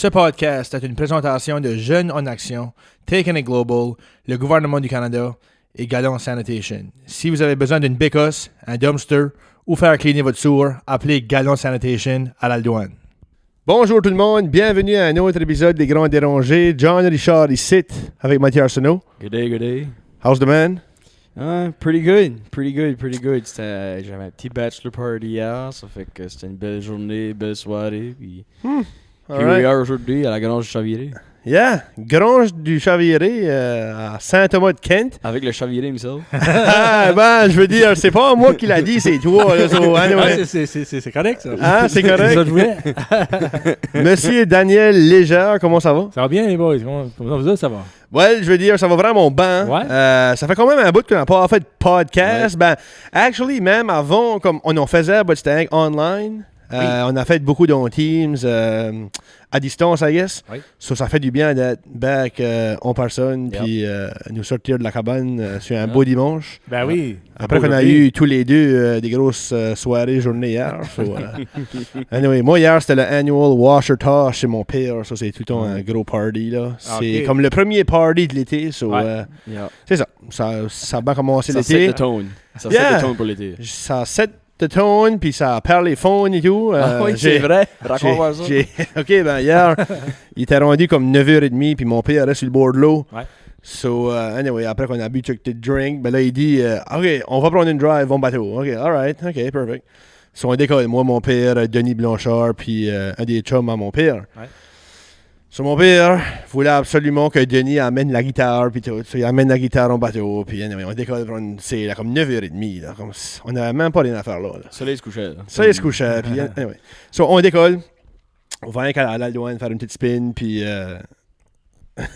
Ce podcast est une présentation de Jeunes en Action, Taken It Global, le gouvernement du Canada et Gallon Sanitation. Si vous avez besoin d'une bécosse, un dumpster ou faire cleaner votre sewer, appelez Gallon Sanitation à la douane. Bonjour tout le monde, bienvenue à un autre épisode des Grands Dérangés. John Richard ici avec Mathieu Arsenault. Good day, good day. How's the man? Pretty good. J'avais un petit bachelor party hier, ça fait que c'était une belle journée, belle soirée. Puis here we are aujourd'hui à la Grange du Chaviré. Yeah, Grange du Chaviré à Saint-Thomas-de-Kent. Avec le Chaviré himself. Ben, je veux dire, c'est pas moi qui l'a dit, c'est toi. Là, so, anyway. C'est correct, ça. Ah, c'est correct. C'est ça que je voulais. Monsieur Daniel Légère, comment ça va? Ça va bien, les boys? Comment vous autres, ça va? Ouais, je veux dire, ça va vraiment bien. Ouais. Ça fait quand même un bout qu'on n'a pas fait de podcast. Ouais. Ben, actually, même avant, comme on en faisait, but c'était online. On a fait beaucoup dans Teams, à distance, I guess. Oui. So, ça fait du bien d'être back en personne, Yep. puis nous sortir de la cabane sur un beau dimanche. Ben oui. Après qu'on a eu tous les deux des grosses soirées, journées hier. So, anyway, moi hier, c'était le annual Washer Toss chez mon père. Ça, c'est tout le temps un gros party. Là. C'est Ok. comme le premier party de l'été. So, Ouais. Yeah. c'est ça. Ça a bien commencé Ça set l'été. the tone. Ça Yeah. set the tone pour l'été. Ça set the tone, puis ça parle les phones et tout. Oui, c'est vrai. Raconte-moi ça. OK, ben hier, il était rendu comme 9h30, puis mon père reste sur le bord de l'eau. Ouais. So, anyway, après qu'on a bu quelques petites drinks, ben là, il dit OK, on va prendre une drive en bateau. OK, alright, OK, perfect. So, on décolle. Moi, mon père, Denis Blanchard, puis un des chums à mon père. Ouais. So, mon père voulait absolument que Denis amène la guitare, puis tout. So, il amène la guitare en bateau, puis anyway, on décolle. C'est là, comme 9h30. Là, comme, on n'avait même pas rien à faire là. Le soleil se couchait. là. Ça, il se couchait. Puis, anyway. So, on décolle. On va à la douane faire une petite spin. Puis,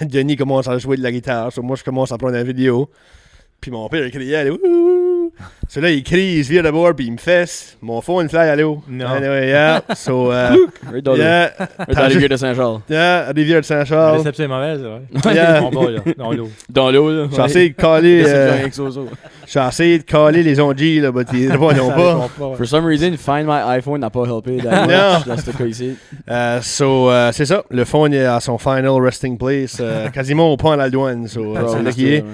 Denis commence à jouer de la guitare. So, moi, je commence à prendre une vidéo. Puis, mon père, il criait. Wouhou! So, là, il crie, il se vire de bord. Puis, il me fesse. Mon phone fly à l'eau. Non. Anyway, yeah. So, Right dans l'eau. yeah. Right dans les vieux de Saint-Charles. Yeah, Rivière de La Saint-Charles. réception est mauvaise, ouais. Yeah. En bas, là, dans l'eau. Dans l'eau, là. J'ai essayé de caler. Rien que ça, ça. J'ai essayé de caler les ondes, là, mais ils répondent Ça pas. répond pas, ouais. For some reason, Find My iPhone n'a pas helpé Non. dans ce cas ici. C'est ça. Le phone est à son final resting place, quasiment au point à la douane. So, c'est là qu'il est.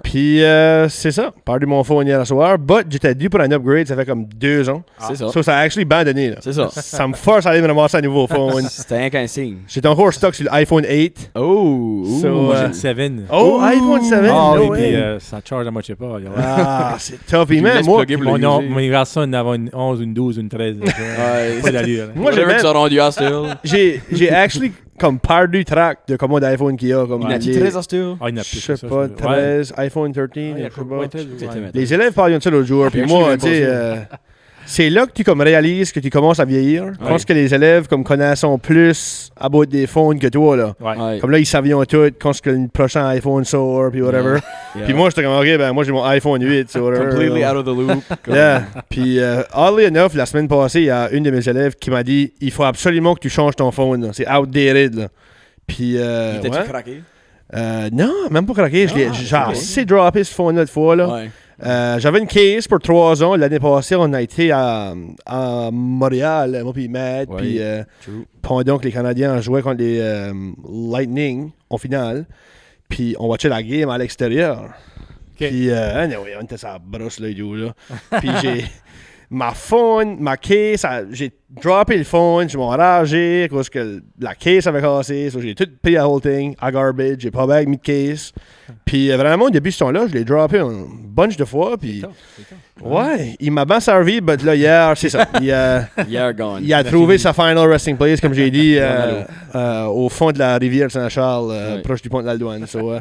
Puis c'est ça. Perdu mon phone hier soir, but j'étais dû pour un upgrade, ça fait comme 2 ans. C'est ça. So ça a actually bien donné. Là. C'est ça. Ça me force à aller me ramasser un nouveau phone. C'était rien qu'un signe. J'étais encore stock sur l'iPhone 8. Oh! So, Moi, j'ai euh, le 7. Oh, iPhone 7! Ah no oui, way. puis ça charge à moitié pas. Ah, c'est top. Puis Tu même, laisses moi, plugger pour Mon le user. mon garçon, il en avait une 11, une 12, une 13. Ouais. Pas d'allure. Là. moi, j'ai Whatever même- tu as rendu à still. j'ai actually comme perdu track de combien d'iPhone qu'il y a. Comme Il a dit les- 13 à still. Ah, il n'a Je plus sais ça, pas, ouais. 13, iPhone 13, Ouais, il y a je sais pas- ouais, pas. 13, ouais. Les élèves parlent de ça l'autre jour, puis Puis moi, actually, tu sais, même c'est là que tu comme réalises que tu commences à vieillir. Je pense que les élèves comme connaissent plus à bout des phones que toi, là. Ouais. Ouais. Comme là, ils savaient tout quand que le prochain iPhone sort, puis whatever. Yeah. Puis moi, j'étais comme, OK, ben moi, j'ai mon iPhone 8, so whatever. Completely out of the loop. Comme- Yeah. Puis, oddly enough, la semaine passée, il y a une de mes élèves qui m'a dit, il faut absolument que tu changes ton phone, là. C'est outdated, là. Puis, Il était-tu ouais. craqué? Non, même pas craqué. J'ai ok. assez droppé ce phone-là de fois, là. Ouais. J'avais une case pour 3 ans. L'année passée, on a été à Montréal, moi puis Matt, Ouais. puis True. pendant que les Canadiens jouaient contre les Lightning en finale, puis on watchait la game à l'extérieur. Ok. Puis, anyway, on était sur la brosse, là, et tout, là. Puis j'ai... ma case, j'ai droppé le phone, je m'en enragé, parce que la case avait cassé, so j'ai tout payé la whole thing, à garbage, j'ai pas avec mes case. Puis vraiment, depuis ce temps-là, je l'ai droppé un bunch de fois, puis ouais, il m'a bien servi, mais là, hier, c'est ça, Hier gone. il a trouvé sa final resting place, comme j'ai dit, Dans au fond de la rivière Saint-Charles, Ouais. proche du pont de la douane. So,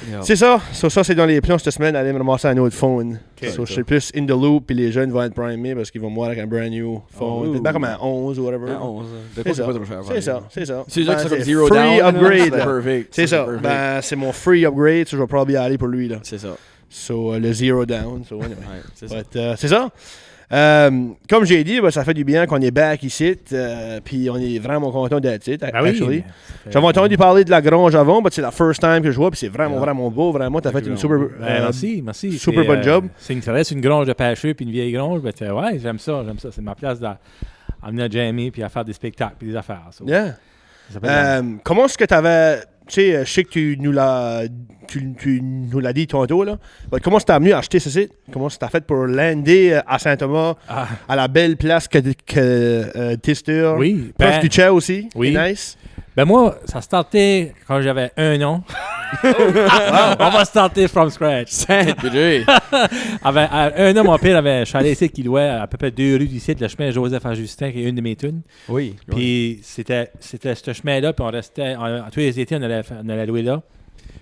Yeah. c'est ça. Ça, c'est dans les plans cette semaine, aller me ramasser un autre phone. Ok. So, je suis plus in the loop, puis les jeunes vont être primés parce qu'ils vont me voir avec un brand new phone. Oh. Peut-être pas comme un 11 ou whatever. Un 11. De C'est quoi c'est ça. pas trop cher? C'est ça, c'est ça. C'est sûr Ben, que c'est comme c'est zero free down. là, upgrade, c'est là. perfect. C'est ça. perfect. Ben, c'est mon free upgrade, so je vais probablement y aller pour lui, là. C'est ça. So, le zero down. So, anyway. Ouais, c'est ça. But, c'est ça. Comme j'ai dit, ben, ça fait du bien qu'on est back ici, puis on est vraiment content d'être ici, Ben oui. actually. ça fait- J'avais entendu parler de la grange avant, mais c'est la first time que je vois, puis c'est vraiment, Yeah. vraiment beau. Vraiment, t'as fait une super, Ben, merci. super C'est, bon job. Ça reste une grange de pêcheux puis une vieille grange. Ben, ouais, j'aime ça. C'est ma place à amener à jammer puis à faire des spectacles puis des affaires. So. Yeah. Ça s'appelle Comment est-ce que tu avais... Tu sais, je sais que tu nous l'as dit tantôt, là. Mais comment est-ce que tu as venu acheter ceci? Comment est-ce que tu as fait pour lander à Saint-Thomas, à la belle place que Tister? Oui. Proche du Tchè aussi? Oui. C'est nice. Ben moi, ça startait quand j'avais 1 an. On va starter from scratch. À 1 an, mon père avait un chalet ici qui louait à peu près 2 rues d'ici, le chemin Joseph-Ajustin, qui est une de mes tunes. Oui. Puis c'était ce chemin-là, puis on restait, tous les étés, on allait louer là.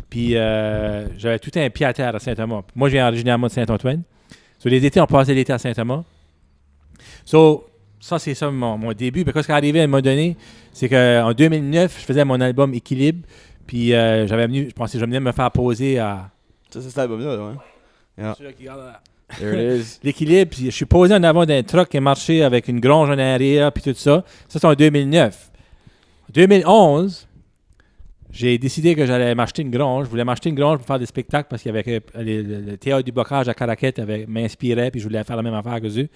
Puis j'avais tout un pied à terre à Saint-Thomas. Moi, je viens originairement de Saint-Antoine. Sur les étés, on passait l'été à Saint-Thomas. Ça, c'est ça mon début. Parce qu'est-ce qui est arrivé à un moment donné, c'est qu'en 2009, je faisais mon album Équilibre. Puis je pensais que je venais me faire poser à... Ça, c'est cet album-là, ouais. Yeah. Celui-là qui regarde là. There it is. L'équilibre, puis je suis posé en avant d'un truck qui marché avec une grange en arrière, puis tout ça. Ça, c'est en 2009. En 2011, j'ai décidé que j'allais m'acheter une grange. Je voulais m'acheter une grange pour faire des spectacles parce qu'il y avait le théâtre du bocage à Caraquette m'inspirait, puis je voulais faire la même affaire que eux.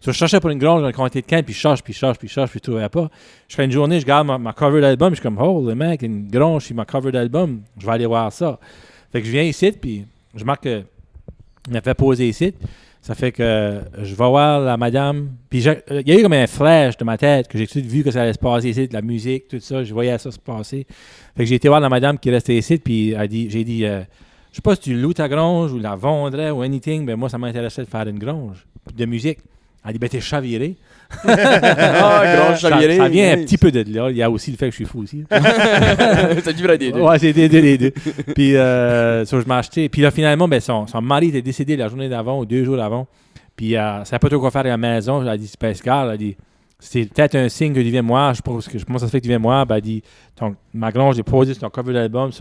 Je cherchais pour une grange dans le comté de Kent, puis je cherche, puis je trouvais pas. Je fais une journée, je regarde ma cover d'album, je suis comme, oh, le mec, une grange sur ma cover d'album, je vais aller voir ça. Fait que je viens ici, puis je marque que il m'a fait poser ici. Ça fait que je vais voir la madame. Puis il y a eu comme un flash de ma tête que j'ai tout de suite vu que ça allait se passer ici, de la musique, tout ça. Je voyais ça se passer. Fait que j'ai été voir la madame qui restait ici. Puis j'ai dit, je sais pas si tu loues ta grange ou la vendrais ou anything. Ben moi, ça m'intéressait de faire une grange de musique. Elle dit, ben t'es chaviré. Grange chaviré. Ça vient un petit peu de là. Il y a aussi le fait que je suis fou aussi. C'est du vrai des deux. Ouais, c'est des deux. Puis, je m'ai acheté. Puis là, finalement, ben, son mari était décédé la journée d'avant ou 2 jours avant. Puis, ça savait pas trop quoi faire à la maison. Elle a dit, c'est Pascal. Elle a dit, c'est peut-être un signe que tu viens me voir. Je pense que comment ça se fait que tu viens me voir. Ben, elle dit, ma grange, j'ai posé sur ton cover d'album.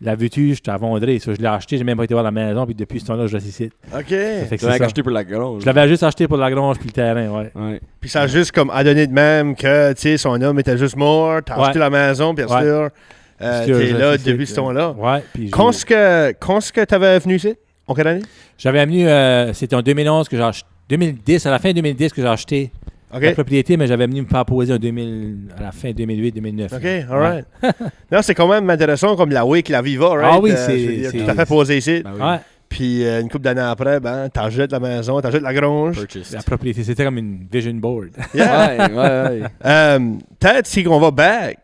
La veux-tu, je t'ai vendré. Je l'ai acheté, j'ai même pas été voir la maison. Puis depuis ce temps-là, je reste ici. OK. Tu l'avais acheté pour la grange. Je l'avais juste acheté pour la grange puis le terrain, ouais. Puis ça a juste comme à donner de même que, tu sais, son homme était juste mort, t'as acheté la maison, bien sûr, t'es là depuis ce temps-là. Ouais. Puis quand est-ce que t'avais venu ici? En quelle année? J'avais venu, c'était en 2011 que j'ai acheté. 2010, à la fin 2010 que j'ai acheté la propriété, mais j'avais venu me faire poser à la fin 2008-2009. OK, all right. Non, c'est quand même intéressant comme la Wake, la Viva, right? Ah oui, tu t'as fait poser ici. Ben oui. Ouais. Puis une couple d'années après, t'achètes la maison, t'achètes la grange. Purchased. La propriété, c'était comme une vision board. Yeah. Ouais. Peut-être si on va back,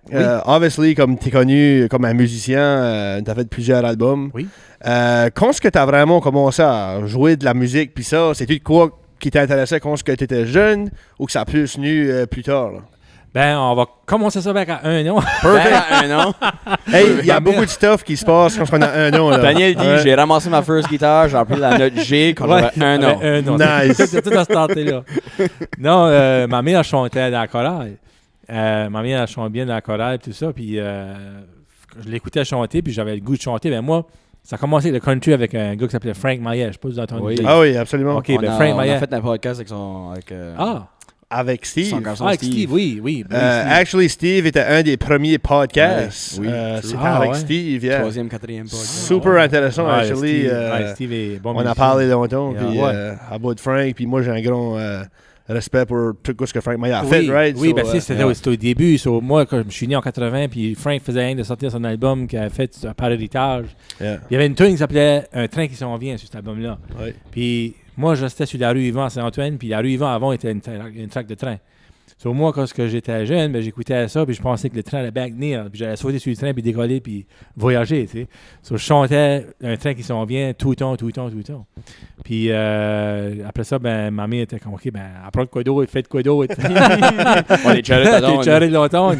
obviously, comme tu es connu comme un musicien, tu as fait plusieurs albums. Oui. Quand est-ce que tu as vraiment commencé à jouer de la musique, puis ça, c'est-tu quoi qui t'intéressait quand est-ce que tu étais jeune ou que ça a plus venu plus tard? Là? Ben, on va commencer ça avec 1 an. Perfect. Un an. Hey, il y a beaucoup de stuff qui se passe quand on a 1 an. Là. Daniel dit, j'ai ramassé ma first guitare, j'ai appris la note G quand j'avais 1 an. 1 an. Nice. C'est tout à starter là. Non, ma mère chantait dans la chorale. Ma mère elle chantait bien dans la chorale et tout ça. Puis je l'écoutais chanter, puis j'avais le goût de chanter. Ben moi, ça a commencé le country avec un gars qui s'appelait Frank Maillet. Je sais pas si vous avez entendu. Oui. Ah oui, absolument. OK, ben Frank on Maillet. a fait un podcast avec Avec Steve. son garçon avec Steve. Steve, oui. Actually, Steve était un des premiers podcasts. Oui, c'était Ah, avec ouais. Steve, yeah. 3e, 4e podcast. Super intéressant, Ouais, actually. Steve, Steve est bon On a musicien. parlé longtemps, Yeah. puis Ouais. à bout de Frank, puis moi j'ai un grand respect pour tout ce que Frank Maillet a fait, right? Oui, So, ben c'était au début. Moi, quand je suis né en 80, puis Frank faisait rien de sortir son album qu'il a fait par héritage. yeah. Il y avait une tune qui s'appelait Un train qui s'en vient sur cet album-là. Ouais. Puis moi, je restais sur la rue Yvan à Saint-Antoine, puis la rue Yvan avant était une track de train. Moi, quand j'étais jeune, ben, j'écoutais ça, puis je pensais que le train allait bien venir, puis j'allais sauter sur le train, puis décoller, puis voyager, tu sais. Je chantais Un train qui s'en vient tout le temps. Puis après ça, ben, ma mère était comme, OK, ben, apprends de quoi d'autre, fais de quoi d'autre. On est T'es de longtemps.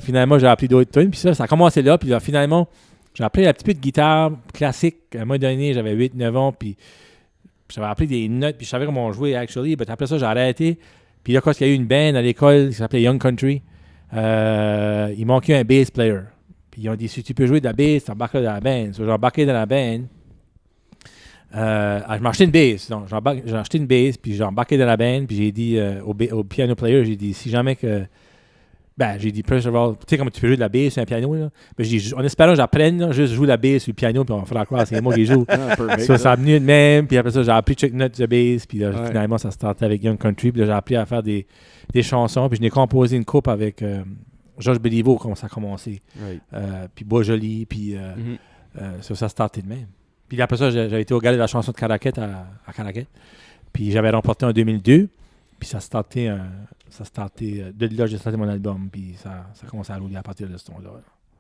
Finalement, j'ai appris d'autres tunes, puis ça a commencé là, puis là, finalement, j'ai appris un petit peu de guitare classique. À un moment donné, j'avais 8-9 ans, puis j'avais appris des notes, puis je savais comment jouer, actually. Puis après ça, j'ai arrêté. Puis là, quand il y a eu une band à l'école qui s'appelait Young Country, il manquait un bass player. Puis ils ont dit, si tu peux jouer de la bass, t'embarques dans la band. J'ai embarqué dans la band. Je m'ai acheté une bass. Donc, j'ai acheté une bass, puis j'ai embarqué dans la band, puis j'ai dit au piano player, j'ai dit, si jamais que... Ben, j'ai dit, first of all, tu sais comment tu peux jouer de la bass sur un piano, là? Ben, j'ai dit, en espérant que j'apprenne, là, juste jouer de la bass sur le piano, puis on va faire croire, c'est moi qui joue. Ça a venu de même, puis après ça, j'ai appris check notes de bass, puis là, finalement, ça startait avec Young Country, puis là, j'ai appris à faire des chansons, puis je n'ai composé une coupe avec Georges Béliveau, comment ça a commencé. Right. Puis Bois-Joli, puis ça starté de même. Puis après ça, j'avais été au gala de la chanson de Caraquette à Caraquette. Puis j'avais remporté en 2002. Puis ça starté de là, j'ai starté mon album. Puis ça a commencé à rouler à partir de ce temps-là.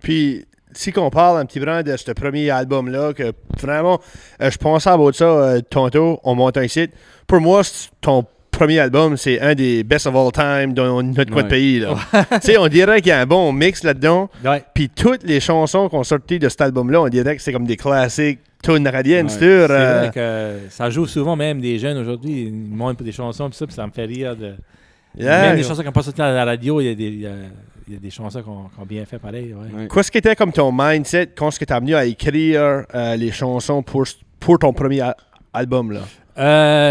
Puis, si qu'on parle un petit peu de ce premier album-là, que vraiment, je pensais à ça tantôt, on monte un site. Pour moi, ton premier album, c'est un des best of all time dans notre coin de pays. Là. Tu sais, on dirait qu'il y a un bon mix là-dedans. Ouais. Puis toutes les chansons qu'on sortit de cet album-là, on dirait que c'est comme des classiques tunes radiennes, c'est C'est sûr. vrai que ça joue souvent, même des jeunes aujourd'hui. Ils montent pour des chansons, puis ça me fait rire. Même des chansons qui n'ont pas sorti à la radio, il y a des chansons qui ont bien fait pareil. Ouais. Qu'est-ce qui était comme ton mindset quand tu es venu à écrire les chansons pour ton premier album? Là?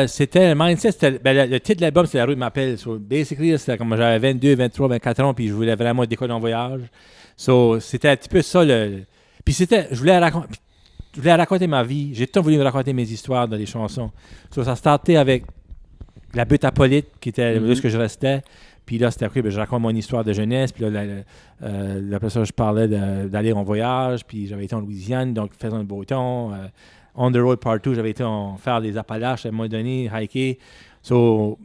C'était le mindset, le titre de l'album, c'est La rue m'appelle. So, basically, c'était comme j'avais 22, 23, 24 ans, puis je voulais vraiment décoller en voyage. So, c'était un petit peu ça. Puis je voulais raconter ma vie. J'ai tout le temps voulu me raconter mes histoires dans les chansons. So, ça startait avec La butte à Polyte, qui était là où je restais. Puis là, c'était cool, je raconte mon histoire de jeunesse. Puis là, après ça, je parlais d'aller en voyage. Puis j'avais été en Louisiane, donc faisant le beau temps. On the road partout, j'avais été faire des Appalaches à un moment donné, hiker. So,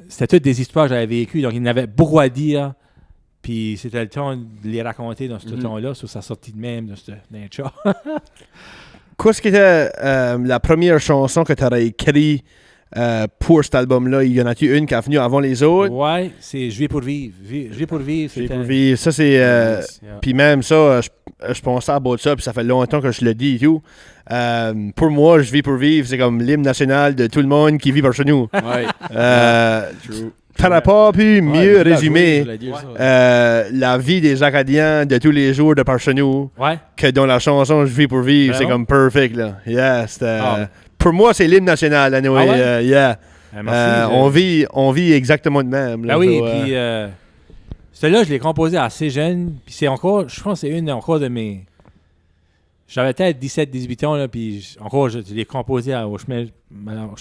c'était toutes des histoires que j'avais vécues. Donc, il y en avait beaucoup à dire. Puis c'était le temps de les raconter dans ce temps-là. So, ça sortit de même dans un chat. Qu'est-ce qui était la première chanson que tu aurais écrite pour cet album-là? Il y en a-tu une qui est venue avant les autres? Ouais, c'est Je vis pour vivre. Je vis pour vivre. Je vis pour vivre. Ça, c'est... Puis même ça, je pensais à ça, puis ça fait longtemps que je le dis et tout. Pour moi, Je vis pour vivre, c'est comme l'hymne national de tout le monde qui vit par chez nous. Ouais. Tu n'aurais pas pu mieux résumer la vie des Acadiens de tous les jours de par chez nous que dans la chanson Je vis pour vivre. Vraiment? C'est comme perfect, là. Yeah, pour moi, c'est l'hymne national, anyway. Yeah. Merci, on vit exactement de même. Là, oui, puis celle-là, je l'ai composée assez jeune. Puis c'est encore, je pense que c'est une encore de mes... J'avais peut-être 17-18 ans, là, puis encore, je l'ai composée au chemin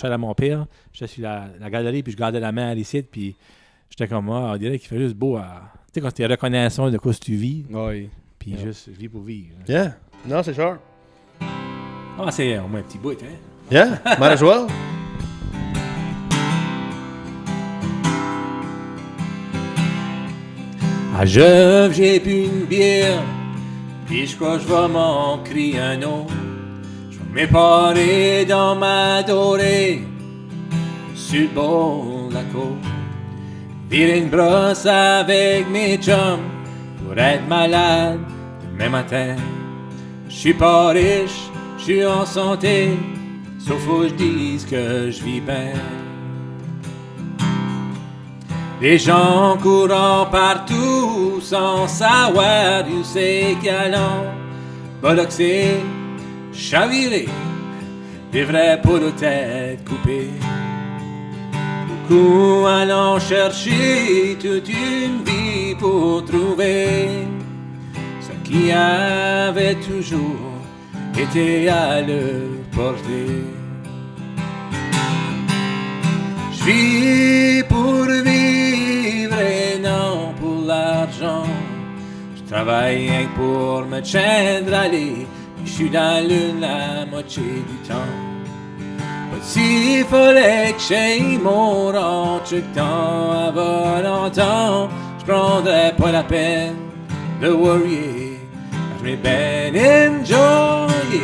à mon père. J'étais sur la galerie, puis je gardais la main à l'ici, puis j'étais comme, on dirait qu'il fait juste beau à... Tu sais, quand tu es reconnaissant de quoi tu vis, puis juste vie pour vivre. Yeah, non, c'est sûr. C'est au moins un petit bout, hein? Yeah, might as well. À Jeuve, j'ai bu une bière, puis je crois que je vais m'en crier un autre. Je vais m'éparer dans ma dorée, sur le bord de la côte. Virer une brosse avec mes chums, pour être malade demain matin. Je suis pas riche, je suis en santé, sauf faut que je dise que je vis bien. Les gens courant partout sans savoir où c'est qu'allant, bolloxés, chavirés, des vrais pots de tête coupés. Beaucoup allant chercher toute une vie pour trouver ce qui avait toujours été à leur portée. Je vis pour vivre et non pour l'argent. Je travaille rien que pour me tiendre à l'aller. Je suis dans la lune la moitié du temps. S'il fallait que j'aille mon rang chaque temps avant longtemps, je prendrais pas la peine de worrier. Je m'ai ben enjoyé.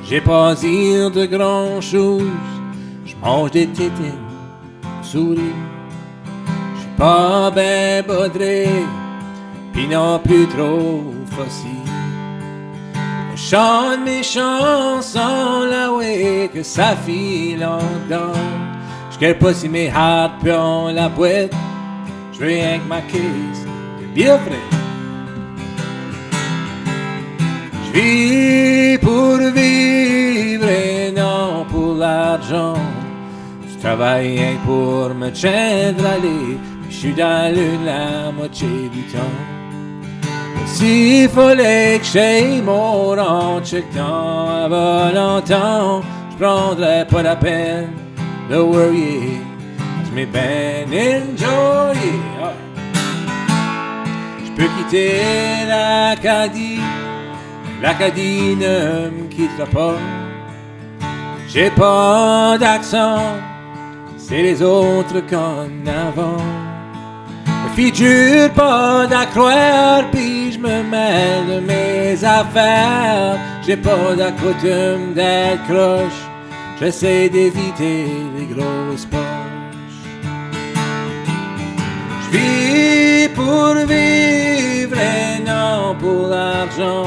J'ai pas dire de grand chose, je mange des tétines, souris. J'suis pas ben baudré, pis non plus trop facile. Je chante mes chansons là ouais que ça file en dedans. J'care pas si mes hard prend la boîte, j'veux rien que ma caisse de bière fraîche. J'vis pour vivre et non pour l'argent. Je travaille rien pour me tiendre à l'aller. Je suis dans la moitié du temps. S'il fallait que j'aille mon rang chaque temps avant longtemps, je prendrais pas la peine de worrier. je m'ai ben enjoyé. Ah. Je peux quitter l'Acadie ne me quittera pas. J'ai pas d'accent, c'est les autres qu'en avant. Me figure pas d'accroire, puis je me mêle de mes affaires. J'ai pas d'accoutume d'être croche, j'essaie d'éviter les grosses poches. Je vis pour vivre et non pour l'argent.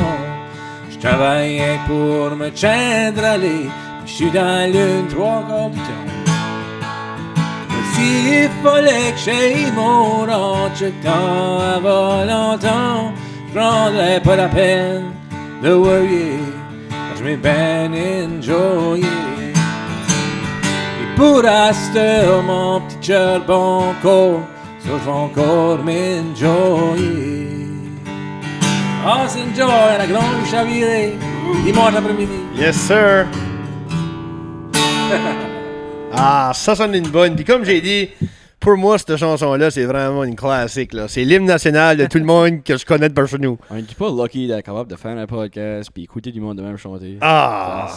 Je travaille pour me tendre à l'île. Je suis dans l'une, 3/4 du temps. S'il fallait que j'aille mon ranch temps avant longtemps, je prendrais pas la peine de worrier, je m'ai ben enjoyé. Et pour rester mon petit charbon corps, ça je vais encore m'enjoyer. Ah, c'est enjoy la grande chavirée, dimanche après-midi. Yes, sir. Ah, ça sonne une bonne. Puis comme j'ai dit, pour moi, cette chanson-là, c'est vraiment une classique. Là. C'est l'hymne national de tout le monde que je connais de par chez nous. On n'est pas lucky d'être capable de faire un podcast puis écouter du monde de même chanter. Ah!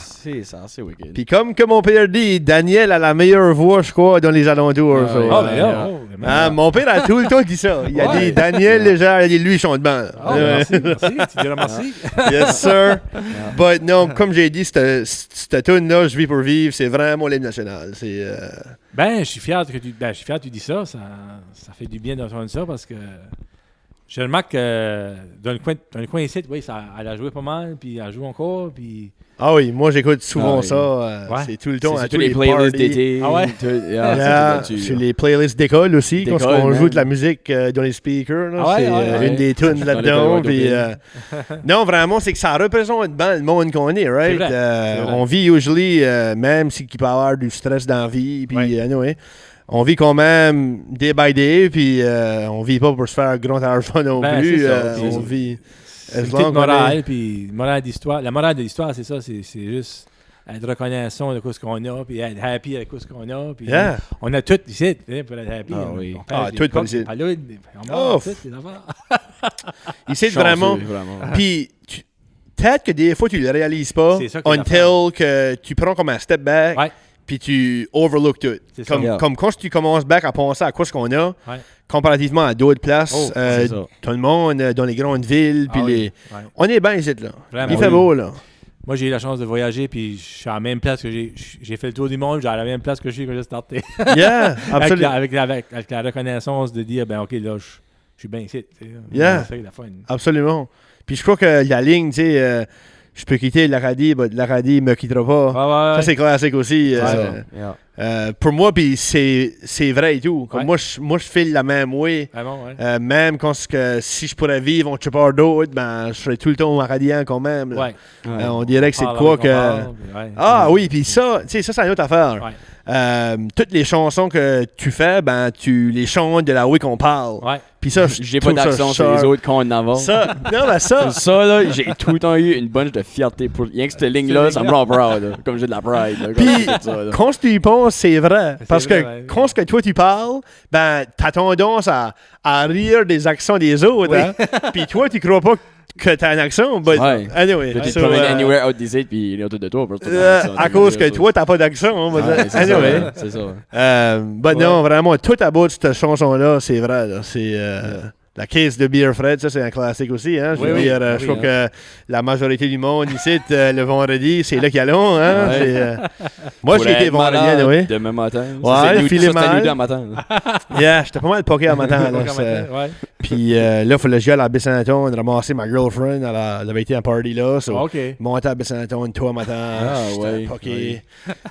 C'est wicked. Puis comme que mon père dit, Daniel a la meilleure voix, je crois, dans les alentours. Ah, so, oui. Oh, mais là, ah, mon père a tout le temps dit ça. Il a Ouais. dit, Daniel, déjà, il dit, lui, il chante bien. Oh, merci, tu diras merci. Yes, sir. But non, comme j'ai dit, cette tune-là, Je vis pour vivre, c'est vraiment l'hymne national. C'est... Ben, je suis fier que tu dis ça. Ça fait du bien d'entendre ça parce que je remarque que dans le coin ici, oui, elle a joué pas mal, puis elle joue encore, puis... Ah oui, moi, j'écoute souvent Ah oui. ça. Ouais. C'est tout le temps C'est à sur tous les les playlists parties. d'été. Ah ouais? Yeah, sur les playlists d'école aussi, quand D'école, on man. joue de la musique dans les speakers. Là, Ah ouais, c'est ouais. une des tunes Dans là-dedans. l'école, Puis, ouais, non, vraiment, c'est que ça représente bien le monde qu'on est, right? C'est vrai, c'est vrai. On vit usually, même s'il peut y avoir du stress dans la vie, puis Ouais. anyway, on vit quand même day by day, puis on vit pas pour se faire grand argent non Ben, plus. c'est ça, c'est On ça. vit... C'est as une long petite qu'on morale, est- puis morale d'histoire. La morale de l'histoire, c'est ça, c'est juste être reconnaissant de ce qu'on a, puis être happy avec ce qu'on a. Puis Yeah. on a tout ici, pour être happy. Ah oui. On pèse Ah, les tout coques, ici. les paludes, on Oh, mange tout, les affaires. Ici, vraiment... Puis, peut-être que des fois, tu le réalises pas C'est ça qui est until que tu prends comme un step back, Ouais. puis tu overlook tout. C'est ça. Comme, Yeah. comme quand tu commences back à penser à quoi ce qu'on a, Ouais. comparativement à d'autres places, Oh, c'est ça. tout le monde, dans les grandes villes, puis Ah oui. les... Ouais. On est bien ici, là. Vraiment, Il fait oui. beau, là. Moi, j'ai eu la chance de voyager, puis je suis à la même place que j'ai fait le tour du monde, j'ai à la même place que je suis quand j'ai starté. Yeah, avec, absolument. avec la reconnaissance de dire, ben OK, là, je suis bien ici. tu sais. Yeah. C'est ça, la fun. Absolument. Puis je crois que la ligne, tu sais, je peux quitter l'Acadie, mais l'Acadie me quittera pas. Ouais, Ça, c'est classique aussi. Pour moi, puis c'est vrai et tout. Comme Ouais. moi, je file la même way. Vraiment, ouais. Même quand si je pourrais vivre en Chipard d'autres, ben, je serais tout le temps acadien quand même. là. Ouais. On dirait que c'est de Parle quoi avec que... on parle, puis ouais. Ah oui, puis ça, tu sais, ça, c'est une autre affaire. Ouais. Toutes les chansons que tu fais, ben, tu les chantes de la way qu'on parle. Ouais. Puis ça, J'ai pas d'accent sur les autres qu'on en avant. Ça, non, mais ça... Ça, là, j'ai tout le temps eu une bunch de fierté pour rien que cette ligne-là, ça me rend proud, là. Comme j'ai de la pride, là, Puis, comme ça, là. quand tu y penses, c'est vrai. Parce vrai, que ouais. quand ce que toi tu parles, ben, t'as tendance à rire des accents des autres. Hein? Puis toi, tu crois pas que t'as un accent. But Ouais. anyway. Là, tu te so, promènes anywhere out des aides, puis il est autour de toi. parce que t'as un accent, à c'est cause que ça. toi, t'as pas d'accent. But, Ouais, c'est anyway. ça, c'est ça. But non, vraiment, tout à bout de cette chanson-là, c'est vrai. Là. C'est... La case de Beer Fred, ça c'est un classique aussi. Hein? Je veux Oui, dire, oui, je crois que la majorité du monde ici, le vendredi, c'est là qu'ils allons. Hein? Ouais. C'est, moi, j'ai été vendredi, oui. Demain matin. Ouais, c'est filer mal. nous deux en matin. Yeah, j'étais pas mal poké à matin. là, Encore c'est- matin, ouais. Puis là, il fallait que j'aille à Baie-Saint-Antoine, ramasser ma girlfriend. Elle avait été à un party là. So, OK. monter à Baie-Saint-Antoine, toi matin. Ah, j'étais ouais, poké.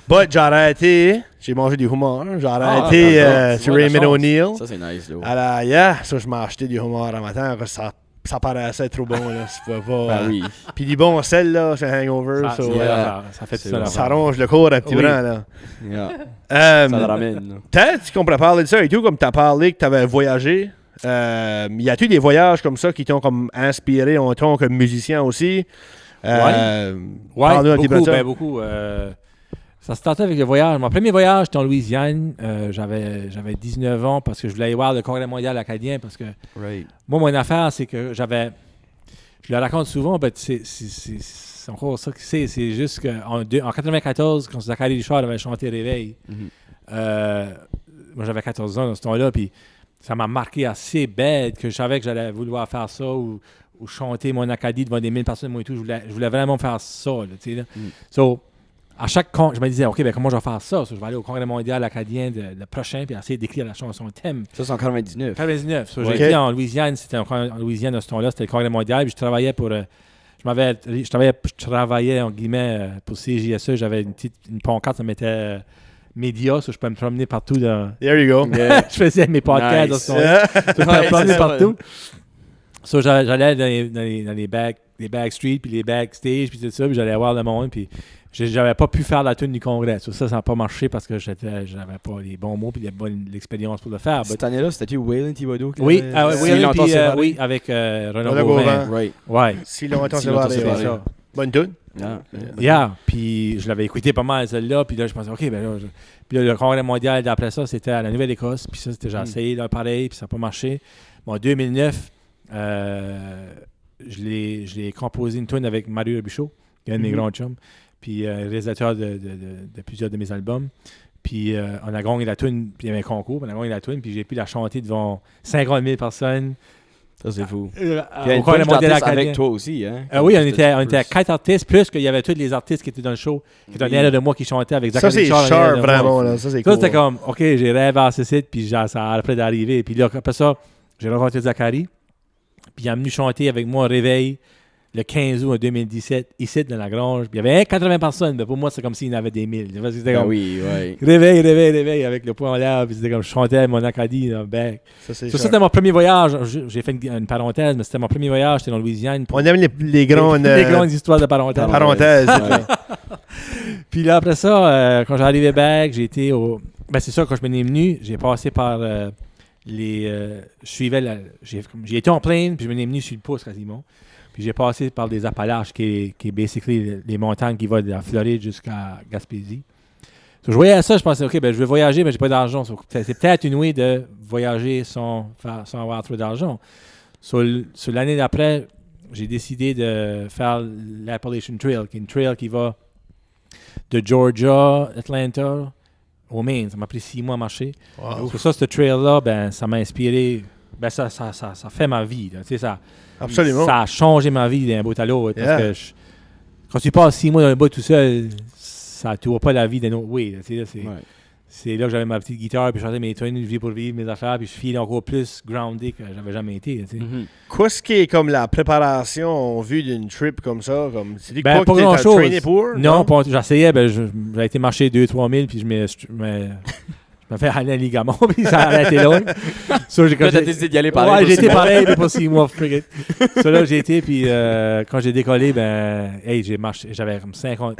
But j'ai arrêté. J'ai mangé du homard. J'ai Ah, arrêté d'accord. sur Tu vois, la Raymond chance. O'Neill. Ça, c'est nice, là. Alors, yeah, ça, je m'ai acheté du homard à matin. Parce que ça paraissait trop bon. Là. Ça pouvait pas, Ah oui. Puis du bon sel, là, c'est un hangover. Ça, so, c'est yeah. l'affaire. Ça fait C'est ça. bon. ça l'affaire. ronge le corps un petit Oui. brin. Là. Yeah. Euh, Ça le ramène, là. Peut-être qu'on pourrait parler de ça et tout, comme tu as parlé que tu avais voyagé. Y a-tu des voyages comme ça qui t'ont comme inspiré en tant que musicien aussi? Ouais, Parle-nous un petit peu de beaucoup, ça. ben beaucoup. Ça startait avec le voyage. Mon premier voyage, c'était en Louisiane. J'avais 19 ans parce que je voulais aller voir le Congrès mondial acadien parce que moi, mon affaire, c'est que je le raconte souvent, mais c'est encore ça que c'est juste qu'en 94, quand Zachary Richard avait chanté Réveil, moi j'avais 14 ans dans ce temps-là, puis ça m'a marqué assez bête que je savais que j'allais vouloir faire ça ou chanter mon Acadie devant des 1000 personnes, moi et tout. Je voulais vraiment faire ça. Là, So, à chaque con, je me disais, OK, ben comment je vais faire ça? So, je vais aller au Congrès mondial acadien le prochain puis essayer d'écrire la chanson thème. Ça, c'est en 99. 99. So, j'ai été en Louisiane, c'était en Louisiane à ce temps-là, c'était le Congrès mondial, puis je travaillais pour... je travaillais en guillemets pour CJSE, j'avais une pancarte, ça mettait médias, so je peux me promener partout. There you go. Je faisais mes podcasts à ce temps-là. Je peux me promener partout. So, j'allais dans les backstreet, puis les backstage, puis tout ça, puis j'allais voir le monde, puis j'avais pas pu faire la tune du congrès. So, ça n'a pas marché parce que j'avais pas les bons mots puis l'expérience pour le faire. Cette année-là, c'était-tu Waylon Thibodeau? Oui, oui, avec Renaud Gauvin. Right. Ouais. Si longtemps c'est ça. Bonne tune. Puis je l'avais écouté pas mal celle-là, puis là je pensais, OK, ben là, puis là, le congrès mondial d'après ça, c'était à la Nouvelle-Écosse, puis ça, j'ai essayé là, pareil, puis ça n'a pas marché. Bon, en 2009, je l'ai composé une tune avec Mario Bichot, qui est un de mes grands chums, puis réalisateur de plusieurs de mes albums. Puis on a gagné la tune, puis il y avait un concours, on a gagné la tune, puis j'ai pu la chanter devant 50 000 personnes. Ça, c'est fou. Puis il y a une bunch d'artistes avec toi aussi, hein? Oui, on était 4 artistes, plus qu'il y avait tous les artistes qui étaient dans le show, qui étaient derrière de moi, qui chantaient avec Zachary. Ça, c'est sharp, vraiment. Là. Ça, c'est cool. Ça, c'était comme, OK, j'ai rêvé à ce site, puis ça a après d'arriver. Puis là, après ça, j'ai rencontré Zachary, puis il est venu chanter avec moi au Réveil le 15 août 2017, ici dans la grange. Puis il y avait 80 personnes, mais pour moi, c'est comme s'il y en avait des 1000. C'était comme, oui. Réveil, avec le poing en l'air, puis c'était comme je chantais mon Acadie dans le bec. Ça, c'était mon premier voyage. J'ai fait une parenthèse, mais c'était mon premier voyage, j'étais en Louisiane. On aime les grandes histoires de parenthèse. Puis là, après ça, quand j'arrivais back, j'ai été au... Ben c'est ça, quand je m'en ai venu, j'ai passé par je suivais j'ai été en plaine, puis je m'en ai venu sur le pouce quasiment. Puis j'ai passé par des Appalaches, qui est basically les montagnes qui vont de la Floride jusqu'à Gaspésie. So, je voyais ça, je pensais, OK, ben je vais voyager, mais j'ai pas d'argent. So, c'est peut-être une way de voyager sans avoir trop d'argent. So, l'année d'après, j'ai décidé de faire l'Appalachian Trail, qui est une trail qui va de Georgia, Atlanta, au Maine. Ça m'a pris 6 mois à marcher. Wow. So, ce trail-là, ben, ça m'a inspiré. Ben, ça fait ma vie. Là. Tu sais, absolument. Ça a changé ma vie d'un bout à l'autre. Parce que quand tu passes 6 mois dans un bout tout seul, ça ne vois pas la vie d'un autre way. Là, c'est là que j'avais ma petite guitare, puis je chantais mes tunes, je vis pour vivre mes affaires, puis je file encore plus grounded que j'avais jamais été. Qu'est-ce qui est comme la préparation en vue d'une trip comme ça? C'est pas grand-chose. Traîné pour? Non, j'essayais. J'ai été marcher 2-3 000, puis je me fais aller un ligament, puis ça a arrêté là. J'ai décidé d'y aller pareil. Ouais, j'ai été pareil, mais pas 6 mois. Là, j'ai été, puis quand j'ai décollé, j'ai marché, j'avais comme 50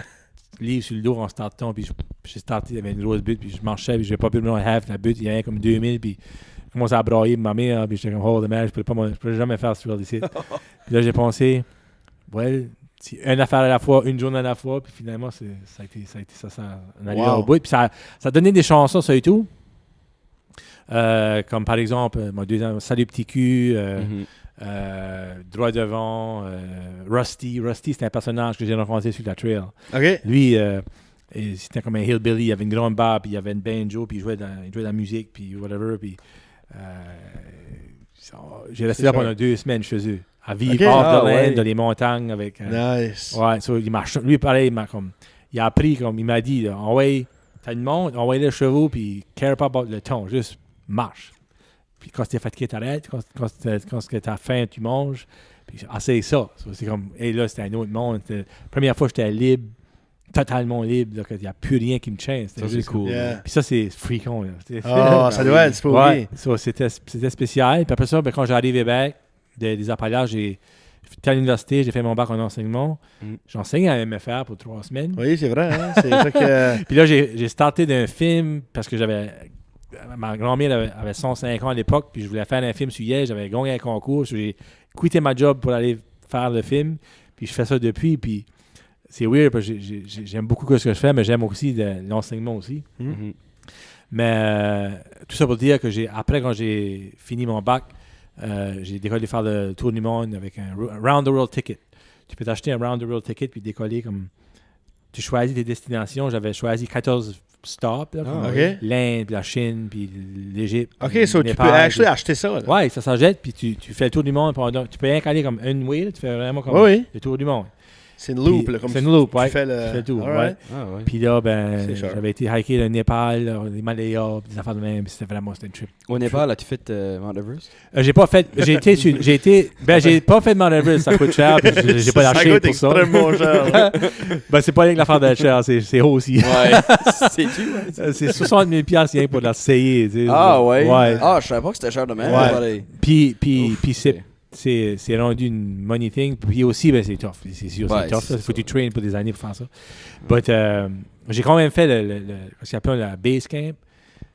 livres sur le dos en startant, puis j'ai starté, il y avait une grosse butte, puis je marchais, puis j'ai pas pu me half la butte, il y avait comme 2000, puis je commençais à brailler ma mère, puis j'étais comme, oh, man, je peux jamais faire ce genre d'ici. Puis là, j'ai pensé, une affaire à la fois, une journée à la fois, puis finalement, ça a été ça on allait au bout. Puis ça a donné des chansons, ça et tout. Comme par exemple, Salut Petit Cul, Droit Devant, Rusty. Rusty, c'était un personnage que j'ai rencontré sur la trail. Okay. Lui, c'était comme un hillbilly, il avait une grande barbe, puis il avait une banjo, puis il jouait de la musique, puis whatever. Puis j'ai resté là pendant 2 semaines chez eux. À vivre hors de l'Inde, dans les montagnes avec... nice. Ouais, il marche. Lui, pareil, il a appris, il m'a dit, t'as une montre, envoie les chevaux, puis care pas about le ton, juste marche. Puis quand t'es fatigué, t'arrêtes. Quand t'as faim, tu manges. Puis c'est ça. C'est comme, là, c'était un autre monde. La première fois, j'étais libre, totalement libre, il n'y a plus rien qui me chaîne. C'était juste cool. Yeah. Puis ça, c'est fréquent. Ça doit être pour lui. C'était spécial. Puis après ça, quand j'arrivais back, des Appalaches, j'étais à l'université, j'ai fait mon bac en enseignement. J'enseigne à MFR pour 3 semaines. Oui, c'est vrai. Hein? C'est ça que... Puis là, j'ai starté d'un film parce que ma grand-mère avait 105 ans à l'époque, puis je voulais faire un film sur elle. J'avais gagné un concours. J'ai quitté ma job pour aller faire le film. Puis je fais ça depuis. Puis c'est weird parce que j'aime beaucoup ce que je fais, mais j'aime aussi l'enseignement aussi. Mhm. Mais tout ça pour dire que après, quand j'ai fini mon bac, j'ai décollé faire le tour du monde avec un Round the World Ticket. Tu peux t'acheter un Round the World Ticket puis décoller comme... Tu choisis tes destinations. J'avais choisi 14 stops. Là, comme OK. l'Inde, puis la Chine, puis l'Égypte. OK, so tu peux acheter ça. Là. Ouais, ça s'en jette, puis tu fais le tour du monde. Tu peux rien qu'aller comme une way, là, tu fais vraiment comme Oui. le tour du monde. C'est une loop. Puis, Là, comme c'est une loop, ouais. tu fais Tu fais le tour, All right. ouais. Ah, ouais. Puis là, ben, C'est cher. j'avais été hiker le Népal, là, les Himalayas, puis des affaires de même, puis c'était une trip. Au Népal, as-tu fait Mount Everest? J'ai pas fait, j'ai pas fait de Mount Everest, ça coûte cher, puis j'ai pas lâché pour ça. Ça coûte extrêmement cher. Ben, c'est pas rien que l'affaire d'être cher, c'est haut aussi. Ouais. C'est-tu? C'est 60 000 $, rien pour l'essayer, tu sais. Ah, ouais? Ouais. Ah, je savais pas que c'était cher de même. Ouais. Pareil. Puis Ouf, c'est rendu une money thing. Puis aussi, ben, c'est tough. C'est sûr, Ouais, c'est tough. c'est Il faut que ça. tu traînes pour des années pour faire ça. But j'ai quand même fait ce qu'on appelle la base camp.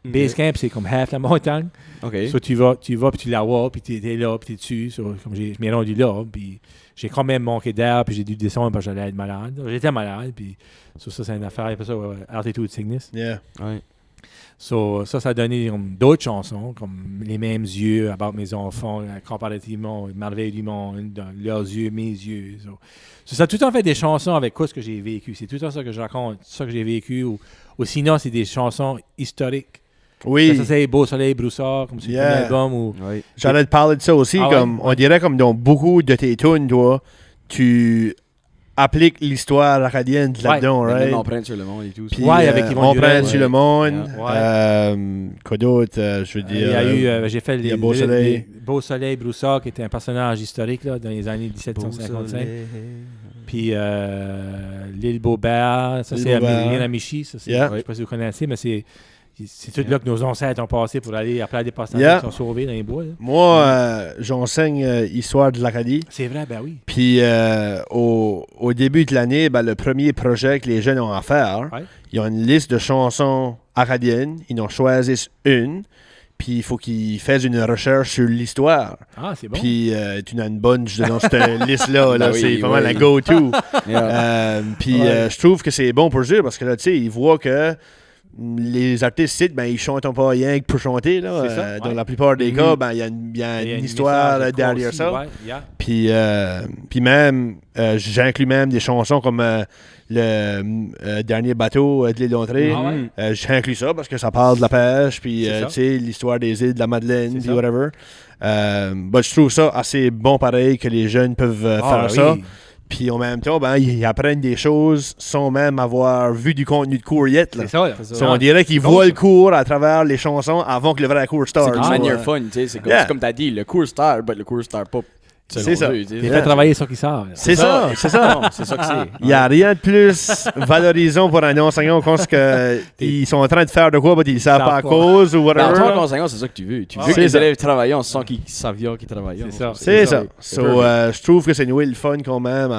Base camp, c'est comme half la montagne. OK. So, tu vas, puis tu la vois, puis tu es là, puis tu es dessus. So, comme je m'ai rendu là, puis j'ai quand même manqué d'air, puis j'ai dû descendre parce que j'allais être malade. J'étais malade, puis ça, c'est une affaire, après ça, altitude sickness. Yeah. Ouais. So, ça a donné d'autres chansons, comme Les mêmes yeux, About mes enfants, comparativement, Merveille du monde, dans leurs yeux, mes yeux. So, ça a tout le temps fait des chansons avec quoi ce que j'ai vécu. C'est tout le temps ça que je raconte, ça que j'ai vécu. Ou sinon, c'est des chansons historiques. Oui. Ça, c'est Beau Soleil Broussard, comme sur le Yeah. premier album. Ou... Ouais. J'allais te parler de ça aussi. Ah Comme, ouais? on dirait comme dans beaucoup de tes tunes, toi, tu appliques l'histoire acadienne là-dedans, Même right? l'empreinte sur le monde et tout. ça. Puis, Ouais, avec Yvon on Durel, prend sur ouais. le monde. Ouais. Quoi d'autre, je veux Il dire. y a eu, j'ai fait il y a Beau Soleil. Beau Soleil Broussard, qui était un personnage historique là, dans les années 1755. Puis l'île Beaubert, ça L'île c'est Beaubert. Miriam Amici, ça c'est, Yeah. je sais pas si vous connaissez, mais c'est tout là que nos ancêtres ont passé pour aller après des passages Yeah. qui sont sauvés dans les bois. Là. Moi, j'enseigne histoire de l'Acadie. C'est vrai, ben oui. Puis au début de l'année, ben, le premier projet que les jeunes ont à faire, Ouais. ils ont une liste de chansons acadiennes. Ils en choisissent une. Puis il faut qu'ils fassent une recherche sur l'histoire. Ah, c'est bon. Puis tu as une bunch dans cette liste-là. Là, Ben oui, c'est vraiment oui. la go-to. Yeah. Puis Ouais. je trouve que c'est bon pour eux parce que là, tu sais, ils voient que les artistes citent, ben, ils chantent pas rien que pour chanter. Là. C'est ça, Dans ouais. la plupart des Mhm. cas, ben, il y a Il y a une histoire message derrière aussi, ça. ouais, yeah. Puis même, j'inclus même des chansons comme le dernier bateau de l'île d'Entrée. Ah ouais? J'inclus ça parce que ça parle de la pêche, puis C'est ça. tu sais, l'histoire des îles de la Madeleine, C'est puis ça. whatever. Je trouve ça assez bon pareil que les jeunes peuvent Ah, faire ben ça. oui. Puis en même temps, ben, ils apprennent des choses sans même avoir vu du contenu de cours yet. Là. C'est ça, là. C'est ça. So, on dirait qu'ils bon, voient ça. le cours à travers les chansons avant que le vrai cours C'est start. d'une Ah, manière ouais. fun, tu sais. C'est Yeah. comme t'as dit, le cours star, mais le cours star pas. C'est ça. Eux, tu sais. Il fait travailler ça qui savent. C'est ça, c'est ça. Non, c'est ça que c'est. Il n'y a rien de plus valorisant pour un enseignant quand ils sont en train de faire de quoi, mais ils ne savent Ils pas à savent cause ou Ben, en tant whatever. qu'enseignant, c'est ça que tu veux. Tu Ah, veux que c'est les ça. élèves travaillent sans qu'ils savent qu'ils travaillent. C'est ça. C'est ça. C'est So, perfect. je trouve que c'est une way le fun quand même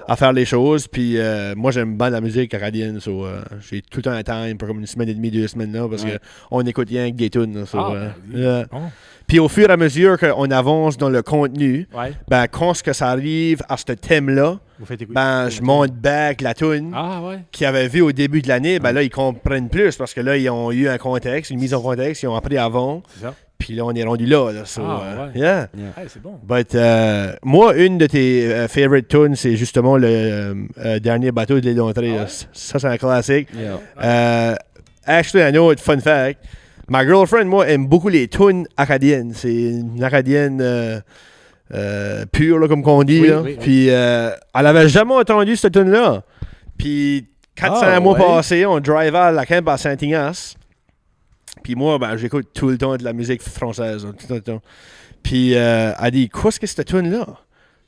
à faire les choses. Puis moi, j'aime bien la musique acadienne. So, j'ai tout le temps un time pour comme une semaine et demie, 2 semaines là, parce Ouais. qu'on écoute rien que des tunes. Là, so, Ah, ben oui. yeah. Bon. Puis au fur et à mesure qu'on avance dans le contenu, Ouais. ben, quand ce que ça arrive à ce thème-là, Vous faites écouter. ben, je monte back la tune Ah, ouais. qu'ils avaient vu au début de l'année. Ben là, ils comprennent plus parce que là, ils ont eu un contexte, une mise en contexte, ils ont appris avant. C'est ça. Puis là, on est rendu là. So, Ah, ouais. yeah. Hey, c'est bon. But, moi, une de tes favorite tunes, c'est justement le dernier bateau de l'île d'Entrée. Ah là. ouais? Ça, c'est un classique. Yeah. Actually, I know, fun fact. Ma girlfriend, moi, aime beaucoup les tunes acadiennes. C'est une acadienne pure, là, comme qu'on dit. Oui, là. oui, oui. Puis, elle avait jamais entendu cette tune-là. Puis, 400 mois ouais? passés, on drivait à la camp à Saint-Ignace. Puis moi, ben, j'écoute tout le temps de la musique française. Là, tout le temps. Puis, elle dit, qu'est-ce que c'est cette tune-là?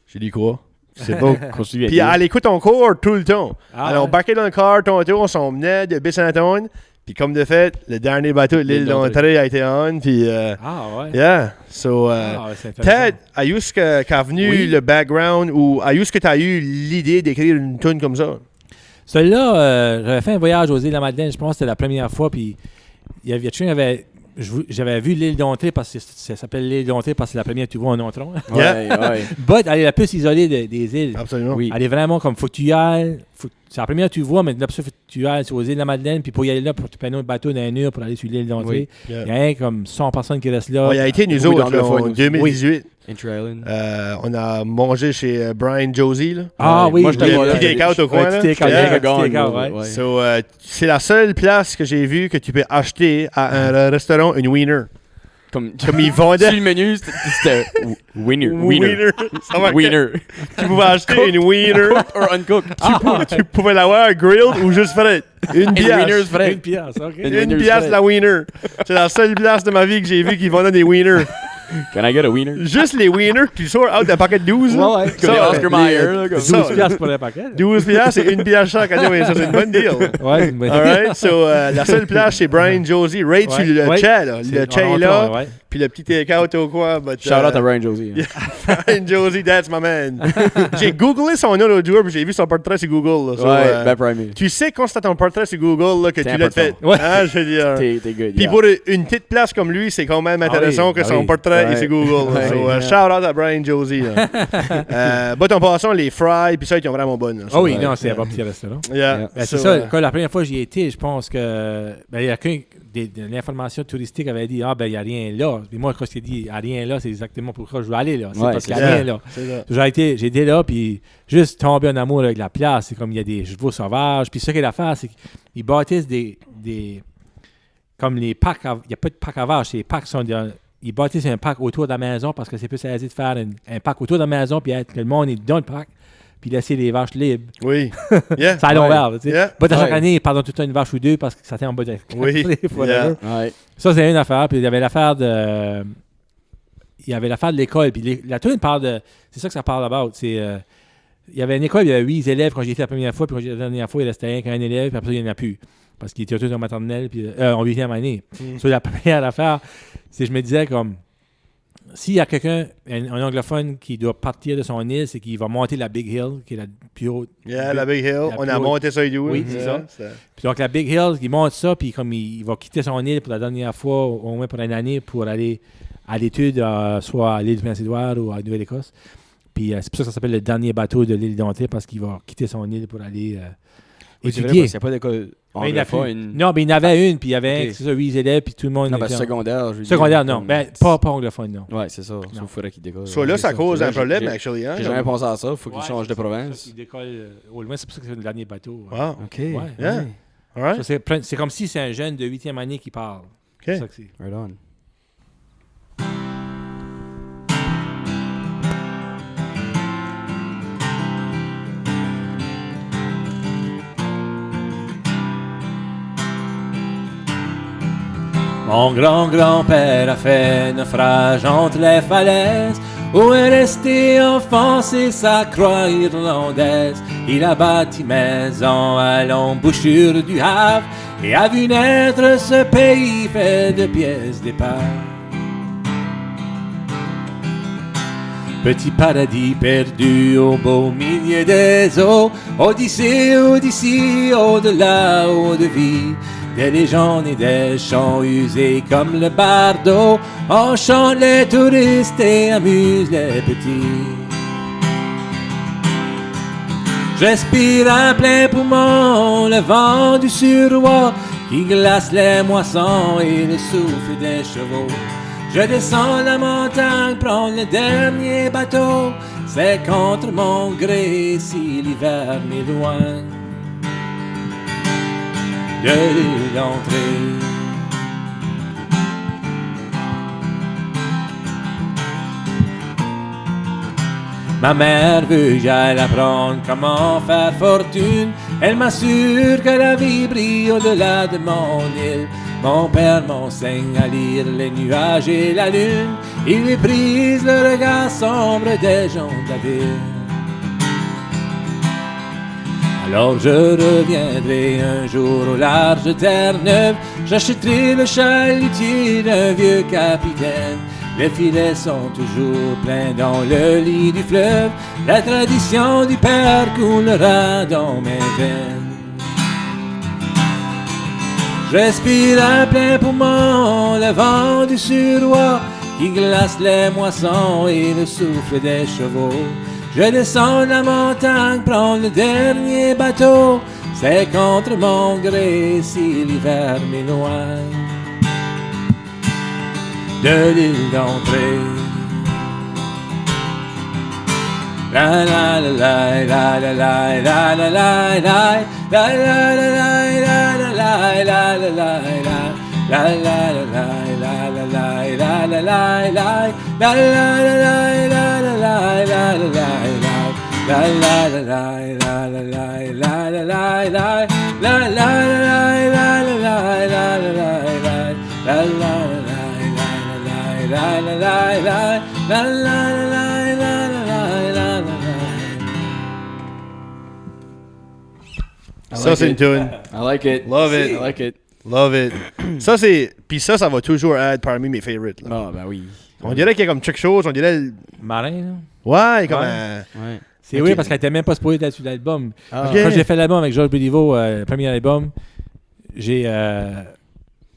J'ai dit, quoi? C'est pas. Puis, elle écoute encore tout le temps. Ah, Alors, on ouais. baquait dans le car, tantôt, on s'en venait de Baie-Saint-Anne. Puis, comme de fait, le dernier bateau de l'île d'Entrée a été on. Puis, Ah, ouais. yeah. So, Ah, ouais, c'est intéressant. Ted, est-ce qu'a venu Oui. le background ou est-ce que tu as eu l'idée d'écrire une tune comme ça? Celui-là, j'avais fait un voyage aux îles de la Madeleine, je pense que c'était la première fois, puis il y avait, j'avais vu l'île d'Entrée parce que ça s'appelle l'île d'Entrée parce que c'est la première que tu vois en entrant. Ouais, ouais. But elle est la plus isolée des îles. Absolument. Oui. Elle est vraiment comme, faut que tu y ailles, c'est la première que tu vois, mais là, tu ailles aux îles de la Madeleine, puis pour y aller là, pour te prendre un bateau dans un mur pour aller sur l'île d'Entrée. Oui. Il y a rien comme 100 personnes qui restent là. Il a été nous Oui, autres, là, en d'anglophones aussi. 2018. Intry Island. On a mangé chez Brian Josie, là. Ah oui, Moi, j'étais Le pas là. petit take-out au coin, là. Petit take-out, Yeah. petit take-out, ouais. Ouais. So, c'est la seule place que j'ai vu que tu peux acheter à un restaurant une wiener. Comme Ils vendaient... sur le menu, c'était Wiener. Ça va, Wiener. Tu pouvais acheter une wiener. Or uncooked. Tu pouvais l'avoir grilled ou juste frite. Une Wiener's pièce. vrai. Une pièce, OK. Une Une wiener's pièce frite. la wiener. C'est la seule place de ma vie que j'ai vu qui vendait des wieners. Can I get a wiener? Juste les wieners que tu sors out d'un paquet de 12. là. Ouais, ouais. Comme les Ça, Oscar Mayer, là, comme ça. 12 piastres pour un paquet. 12 piastres, c'est une pièce chaque année. Mais ça, c'est une bonne deal. Ouais, c'est une bonne- Alright, so la seule place, c'est Brian Josie. Right sur le Ouais. chat, là. C'est- Le chat est on là. entend, ouais. Puis le petit take-out au coin. But, Shout out à Ryan Josie. hein. Brian Josie, that's my man. J'ai googlé son nom l'autre jour, puis j'ai vu son portrait sur Google. Là. So, Ouais, ben primé. tu sais, quand c'est ton portrait sur Google, là, que C'est tu l'as fait. important. Ouais. Hein, je veux dire. T'es good. Puis yeah. pour une petite place comme lui, c'est quand même intéressant que son oui. portrait est Ouais. sur Google. là. Ouais. So, Yeah. shout out à Brian Josie. Là. But en passant, les fries, puis ça, ils sont vraiment bonnes. là. Ah oui, Ouais. non, c'est un bon petit restaurant. Yeah. Ben, c'est So, ça, quand la première fois que j'y étais, je pense que il y a qu'un de l'information touristique avait dit il n'y a rien là. Puis moi, quand je t'ai dit il n'y a rien là, c'est exactement pourquoi je veux aller là. C'est Ouais, parce qu'il n'y c'est a ça. rien là. c'est ça. J'ai été là, puis juste tombé en amour avec la place. C'est comme il y a des chevaux sauvages. Puis ce qu'il y a à faire, c'est qu'ils bâtissent des comme les parcs. Il n'y a pas de parc à vaches. Les parcs sont ils bâtissent un parc autour de la maison parce que c'est plus aisé de faire un parc autour de la maison, puis que le monde est dans le parc, puis laisser les vaches libres. Oui. Yeah. Ça à l'envers, tu sais. Yeah. Pas à chaque Ouais. année, ils pardonnent tout le temps une vache ou deux parce que ça tient en bas de Oui. whatever. Ouais. Ça, c'est une affaire. Puis il y avait l'affaire de. Il y avait l'affaire de l'école. Puis la toune parle de. C'est ça que ça parle about. C'est. Il y avait une école, il y avait 8 élèves quand j'y étais la première fois, puis quand j'y étais la dernière fois, il restait qu'un élève, puis après, il n'y en a plus. Parce qu'il était tous en maternelle, puis en 8e année. Sur la première affaire, c'est je me disais comme. S'il y a quelqu'un, un anglophone, qui doit partir de son île, c'est qu'il va monter la Big Hill, qui est la plus haute. Yeah, la Big Hill. La On plus a haute. monté ça et tout. Oui, c'est Yeah, ça. Puis donc la Big Hill, il monte ça, puis comme il va quitter son île pour la dernière fois, au moins pour une année, pour aller à l'étude, soit à l'île du Prince-Édouard ou à Nouvelle-Écosse. Puis c'est pour ça que ça s'appelle le dernier bateau de l'île d'Entrée, parce qu'il va quitter son île pour aller Oui, c'est vrai, étudier. parce qu'il n'y a pas d'école Mais il y en a plus. anglophone. Non, mais il y en avait une, puis il y avait Ok. c'est ça, 8 élèves, puis tout le monde. Non, parce était que en- secondaire. je veux Secondaire, dire, non. comme- Ben, pas anglophone, non. Ouais, c'est ça. Sauf qu'il faudrait qu'il décolle. So là, Ouais, ça c'est cause un J'ai- problème, j'ai- actually. Hein? J'ai jamais pensé à ça. Faut qu'il change de province. Il décolle au loin, c'est pour ça que c'est le dernier bateau. Wow. OK. Ouais. Yeah. Ouais. All right. Ça, c'est comme si c'est un jeune de 8e année qui parle. C'est OK. ça que c'est. Right on. Mon grand-grand-père a fait naufrage entre les falaises où est resté enfoncé sa croix irlandaise. Il a bâti maison à l'embouchure du Havre et a vu naître ce pays fait de pièces d'épave. Petit paradis perdu au beau milieu des eaux, Odyssée, Odyssée, au-delà, au-de-vie. Des légendes et des chants usés comme le bardeau, enchantent les touristes et amuse les petits. J'espire à plein poumon le vent du suroît qui glace les moissons et le souffle des chevaux. Je descends la montagne, prends le dernier bateau. C'est contre mon gré si l'hiver m'éloigne de l'île d'Entrée. Ma mère veut que j'aille apprendre comment faire fortune. Elle m'assure que la vie brille au-delà de mon île. Mon père m'enseigne à lire les nuages et la lune. Il méprise le regard sombre des gens de la ville. Alors je reviendrai un jour au large Terre-Neuve. J'achèterai le chalutier d'un vieux capitaine. Les filets sont toujours pleins dans le lit du fleuve. La tradition du père coulera dans mes veines. J'respire à plein poumon le vent du suroît qui glace les moissons et le souffle des chevaux. Je descends la montagne, prends le dernier bateau. C'est contre mon gré si l'hiver m'éloigne de l'île d'entrée. La la la la la la la la la la la la la la la la la la la La la la la la la la la la la la la la la la la la la Ça, c'est une tune. I like it. Love it. I like it. Love it. Ça, c'est... Puis ça va toujours être parmi mes favorites. Là. Ah, ben oui. On dirait qu'il y a comme quelque chose, on dirait... Marin, là. Ouais, comme Ouais. Ouais. C'est Ok. oui parce qu'elle était même pas supposée être sur l'album. Ah, Ok. Quand j'ai fait l'album avec Georges Béliveau, le premier album, j'ai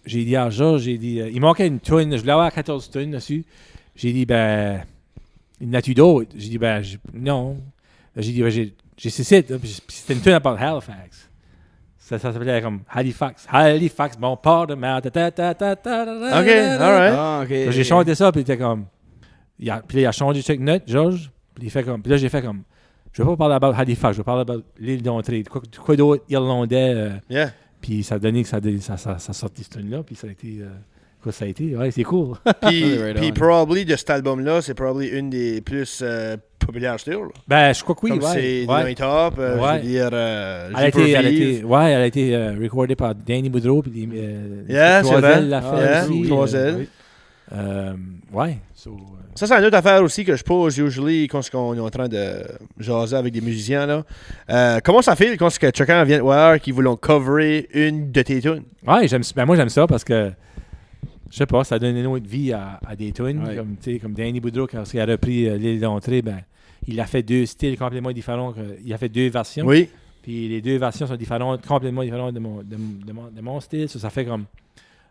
dit à Georges, il manquait une tune, je voulais avoir 14 tunes dessus. J'ai dit, ben, il y en a-tu d'autres? J'ai dit, ben, non. J'ai dit, ben, j'ai ces sites, puis c'était une tune à part Halifax. Ça s'appelait comme Halifax, bon port de mer. OK, alright. Ah, ok. J'ai chanté ça, puis il était comme. Puis là, il a changé chaque note, Georges. Puis il fait comme. Puis là, j'ai fait comme. Je veux pas parler about Halifax, je veux parler about l'île d'entrée. Quoi d'autre irlandais. Yeah. Puis ça a donné que ça sortit cette tune-là. Puis ça a été. Quoi ça a été? Ouais, c'est cool. Puis, Right puis on. probably de cet album-là, c'est probably une des plus populaires still. Là. Ben, je crois que oui. Comme c'est dans les top, je Ouais. veux dire, Elle a J'ai pour été, vivre. elle a été recordée par Danny Boudreau. Puis Yeah, c'est vrai. Troisel l'a fait Yeah, aussi. Troisel. Ouais. So, Ça, c'est une autre affaire aussi que je pose usually quand on est en train de jaser avec des musiciens. Là. Comment ça fait quand chacun vient te voir qui voulont coverer une de tes tunes? ouais, moi j'aime ça parce que je sais pas, ça donne une autre vie à des tunes. Ouais. Comme Danny Boudreau, quand il a repris l'île d'entrée, ben, il a fait deux styles complètement différents. Il a fait deux versions. Oui. Puis les deux versions sont différentes, complètement différentes de mon style. Ça fait comme.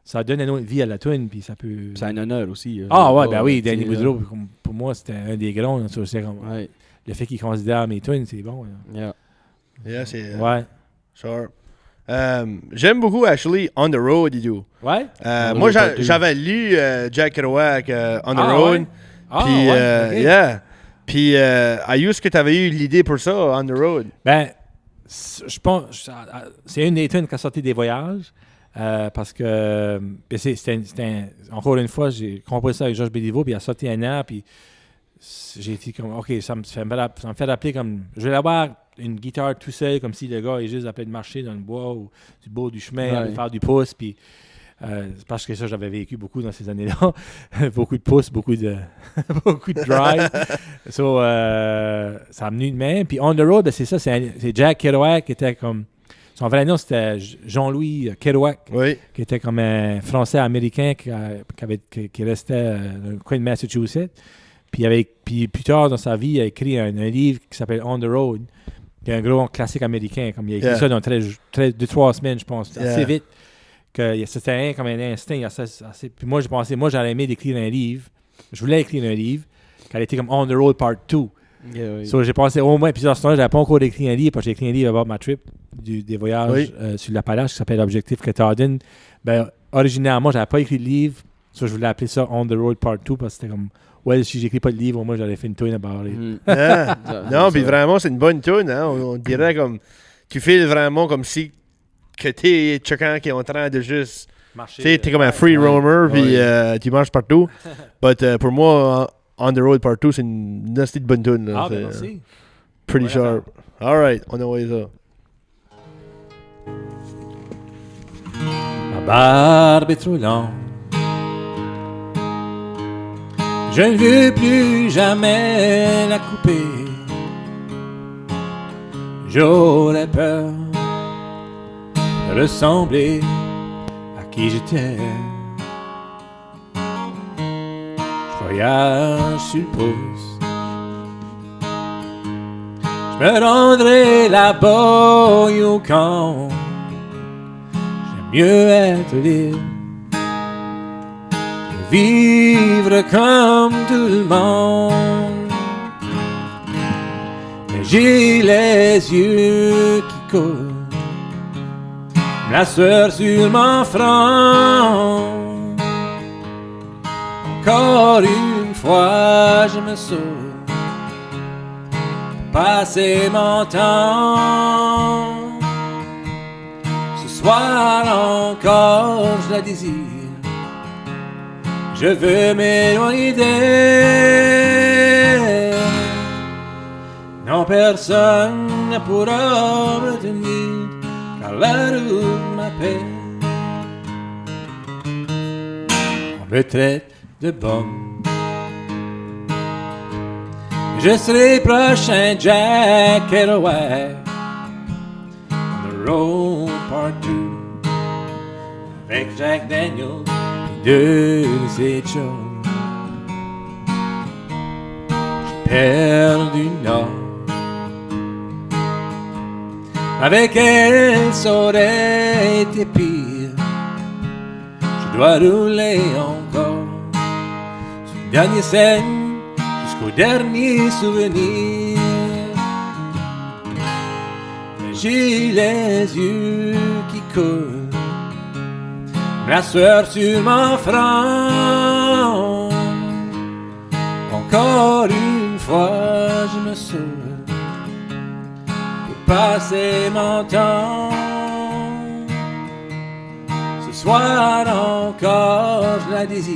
Ça donne une autre vie à la tune. Puis ça peut. C'est un honneur aussi. Ah ouais, ben oui, tu sais, Danny Boudreau, pour moi, c'était un des grands. C'est comme, Ouais. le fait qu'il considère mes tunes, c'est bon. Là. Yeah. Yeah, c'est Ouais. sharp. J'aime beaucoup, actually, On the Road, il dit. Ouais? On the Moi, Road Part Two. j'avais lu Jack Kerouac, On the Ah, Road. ouais? Ah, Puis, ouais, ok. yeah. Puis, est-ce que tu avais eu l'idée pour ça, On the Road? Ben, je pense, c'est une des tunes qui a sorti des voyages. Parce que, encore une fois, j'ai composé ça avec Georges Béliveau, puis il a sorti un air, puis j'ai été comme, OK, ça me fait rappeler comme, je vais avoir une guitare tout seul, comme si le gars est juste à plein de marcher dans le bois ou du bord du chemin, à Ouais. faire du pouce, puis parce que ça, j'avais vécu beaucoup dans ces années-là. Beaucoup de pouces, beaucoup de beaucoup de drive. So, ça a mené de même. Puis On the Road, ben, c'est ça, c'est Jack Kerouac qui était comme... Son vrai nom, c'était Jean-Louis Kerouac, Oui. qui était comme un Français-Américain qui restait dans le coin de Massachusetts. Puis plus tard dans sa vie, il a écrit un livre qui s'appelle On the Road, qui est un gros classique américain. Comme il a écrit Yeah. ça dans 2-3 semaines, je pense, Yeah. assez vite. Que c'était comme un instinct. Puis moi, j'ai pensé, j'aurais aimé d'écrire un livre. Je voulais écrire un livre qui allait être comme On the Road Part 2. Yeah, oui. So, j'ai pensé au moins, puis dans ce temps-là, j'avais pas encore écrit un livre, parce que j'ai écrit un livre about ma trip, des voyages Oui. sur l'Appalache, qui s'appelle Objectif Katahdin. Ben, originalement, j'avais pas écrit de livre, so, je voulais appeler ça On the Road Part 2, parce que c'était comme, ouais, si j'écris pas de livre, au moins, j'aurais fait une tune about it. Mhm. Yeah. Ça, Non, c'est puis ça. vraiment, c'est une bonne tune. Hein? On dirait comme... Tu files vraiment comme si que t'es chacun qui est en train de juste... Tu sais, t'es comme un free roamer, puis tu marches partout. But pour moi, On the Road Part 2, c'est une nasty de bonne tune. là. Ah, ben C'est, merci. pretty Ouais, sharp. Alright, on envoie ça. Ma barbe est trop longue. Je ne veux plus jamais la couper. J'aurais peur de ressembler à qui j'étais. Je voyage sur le pouce. Je me rendrai là-bas au Yukon. J'aime mieux être libre. Vivre comme tout le monde. J'ai les yeux qui coulent, la sueur sur mon front. Encore une fois, je me sauve, passer mon temps. Ce soir encore, je la désire. Je veux m'éloigner d'elle. Non, personne ne pourra me tenir, car la route m'appelle. On me traite de bombe. Je serai prochain Jack Kerouac. On the road part 2 avec Jack Daniels et 2 de ses chums. J'ai perdu le nord. Avec elle, ça aurait été pire. Je dois rouler encore sur une dernière scène jusqu'au dernier souvenir. Mais j'ai les yeux qui coulent, la sueur sur mon front. Encore une fois, je me sauve pour passer mon temps. Ce soir encore, je la désire.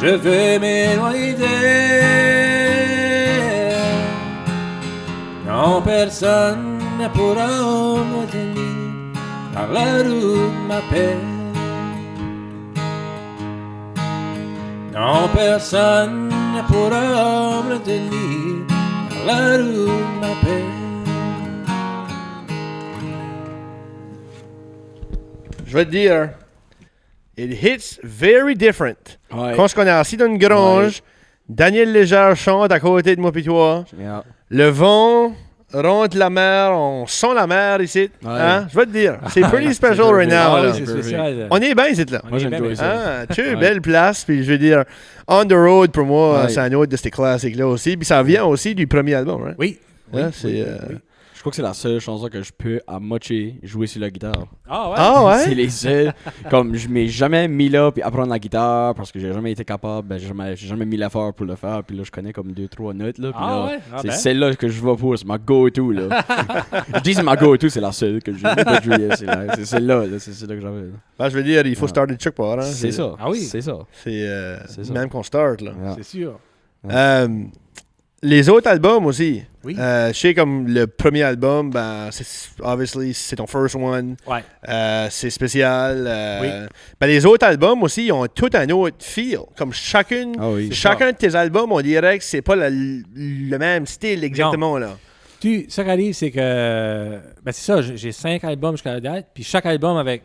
Je veux m'éloigner d'elle. Non, personne ne pourra me tenir, car la route m'appelle. Non, personne ne pourra me tenir, car la route m'appelle. Je vais te dire, it hits very different. Ouais. Quand on est assis dans une grange, Daniel Léger chante à côté de moi pis toi. Génial. Le vent rentre la mer, on sent la mer ici. Ouais. Hein? Je vais te dire, c'est pretty special right now. Ah là. oui, c'est spécial. On est bien ici là. Moi, j'aime bien ça. Ah, tu sais, Ouais. belle place, puis je veux dire, On the Road pour moi, Ouais. c'est un autre de ces classiques-là aussi, puis ça vient aussi du premier album, right? Oui. Hein, Oui, c'est, oui, oui. Je crois que c'est la seule chanson que je peux, à moitié, jouer sur la guitare. Ah ouais? Ah ouais? C'est les seuls. Comme je m'ai jamais mis là puis apprendre la guitare parce que j'ai jamais été capable. Ben, j'ai jamais mis l'effort pour le faire. Puis là, je connais comme 2-3 notes. Là, puis Ah là, ouais? Ah c'est ben. celle-là que je vais pour. C'est ma go-to. Là. Je dis c'est ma go-to, c'est la seule que j'ai pas joué. C'est celle-là. Là, c'est celle-là que j'avais. là. Ben, je veux dire, il faut Ah. starter Chuck part. Hein? C'est ça. Ah oui. C'est ça. C'est, C'est ça. même qu'on start, là. Yeah. C'est sûr. Les autres albums aussi. Oui. Je sais comme le premier album, ben, obviously, c'est ton first one. Ouais. C'est spécial. Oui. Ben, les autres albums aussi, ils ont tout un autre feel. Comme chacun Ah oui. de tes albums, on dirait que c'est pas le même style exactement. Là. Ça qui arrive, c'est que. Ben, c'est ça, j'ai 5 albums jusqu'à la date, puis chaque album avec.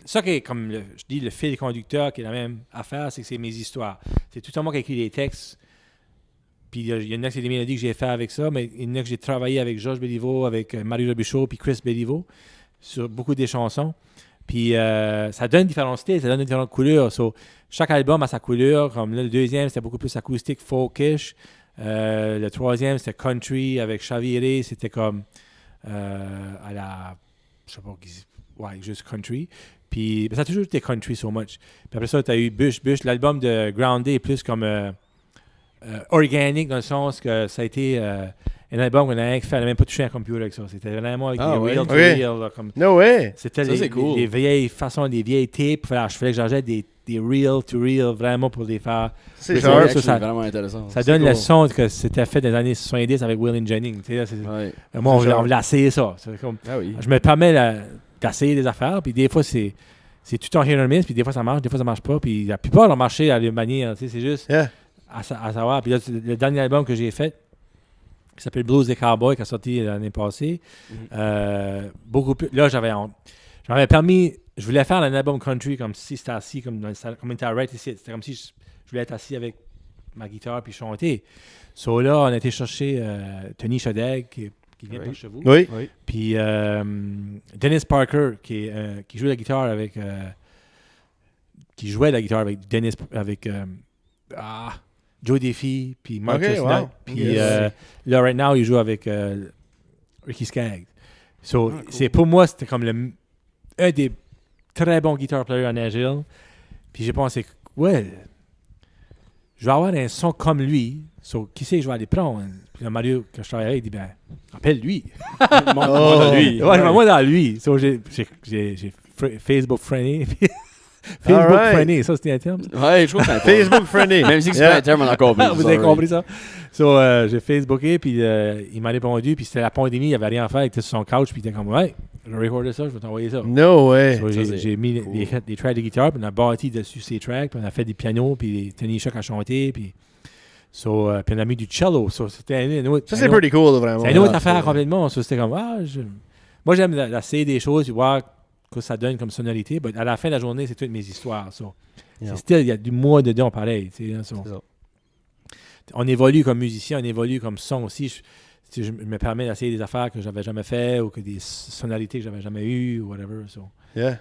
Ça qui est comme, je dis, le fil conducteur qui est la même affaire, c'est que c'est mes histoires. C'est tout le monde qui a écrit des textes. Puis il y en a que c'est des mélodies que j'ai fait avec ça, mais il y en a que j'ai travaillé avec Georges Béliveau, avec Marie Robichaud, puis Chris Béliveau, sur beaucoup des chansons. Puis ça donne différents styles, ça donne différentes couleurs. So, chaque album a sa couleur. Comme là, le deuxième, c'était beaucoup plus acoustique, folkish. Le troisième, c'était country avec Chaviré. C'était comme à la... Je sais pas, ouais, juste country. Puis ça a toujours été country so much. Puis après ça, tu as eu Bush. L'album de Grounded est plus comme... organique dans le sens que ça a été un album qu'on a rien fait, elle n'a même pas touché un computer avec ça. C'était vraiment avec des real to real. Là, comme No way! c'était Ça, c'est cool. les vieilles façons, des vieilles tapes. Il fallait que j'achète des real to real vraiment pour les faire. C'est C'est sharp. ça, C'est vraiment intéressant. Ça C'est donne cool. le son que c'était fait dans les années 70 avec Will Jennings. Tu sais, là, Ouais. moi, on C'est voulait essayer ça. C'est comme, Ah oui. je me permets d'essayer des affaires, puis des fois, c'est tout en hit or miss, puis des fois, ça marche, des fois, ça marche pas. Puis la plupart ont marché à la manière. Tu sais, c'est juste. Yeah. À savoir. Puis là, le dernier album que j'ai fait, qui s'appelle Blues des Cowboys, qui a sorti l'année passée, beaucoup plus. Là, je m'avais permis. Je voulais faire un album country comme si c'était assis, comme on était à right ici. C'était comme si je voulais être assis avec ma guitare puis chanter. So là, on a été chercher Tony Chodeg, qui vient par chez vous. Oui. Oui. Puis Dennis Parker, qui joue la guitare avec. Qui jouait la guitare avec Dennis. Avec. Joe Diffie, puis Mark Ok, Chestnut. wow. Puis Yes. là, right now, il joue avec Ricky Skaggs. So, c'est, pour moi, c'était comme un des très bons guitar players à Nashville. Puis j'ai pensé, ouais, je vais avoir un son comme lui. So, qui c'est que je vais aller prendre? Puis là, Mario, quand je travaillais, il dit, ben, appelle lui. Moi, dans lui. Ouais, je vais moi dans lui. So, j'ai Facebook friendly. Facebook Alright. friendly, ça c'était un terme. Ouais, je trouve que c'est un terme. Facebook friendly. Même si c'est pas un terme, on a compris. Vous avez compris ça? So, j'ai Facebooké, puis il m'a répondu, puis c'était la pandémie, il avait rien à faire, il était sur son couch, puis il était comme, ouais, je vais recorder ça, je vais t'envoyer ça. No way. So, Ça, c'est j'ai mis cool. des tracks de guitare, puis on a bâti dessus ces tracks, puis on a fait des pianos, puis Tony Shock a chanté, puis puis on a mis du cello. So, c'était un autre, Ça, c'est pretty cool, vraiment. c'est une autre Ah, affaire c'est- complètement. So, c'était comme, moi, j'aime essayer des choses, puis voir ce que ça donne comme sonorité, mais à la fin de la journée, c'est toutes mes histoires. So. Yeah. C'est still, il y a du moi dedans pareil. Tu sais, hein, so. C'est ça. On évolue comme musicien, on évolue comme son aussi. Je me permets d'essayer des affaires que j'avais jamais fait ou que des sonorités que j'avais jamais eues ou whatever. So. Yeah.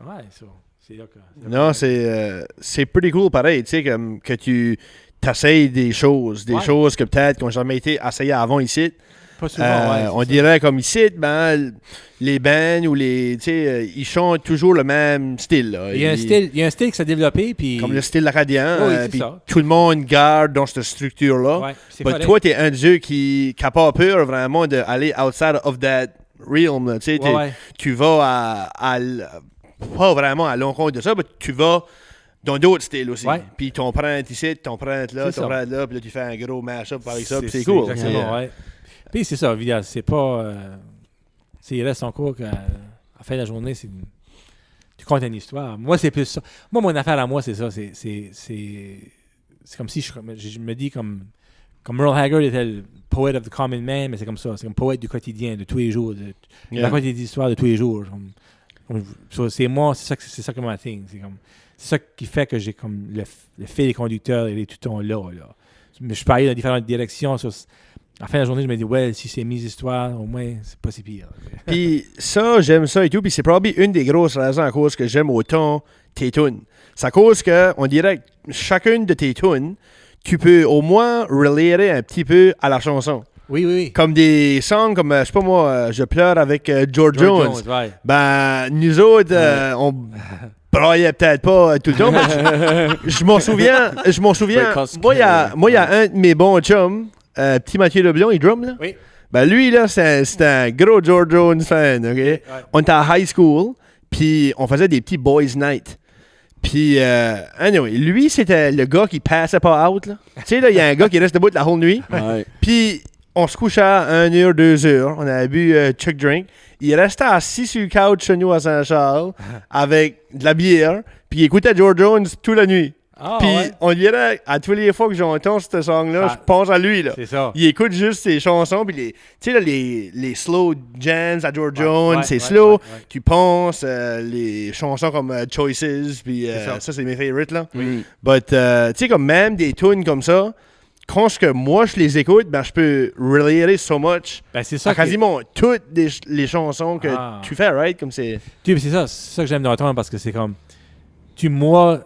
Ouais, so, c'est là que... Non, c'est pretty cool pareil, tu sais, comme que tu t'essayes des choses que peut-être qui n'ont jamais été essayées avant ici. Pas souvent, ouais, c'est On ça. dirait comme ici, ben, les bands ou les, tu sais, ils chantent toujours le même style. Là. Il y a un style qui s'est développé, puis... Comme le style acadien, Oui, c'est puis ça. tout le monde garde dans cette structure-là. Ouais, c'est Mais correct. toi, t'es un dieu qui n'a pas peur vraiment d'aller outside of that realm. Là, tu sais, Ouais, ouais. tu vas pas vraiment à l'encontre de ça, mais tu vas dans d'autres styles aussi. Ouais. Puis t'en prends ici, t'en prends là, C'est t'en ça. prends là, puis là tu fais un gros mash-up avec ça, puis c'est cool. Exactement, Yeah. ouais. Puis c'est ça, évidemment, c'est pas... il reste encore qu'à la fin de la journée, tu comptes une histoire. Moi, c'est plus ça. Moi, mon affaire à moi, c'est ça. C'est comme si je me dis comme Merle Haggard était le poète of the common man, mais c'est comme ça. C'est comme poète du quotidien, de tous les jours. De Yeah. raconter des histoires de tous les jours. So, c'est moi, c'est ça que ma thing. C'est ça qui fait que j'ai comme le fil conducteur et les tutons là. Mais je peux aller dans différentes directions. À la fin de la journée, je me dis, ouais, si c'est mes histoires, au moins, c'est pas si pire. Puis ça, j'aime ça et tout. Puis c'est probablement une des grosses raisons à cause que j'aime autant tes tunes. C'est à cause que, on dirait que chacune de tes tunes, tu peux au moins relater un petit peu à la chanson. Oui, oui, oui. Comme des songs comme, je sais pas moi, Je pleure avec George Jones. ouais. Ben, nous autres, on braillait peut-être pas tout le temps, mais je m'en souviens. Moi, il y a un de mes bons chums, petit Mathieu Leblon, il drum, là. Oui. Ben, lui, là, c'est un gros George Jones fan, OK? Ouais. On était à high school, puis on faisait des petits boys night. Puis, anyway, lui, c'était le gars qui passait pas out, là. Tu sais, là, il y a un gars qui reste debout la whole nuit. Ouais. Puis, on se couchait à 1h, 2h. On avait bu chick drink. Il restait assis sur le couch chez nous à Saint-Charles avec de la bière. Puis, il écoutait George Jones toute la nuit. Ah, Puis, ouais. on dirait, à tous les fois que j'entends ce song-là, Ah. je pense à lui, là. C'est ça. Il écoute juste ses chansons, puis tu sais, là, les slow jams à George Jones, Ouais, c'est ouais, slow. ouais, ouais. Tu penses, les chansons comme Choices, puis C'est ça. ça, c'est mes favorites, là. Oui. But, tu sais, comme même des tunes comme ça, quand moi, je les écoute, ben, je peux relater so much Ben, c'est ça. à quasiment toutes les chansons que Ah. tu fais, right? Comme c'est... C'est ça que j'aime d'entendre parce que c'est comme. Moi,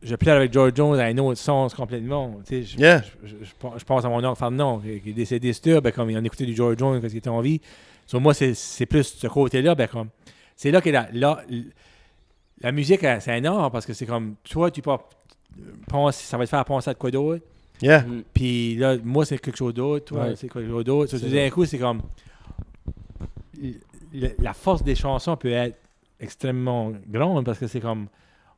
je pleure avec George Jones à un autre sens complètement. Tu sais, Yeah. je pense à mon oncle Fernand qui est décédé sûr, ben, comme il en écoutait du George Jones quand il était en vie. Sur moi, c'est plus ce côté-là. Ben, comme, c'est là que la musique, c'est un art parce que c'est comme. Toi, tu penses, ça va te faire penser à quoi d'autre. Yeah. Puis là, moi, c'est quelque chose d'autre. Toi, Ouais. c'est quelque chose d'autre. So, C'est d'un coup, c'est comme. La force des chansons peut être extrêmement grande parce que c'est comme.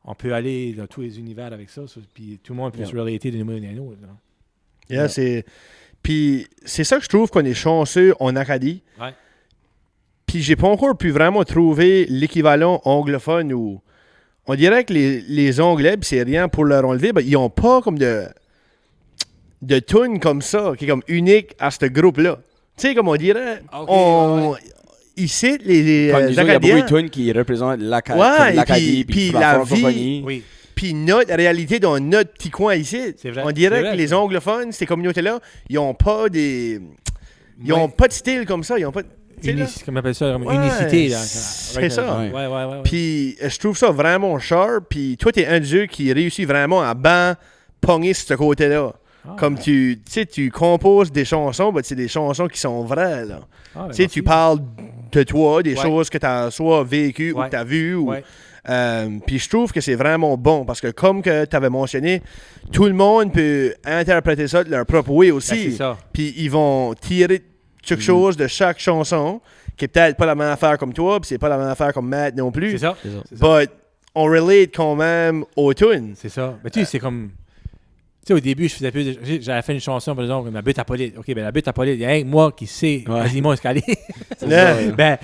On peut aller dans tous les univers avec ça. Puis tout le monde peut se relater d'une manière ou d'une autre. là. Yeah, c'est... Puis c'est ça que je trouve qu'on est chanceux en Acadie. Ouais. Puis j'ai pas encore pu vraiment trouver l'équivalent anglophone où on dirait que les Anglais, pis c'est rien pour leur enlever, ben, ils ont pas comme de tunes comme ça, qui est comme unique à ce groupe-là. Tu sais, comme on dirait, ici, les Comme nous autres, il y a Acadiens, beaucoup de tunes qui représentent Ouais, l'Acadie, puis puis la la vie- francophonie. Oui. puis notre réalité dans notre petit coin ici, C'est vrai. on dirait C'est vrai, que les ça. anglophones, ces communautés-là, ils ont pas des... Ils ont pas de style comme ça, ils ont pas... tu sais, là. Comment on appelle ça? Ouais, Unicité. Là, c'est ça. Ouais. Puis je trouve ça vraiment sharp. Puis toi, t'es un dieu qui réussit vraiment à bien pogner ce côté-là. Comme tu sais, tu composes des chansons, c'est des chansons qui sont vraies, là. Ah, Tu sais, tu parles de toi, des Ouais. choses que tu as soit vécues ou Ouais. que tu as vues. Ouais. Puis je trouve que c'est vraiment bon parce que comme que tu avais mentionné, tout le monde peut interpréter ça de leur propre way Ben, aussi. c'est ça. Puis ils vont tirer quelque chose de chaque chanson qui est peut-être pas la même affaire comme toi, puis c'est pas la même affaire comme Matt non plus. C'est ça. C'est ça. C'est ça. But on relate quand même aux tunes. C'est ça. Mais tu sais, c'est comme. Tu sais, au début, je faisais plus. J'avais fait une chanson, par exemple, ma butte à Paulette. OK, ben la butte à Paulette, il y a rien que moi qui sais Ouais. quasiment ce qu'elle est. C'est Ouais. ça, ouais. Ben,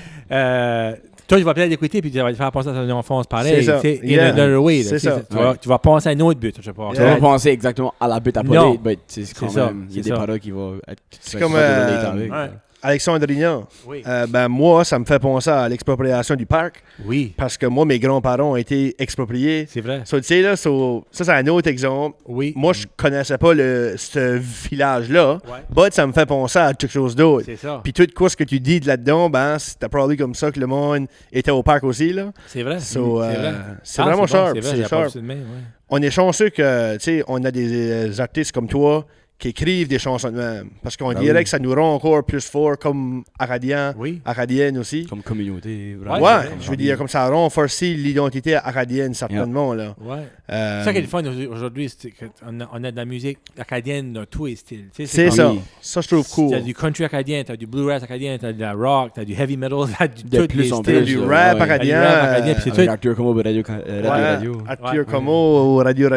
toi, je vais peut-être l'écouter puis tu vas te faire penser à ton enfance pareil. C'est ça. Tu sais, in Yeah. another way. là, C'est tu sais, ça. Tu vas penser à une autre butte, je sais pas. Tu vas Yeah. pas penser exactement à la butte à Non. Paulette, mais c'est quand ça, même, il y a c'est des ça. paroles qui vont être... C'est comme, ouais. Alexandre Rignan. Oui. Ben moi, ça me fait penser à l'expropriation du parc Oui, parce que moi, mes grands-parents ont été expropriés. c'est vrai. So, tu sais, là, ça, c'est un autre exemple. Oui. Moi, je connaissais pas ce village-là, Ouais. but ça me fait penser à quelque chose d'autre. C'est ça. Puis tout quoi ce que tu dis de là-dedans, ben, c'était probablement comme ça que le monde était au parc aussi, là. C'est vrai. So, c'est vrai. c'est Ah, vraiment bon, sharp, C'est vrai, c'est j'avais pas sharp. vu ça de même, ouais. On est chanceux que, tu sais, on a des artistes comme toi qui écrivent des chansons de même. Parce qu'on Ben dirait oui. que ça nous rend encore plus fort comme Acadiens, Oui. Acadiennes aussi. Comme communauté, Ouais, vraiment. ouais, je veux dire, comme ça renforce l'identité acadienne, certainement, là. Ouais. Euh, C'est ça qui est le fun aujourd'hui, c'est qu'on a de la musique acadienne dans tous les styles. Tu sais, c'est comme- ça. Oui. Ça, je trouve cool. T'as du country acadien, t'as du bluegrass acadien, t'as de la rock, t'as du heavy metal, t'as du De tout plus les en styles. plus, Du là, rap ouais. acadien. Du rap acadien, puis c'est Avec tout. Arthur Como, Radio Radio. Arthur Ouais. Como au Radio,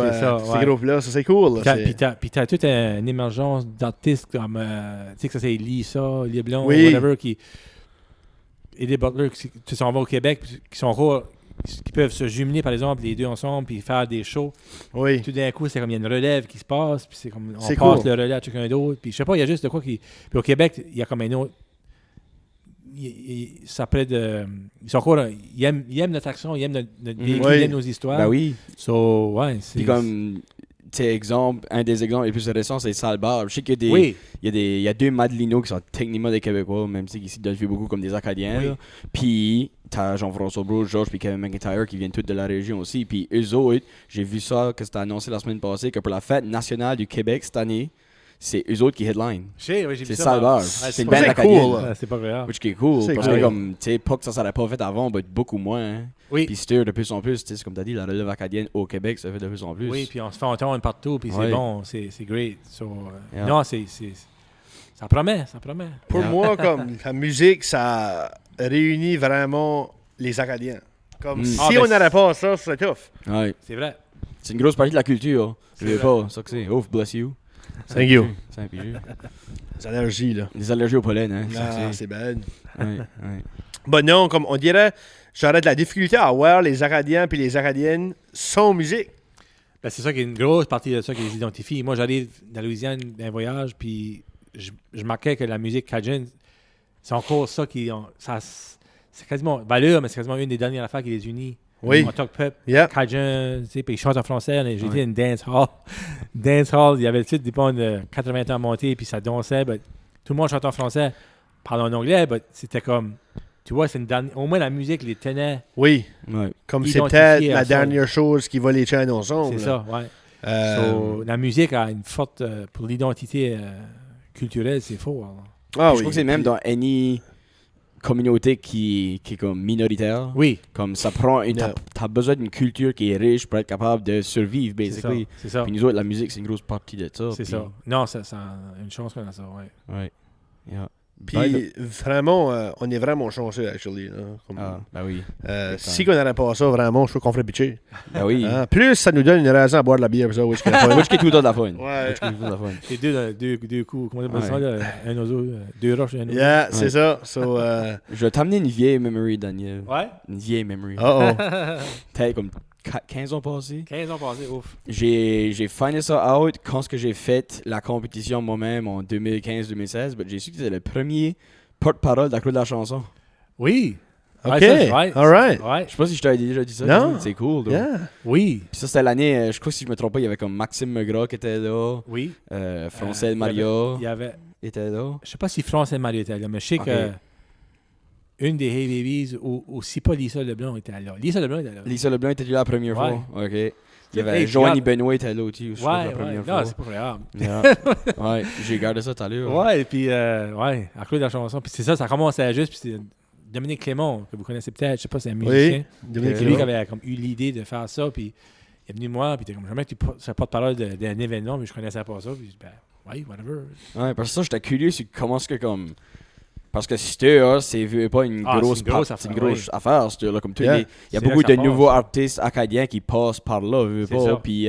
C'est ça, ces ouais. groupes-là, ça c'est cool. là, Puis c'est- t'as toute une émergence d'artistes comme, tu sais que ça c'est Lisa, Liblon, Oui. whatever, et des Butler qui s'en vont au Québec, puis qui sont rares, qui peuvent se jumeler par exemple les deux ensemble, puis faire des shows. Oui. Tout d'un coup, c'est comme il y a une relève qui se passe, puis c'est comme on C'est passe cool. le relais à quelqu'un d'autre. Puis je sais pas, il y a juste de quoi qui. Puis au Québec, il y a comme un autre. Ça près de. Ils sont encore. Ils aiment notre action, ils aiment notre véhicule, Oui. ils aiment nos histoires. Ben oui. So, ouais, c'est. Puis comme, tu sais, exemple, un des exemples les plus récents, c'est Salbar. Je sais qu'il y a des... Oui, Il y a deux Madelinos qui sont techniquement des Québécois, même si ici, ils beaucoup comme des Acadiens. Oui. là. Puis, t'as Jean-François Brault, Georges, puis Kevin McIntyre qui viennent tous de la région aussi. Puis, eux autres, j'ai vu ça, que c'était annoncé la semaine passée, que pour la fête nationale du Québec cette année, c'est eux autres qui headline. j'ai vu C'est ça. Salbar. Ouais, C'est une pas band ça acadienne. cool, là. Ouais, c'est pas grave. Which qui est cool, C'est parce cool. que comme, tu sais, pas que ça s'aurait pas fait avant, mais beaucoup moins. Hein. Oui. Puis c'est de plus en plus, tu sais, c'est comme t'as dit, la relève acadienne au Québec, ça fait de plus en plus. Oui, puis on se fait entendre partout, puis c'est Ouais. bon, c'est great. So, Yeah. Non, ça promet, ça promet. Pour Yeah. moi, comme la musique, ça réunit vraiment les Acadiens. Comme Mm. si Ah, ben, on n'aurait pas ça, c'est tough. Ouais. C'est vrai. C'est une grosse partie de la culture. Je C'est veux vrai. pas, ça que c'est. Oh, bless you. Thank you. C'est un pigé. Les allergies, là. Les allergies au pollen, hein. ça que Ah, c'est. c'est bad. Ouais, ouais. Bon, non, comme on dirait, j'aurais de la difficulté à voir les Acadiens puis les Acadiennes sans musique. Ben, c'est ça qui est une grosse partie de ça qui les identifie. Moi, j'arrive dans la Louisiane d'un voyage, puis je marquais que la musique cajun, c'est encore ça qui. C'est quasiment valeur, mais c'est quasiment une des dernières affaires qui les unit. Oui. En tant que peuple, Yeah. cajun, tu sais, puis ils chantent en français. J'ai été Ouais. à une dance hall. Dance hall, il y avait tout des bandes de 80 ans montés, puis ça dansait. But tout le monde chante en français, parle en anglais, mais c'était comme. Tu vois, c'est une dernière. Au moins, la musique les tenait. Oui. Ouais. Comme c'est Identifié peut-être à la ça. dernière chose qui va les chaîner ensemble. C'est là. ça, ouais. Euh, So, la musique a une forte. Pour l'identité culturelle, c'est fort. hein. ah Je oui. trouve que c'est même dans any communauté qui est comme minoritaire. Oui, Comme ça prend une. Yeah. T'as besoin d'une culture qui est riche pour être capable de survivre, c'est ça. basically. C'est ça. Puis nous autres, la musique, c'est une grosse partie de ça. C'est puis- ça. Non, ça a une chance qu'on a ça, ouais. Ouais. Yeah. Puis vraiment, on est vraiment chanceux, actually. Là. Comme, Ah, ben oui. si on n'aurait pas ça, vraiment, je trouve qu'on ferait pitcher. Ben oui. Hein? Plus, ça nous donne une raison à boire de la bière. Ça, which que la fun. Which qui est tout le temps de la fun. Ouais. Which qui est tout le temps de la fun. C'est deux coups. Comment on appelle ça, Ouais. là? Un oiseau, deux roches et un oiseau. Yeah, c'est Ouais. ça. So, Je vais t'amener une vieille memory, Daniel. Ouais? Une vieille memory. oh. Peut-être comme 15 ans passés. 15 ans passés, ouf. J'ai findé ça out quand ce que j'ai fait la compétition moi-même en 2015-2016. Mais j'ai su que c'était le premier porte-parole de la Clou de la chanson. Oui. OK. Ouais, ça, ouais. All right. Ouais. Je sais pas si je t'avais déjà dit ça. Non. C'est cool. donc. Yeah. Oui. Puis ça, c'était l'année, je crois que si je me trompe pas, il y avait comme Maxime Megras qui était là. Oui. Francel Il y Maria Il y avait. était là. Je sais pas si France et Mario étaient là, mais je sais Ok. que une des Hey Babies, ou si pas Lisa Leblanc était là. Lisa Leblanc était là. Lisa Leblanc était là la première Ouais. fois. OK. Il y avait Joanie Benoît était là aussi. Ouais, la première non, fois. c'est pas agréable. Yeah. Ouais, j'ai gardé ça tout à l'heure. Ouais, et puis, ouais, à cause de la chanson. Puis c'est ça commençait juste. Puis c'est Dominique Clément, que vous connaissez peut-être, je sais pas, c'est un musicien. Dominique C'est lui Clément. qui avait comme, eu l'idée de faire ça. Puis il est venu moi, puis il était comme, jamais que tu sois porte-parole d'un événement, mais je connaissais pas ça. Puis je dis, ben, ouais, whatever. Ouais, parce que ça, j'étais curieux sur comment est-ce que comme. Parce que Stir, c'est pas une grosse c'est une grosse affaire, Stir. Là, comme tu Yeah. il y a C'est beaucoup là que de ça nouveaux passe. artistes acadiens qui passent par là, C'est ça. Puis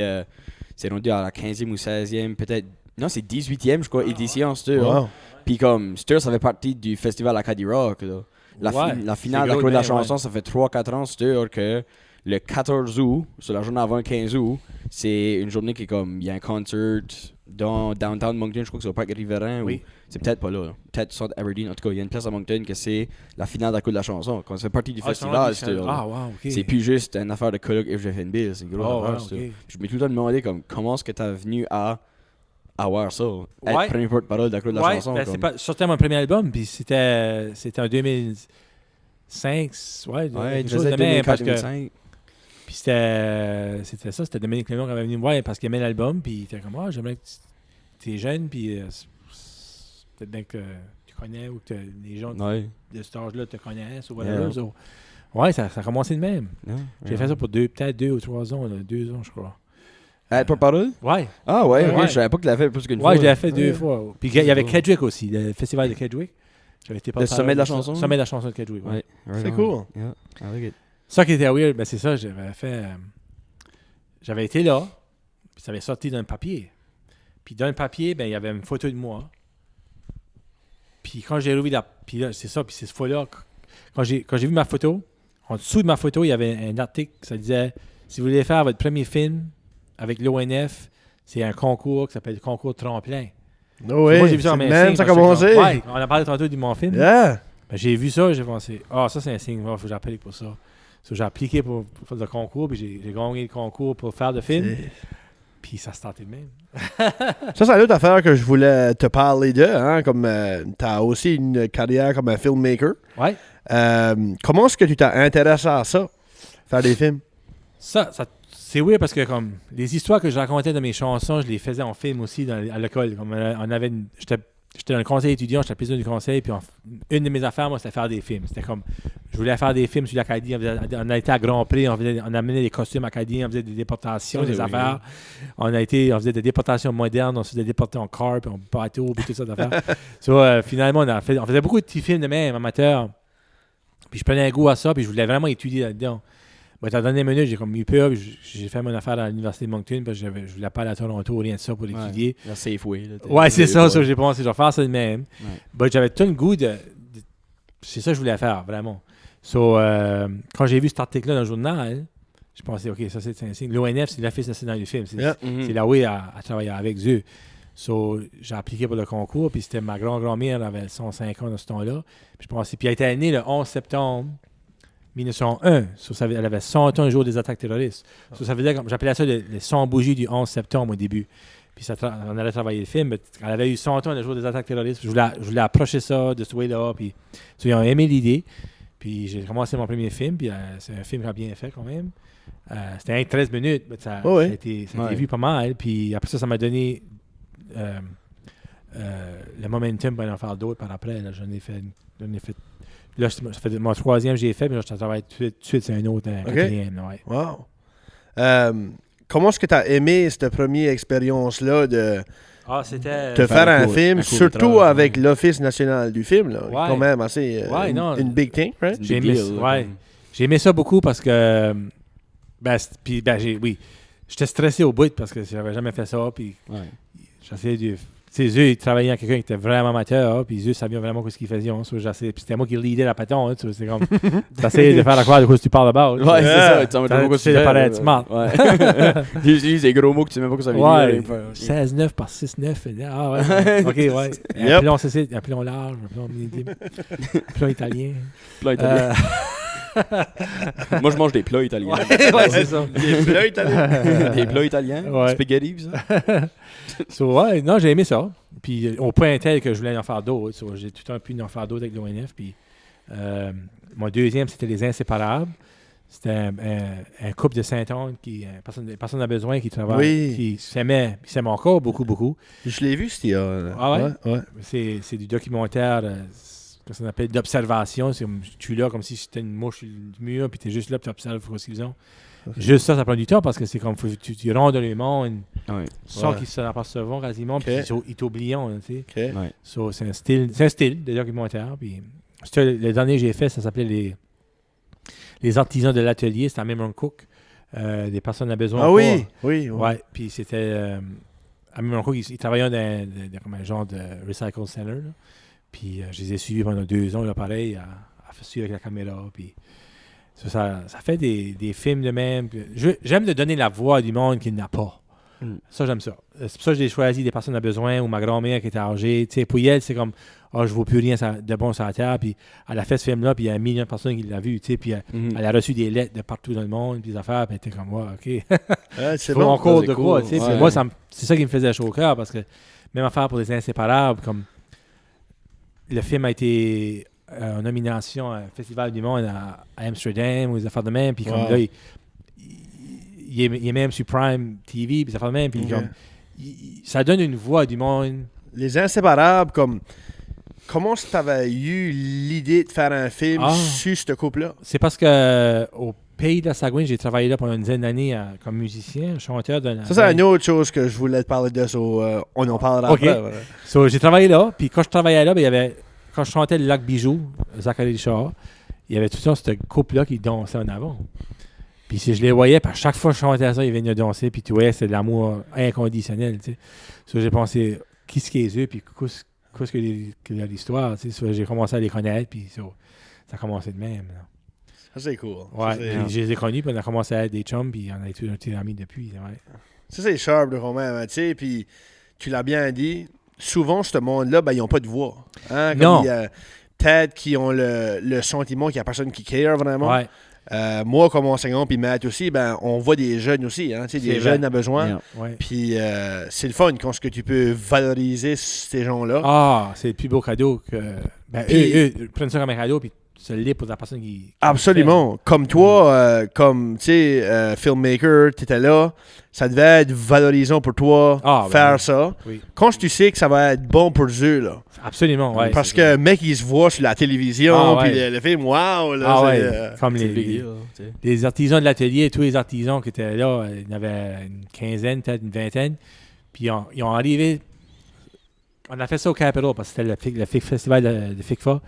c'est rendu à la 15e ou 16e, peut-être. Non, c'est 18e, je crois, édition, Stir. Wow. Puis comme Stir, ça fait partie du festival Acadie Rock. Là. La finale c'est de la gros Cour de la de même, chanson, ça fait 3-4 ans, Stir, que le 14 août, sur la journée avant le 15 août, c'est une journée qui est comme, il y a un concert dans Downtown Moncton, je crois que c'est au Parc Riverain. Oui. C'est peut-être pas là. Peut-être sur Aberdeen. En tout cas, il y a une place à Moncton que c'est la finale de la Cour de la chanson. Quand ça fait partie du festival, Stir. Ah, wow, ok. C'est plus juste une affaire de colloque FGFNB, c'est une grosse Oh, affaire, ouais, Stir. ok. Je me suis tout le temps demandé comme, comment est-ce que tu es venu à avoir ça, être Ouais. premier porte-parole de la Cour de la Ouais, chanson. ben, comme. c'est pas, sortait mon premier album, puis c'était en 2005, ouais, Ouais, quelque chose de même, 2004, parce que 2005. puis c'était ça, c'était Dominique Clément qui avait venu me voir parce qu'il aimait l'album, puis il était comme, ah, j'aimerais que tu es jeune, puis c'est peut-être bien que tu connais ou que les gens Ouais. de cet âge-là te connaissent ou whatever. Yeah. So, ouais, ça a commencé de même. Yeah, J'ai yeah. fait ça pour peut-être 2 ou 3 ans, là, 2 ans, je crois. Être porte-parole? Ouais, Ah ouais, ok, Ouais. je savais pas que tu l'avais fait plus qu'une fois. ouais, je l'ai fait Ouais. 2 fois. Puis il y avait Kedgwick aussi, le festival de Kedgwick. J'avais été porte-parole sommet de la ça. chanson? Sommet de la chanson de Kedgwick, ouais. Ouais. C'est cool. Yeah, I like it. Ça qui était weird, ben c'est ça, j'avais fait. J'avais été là, puis ça avait sorti d'un papier. Puis dans le papier, ben il y avait une photo de moi. Puis quand j'ai revu la. Puis là, c'est ça, puis c'est cette fois-là, quand j'ai vu ma photo, en dessous de ma photo, il y avait un article, ça disait si vous voulez faire votre premier film avec l'ONF, c'est un concours qui s'appelle le concours Tremplin. No way. Moi, j'ai vu ça en Même signe, ça a parce que commencé. Ouais, on a parlé tantôt de mon film. Yeah. Ben, j'ai vu ça, j'ai pensé, ça c'est un signe, il faut que j'applique pour ça. So, j'ai appliqué pour faire le concours, puis j'ai gagné le concours pour faire le film. Puis ça se tentait de même. Ça, c'est une autre affaire que je voulais te parler de. Hein, comme tu as aussi une carrière comme un filmmaker. Ouais. Comment est-ce que tu t'es intéressé à ça, faire des films? Ça c'est weird parce que comme les histoires que je racontais dans mes chansons, je les faisais en film aussi à l'école. Comme on avait j'étais dans le conseil étudiant, j'étais président du conseil, puis une de mes affaires, moi, c'était faire des films. C'était comme, je voulais faire des films sur l'Acadie, on a été à Grand Prix, on amenait des costumes acadiens, on faisait des déportations, Ça, des c'est affaires. On faisait des déportations modernes, on se faisait déporter en car, puis en bateau, puis tout ça d'affaires. Finalement, on faisait beaucoup de petits films de même, amateurs. Puis je prenais un goût à ça, puis je voulais vraiment étudier là-dedans. Dans la dernière minute, j'ai comme eu peur, puis j'ai fait mon affaire à l'Université de Moncton, parce que je voulais pas aller à Toronto, rien de ça pour étudier. La Safeway. Là, Ouais, c'est ça, ça. j'ai pensé, je vais faire ça de même. Ouais. But j'avais tout le goût c'est ça que je voulais faire, vraiment. Quand j'ai vu cet article-là dans le journal, je pensais, OK, ça c'est un signe. L'ONF, c'est l'Office national du film. C'est Yeah. Mhm. c'est là où à travailler avec eux. J'ai appliqué pour le concours, puis c'était ma grand-grand-mère, elle avait 105 ans dans ce temps-là. Puis je pensais, puis elle était née le 11 septembre 1901. Elle avait 100 ans le jour des attaques terroristes. Ça veut dire, j'appelais ça le 100 bougies du 11 septembre au début. Puis on allait travailler le film, mais elle avait eu 100 ans le jour des attaques terroristes. Je voulais approcher ça de ce way-là. Puis ils ont aimé l'idée. Puis j'ai commencé mon premier film, puis c'est un film qui a bien fait quand même. C'était 13 minutes, mais ça a été vu pas mal. Puis après ça m'a donné le momentum pour en faire d'autres par après. Là, j'en ai fait. Là, ça fait mon troisième j'ai fait, mais là, je travaille tout de suite sur un autre, un quatrième. Ouais. Wow. Comment est-ce que tu as aimé cette première expérience-là de C'était. te faire un court- film, un surtout court-métrage, avec l'Office national du film, là, Ouais. quand même assez une big thing, right? J'ai Big aimé, deal, là, ouais. comme- J'ai aimé ça beaucoup parce que. J'étais stressé au bout parce que j'avais jamais fait ça. Puis Ouais. j'essayais de. Tu sais, eux, ils travaillaient avec quelqu'un qui était vraiment amateur, puis eux savaient vraiment ce qu'ils faisaient. Puis c'était moi qui leadais la patente. Hein, c'est comme. T'essayais de faire la croire de quoi tu parles about. Ouais, c'est ça. Tu T'as- sais pas quoi tu sais de paraître smart. Ouais. Ils utilisent des gros mots que tu sais même pas que ça veut Ouais, dire. 16-9 par 6-9. Ah ouais. OK, ouais. Yep. Un plomb large, un plomb midi, un plomb italien. Plat italien. Moi, je mange des plats italiens. Ouais, c'est ça. Des plats italiens. Ouais. Spaghetti, pis ça. Ouais, non, j'ai aimé ça. Puis au point tel que je voulais en faire d'autres. J'ai tout le temps pu en faire d'autres avec l'ONF. Puis mon deuxième, c'était Les Inséparables. C'était un couple de Saint-Anne, personne n'a besoin, qui travaille, qui s'aimait encore beaucoup, beaucoup. Je l'ai vu, c'était... Ah ouais? C'est du documentaire, ce qu'on appelle d'observation. Tu es là comme si c'était une mouche sur le mur, puis tu es juste là, puis tu observes ce qu'ils ont. Juste ça prend du temps, parce que c'est comme tu rentres dans le monde sans qu'ils s'en apercevent quasiment, puis ils t'oublient, tu sais. So, c'est un style de documentaire. Puis, le dernier que j'ai fait, ça s'appelait les artisans de l'atelier, c'était à Memron Cook. Des personnes à besoin. Ah oui, oui. Ouais, puis c'était... à Memron Cook, ils travaillaient dans comme un genre de recycle center. Là. Puis je les ai suivis pendant 2 ans, là, pareil, à suivre avec la caméra. Puis ça fait des films de même. J'aime de donner la voix du monde qu'il n'a pas. Ça, j'aime ça. C'est pour ça que j'ai choisi des personnes à besoin, ou ma grand-mère qui était âgée. Tu sais, pour elle, c'est comme, je ne vaux plus rien de bon sur la terre. Puis elle a fait ce film-là, puis il y a 1 million de personnes qui l'ont vu. Tu sais, puis elle a reçu des lettres de partout dans le monde, puis des affaires, puis elle était comme, OK. C'est bon. Encore de quoi, tu sais. Puis moi, c'est ça qui me faisait chaud au cœur, parce que même affaire pour les Inséparables, comme le film a été en nomination à un Festival du Monde à Amsterdam, ou des affaires de même, puis comme là, il est même sur Prime TV, puis ça fait de même, puis comme, ça donne une voix du monde. Les Inséparables, comment tu avais eu l'idée de faire un film sur ce couple-là? C'est parce que au Pays de la Sagouine, j'ai travaillé là pendant une dizaine d'années comme musicien, chanteur de la... Ça, c'est une autre chose que je voulais te parler de, on en parlera après. Voilà. So, j'ai travaillé là, puis quand je travaillais là, il y avait, quand je chantais le Lac Bijou, Zachary Richard, il y avait tout ça, ce couple-là qui dansait en avant. Puis si je les voyais, puis à chaque fois que je chantais ça, ils venaient danser, puis tu voyais, c'est de l'amour inconditionnel, tu sais. So, j'ai pensé, qui c'est qu'ils eux, puis qu'est-ce qu'il y a l'histoire, tu sais. So, j'ai commencé à les connaître, puis ça a commencé de même, là. Ça, c'est cool. Ouais, je les ai connus, puis on a commencé à être des chums, puis on a été amis depuis, ouais. Ça, c'est sharp, le roman, tu sais, puis tu l'as bien dit, souvent, ce monde-là, ben, ils n'ont pas de voix. Hein? Comme il y a peut-être qui ont le sentiment qu'il n'y a personne qui care vraiment. Ouais. Moi, comme enseignant, puis Matt aussi, ben, on voit des jeunes aussi, hein, des jeunes à besoin. Yeah. Ouais. Puis c'est le fun quand ce que tu peux valoriser ces gens-là. Ah, c'est le plus beau cadeau que... Ben, eux prennent ça comme un cadeau, puis se l'est pour la personne qui absolument. Comme toi, comme, tu sais, filmmaker, tu étais là, ça devait être valorisant pour toi faire ça. Oui. Quand tu sais que ça va être bon pour eux, là. Absolument, oui. Parce que mec, il se voit sur la télévision, puis le film, wow! Là, comme les artisans de l'atelier, tous les artisans qui étaient là, il y en avait une quinzaine, peut-être une vingtaine, puis ils ont arrivé... On a fait ça au Capitol, parce que c'était le festival de FICFA.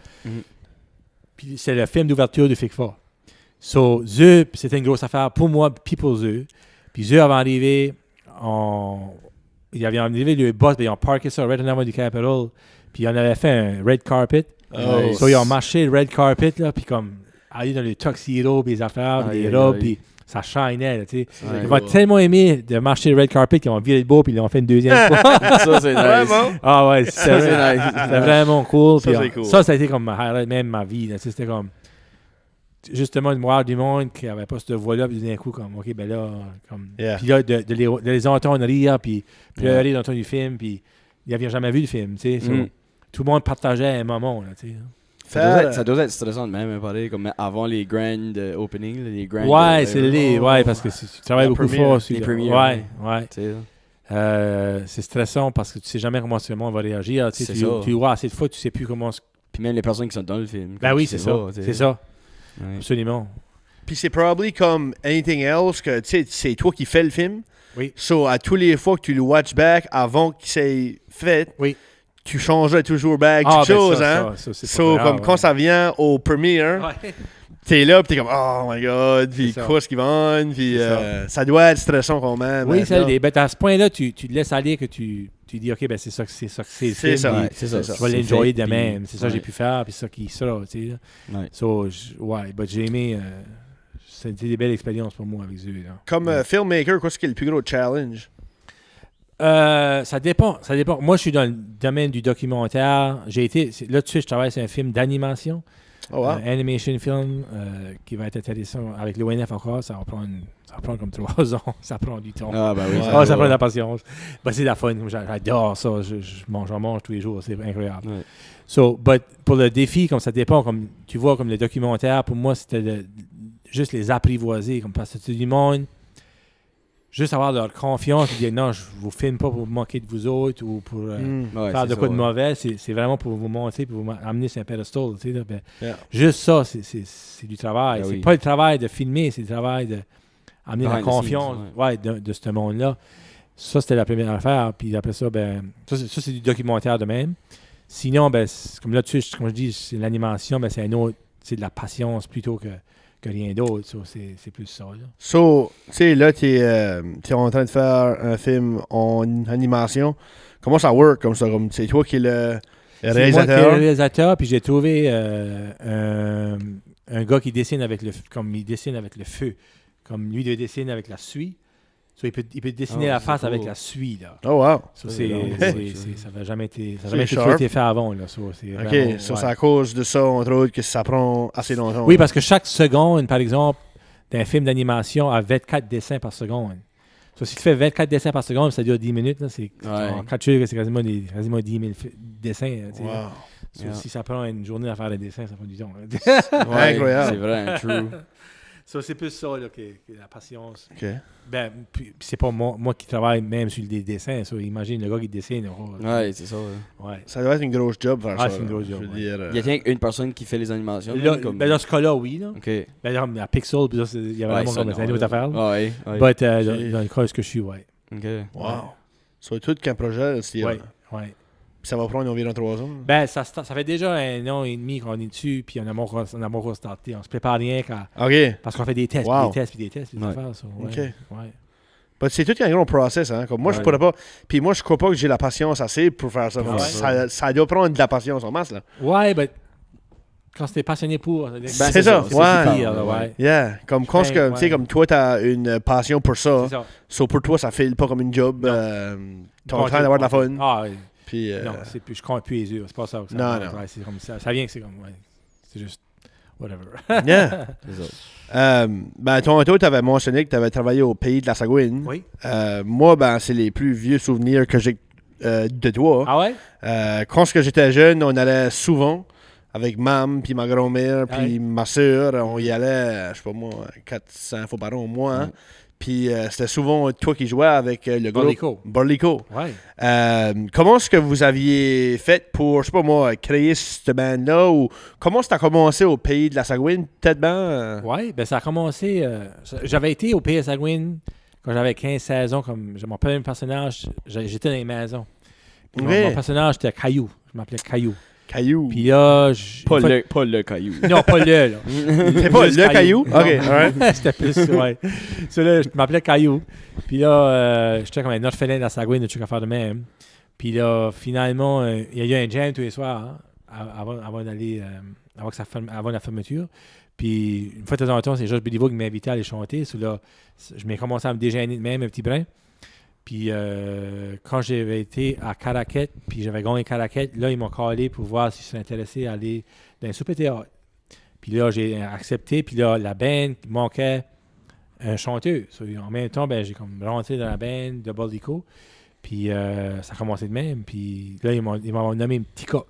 Puis c'est le film d'ouverture de FICFA. So, eux, c'était une grosse affaire pour moi, puis pour eux. Puis eux avaient arrivé, ils avaient arrivé le boss, ils ont parké ça right en avant du Capitol, puis ils en avaient fait un red carpet. So, ils ont marché le red carpet, là, puis comme, aller dans le tuxedo, puis les affaires, puis les robes, puis ça shinait, tu sais. Ils vont tellement aimer de marcher le red carpet qu'ils ont viré le beau, puis ils l'ont fait une deuxième fois. Ça, c'est nice. Ah ouais, c'était vraiment cool. Ça, puis, c'est cool. Ça a été comme ma highlight, même ma vie. Là, c'était comme, justement, de voir du monde qui n'avait pas cette voix-là, puis d'un coup, comme, OK, ben là, comme... Puis là, de les entendre rire, puis pleurer dans le temps du film, puis ils n'avaient jamais vu le film, tu sais. Tout le monde partageait un moment, là, tu sais. Ça doit être stressant de même, pareil, comme avant les grand openings, les grand... Ouais, ouais, parce que tu travailles beaucoup fort. Les premières. Ouais. C'est stressant parce que tu sais jamais comment ce monde va réagir. Tu vois assez de fois, tu sais plus comment... Puis même les personnes qui sont dans le film. Ben oui, c'est ça. C'est ça. Ouais. Absolument. Puis c'est probablement comme anything else que, tu sais, c'est toi qui fais le film. Oui. So, à tous les fois que tu le watch back avant qu'il s'est fait... Oui. Tu changeais toujours back quelque chose, hein? Ça, comme quand ça vient au premiere, t'es là pis t'es comme oh my god, pis quoi ce qu'ils vendent, pis ça doit être stressant quand même. Oui, ça l'est. Ben, à ce point-là, tu te laisses aller que tu dis ok, ben c'est ça que c'est le film. C'est ça. Je vais l'enjoyer de même. C'est ça que j'ai pu faire, puis c'est ça qui sera, tu sais. So, j'ai aimé. C'était des belles expériences pour moi avec eux. Là. Comme filmmaker, qu'est-ce qui est le plus gros challenge? Ça dépend. Moi, je suis dans le domaine du documentaire. Là, tu sais, je travaille sur un film d'animation. Oh, wow. Animation film qui va être intéressant avec l'ONF encore. Ça va prendre comme 3 ans. Ça prend du temps. Ah, ben oui. Ça prend de la patience. Ben, c'est la fun. J'adore ça. J'en mange tous les jours. C'est incroyable. Ouais. So, pour le défi, comme ça dépend, comme tu vois, comme le documentaire, pour moi, c'était juste les apprivoiser, comme parce que c'est du monde, juste avoir leur confiance et dire non, je vous filme pas pour vous moquer de vous autres ou pour Ouais, faire c'est de ça, quoi de ouais. mauvais, c'est vraiment pour vous monter, pour vous amener sur un pedestal. Tu sais, là, ben, Yeah. juste ça, c'est du travail. Ben C'est oui. pas le travail de filmer, c'est le travail d'amener la Behind the confiance scenes, de ce monde-là. Ça, c'était la première affaire. Puis après ça, ben, ça, c'est du documentaire de même. Sinon, ben, comme là, comme je dis, c'est l'animation, ben, c'est un autre, c'est de la patience plutôt que rien d'autre. So, c'est plus ça. Là. So, tu sais, là, t'es en train de faire un film en animation. Comment ça work comme ça? Comme, c'est toi qui es le C'est moi qui est le réalisateur? réalisateur, puis j'ai trouvé un gars qui dessine avec le comme il dessine avec le feu. Comme lui, il dessine avec la suie. So, il peut dessiner Oh, la c'est face cool. avec la suie. Là. Oh, wow. So, C'est vraiment ça cool, n'avait jamais été, C'est trop sharp. été fait avant. Là. So, c'est OK, vraiment, so ouais. c'est à cause de ça, entre autres, que ça prend assez longtemps. Oui, parce que chaque seconde, par exemple, d'un film d'animation a 24 dessins par seconde. So, si tu fais 24 dessins par seconde, ça dure 10 minutes. Là, c'est c'est quasiment 10 000 dessins. Tu sais, Wow. So, Yeah. si ça prend une journée à faire des dessins, ça prend du temps. Ouais, Incroyable. C'est vrai, true. So, c'est plus ça là, que la patience. OK. Ben, puis c'est pas moi qui travaille même sur des dessins. So, imagine le gars qui dessine. Ouais, c'est ça. Ouais. Ouais. Ça doit être une grosse job faire ça. C'est une là. grosse job, Je veux ouais. dire, Il y a rien qu'une personne qui fait les animations. Là, comme... ben, dans ce cas-là, oui. Là. OK. Ben, là, à Pixel, puis là, il y avait vraiment ça, comme non, c'est une autre affaire. Là. Ouais, ouais. But, dans le cas où je suis, ouais. OK. Wow. So, tout qu'un projet, c'est Ouais, ouais. ça va prendre environ 3 ans. Ben, ça fait déjà 1 an et demi qu'on est dessus, puis on a mon restarté. On se prépare rien OK. parce qu'on fait des tests, Wow. puis des tests, puis des Ouais. affaires. Ça, ouais, OK. ouais. But c'est tout un gros process, hein. Comme moi, je Ouais. pourrais pas. Puis moi, je crois pas que j'ai la patience assez pour faire ça. Ouais. Ça doit prendre de la patience en masse, là. Ouais, ben, quand t'es passionné pour. c'est ça, ouais. Pire, là, ouais. Yeah. Comme quand Ben, que, tu sais, ouais. comme toi, t'as une passion pour ça. C'est ça. So pour toi, ça file pas comme une job. Non. T'es en train d'avoir de la fun. Ah, ouais. Puis, Non, c'est plus, je compte plus les yeux. C'est pas ça. Que ça Non, va. non. Ouais, c'est comme ça. Ça vient que c'est comme. Ouais. C'est juste. Whatever. yeah. C'est ça. Ben, tantôt, t'avais mentionné que t'avais travaillé au pays de la Sagouine. Oui. Moi, ben, c'est les plus vieux souvenirs que j'ai de toi. Ah ouais? Quand j'étais jeune, on allait souvent avec mam, puis ma grand-mère, puis Ouais. ma soeur. On y allait, je sais pas moi, 400 fois par an au moins. Hein. Ouais. Puis c'était souvent toi qui jouais avec le groupe Borlico. Borlico. Ouais. Comment est-ce que vous aviez fait pour, je sais pas moi, créer cette band-là? Ou comment ça a commencé au pays de la Sagouine? Peut-être bien? Oui, ben ça a commencé. J'avais été au PS Agouine quand j'avais 15-16 ans. Comme mon premier personnage, j'étais dans les maisons. Puis Ok. mon personnage, c'était Caillou. Je m'appelais Caillou. Caillou. Puis là, Pas le caillou. Non, pas le, là. C'est pas Plus le Caillou? Non. Ok, alright. C'était plus, ouais. So là, je m'appelais Caillou. Puis là, j'étais comme un orphelin de la Sagouine, de trucs à faire de même. Puis là, finalement, il y a eu un jam tous les soirs, hein, avant d'aller, avant la fermeture. Puis une fois de temps en temps, c'est Josh Béliveau qui m'invitait à aller chanter. So là, je m'ai commencé à me déjeuner de même un petit brin. Puis quand j'avais été à Caraquette, puis j'avais gagné Caraquette, là, ils m'ont callé pour voir si je serais intéressé à aller dans un souper théâtre. Puis là, j'ai accepté. Puis là, la band manquait un chanteur. So, en même temps, ben, j'ai comme rentré dans la band de Borlico. Puis ça a commencé de même. Puis là, ils m'ont nommé Petit Coq.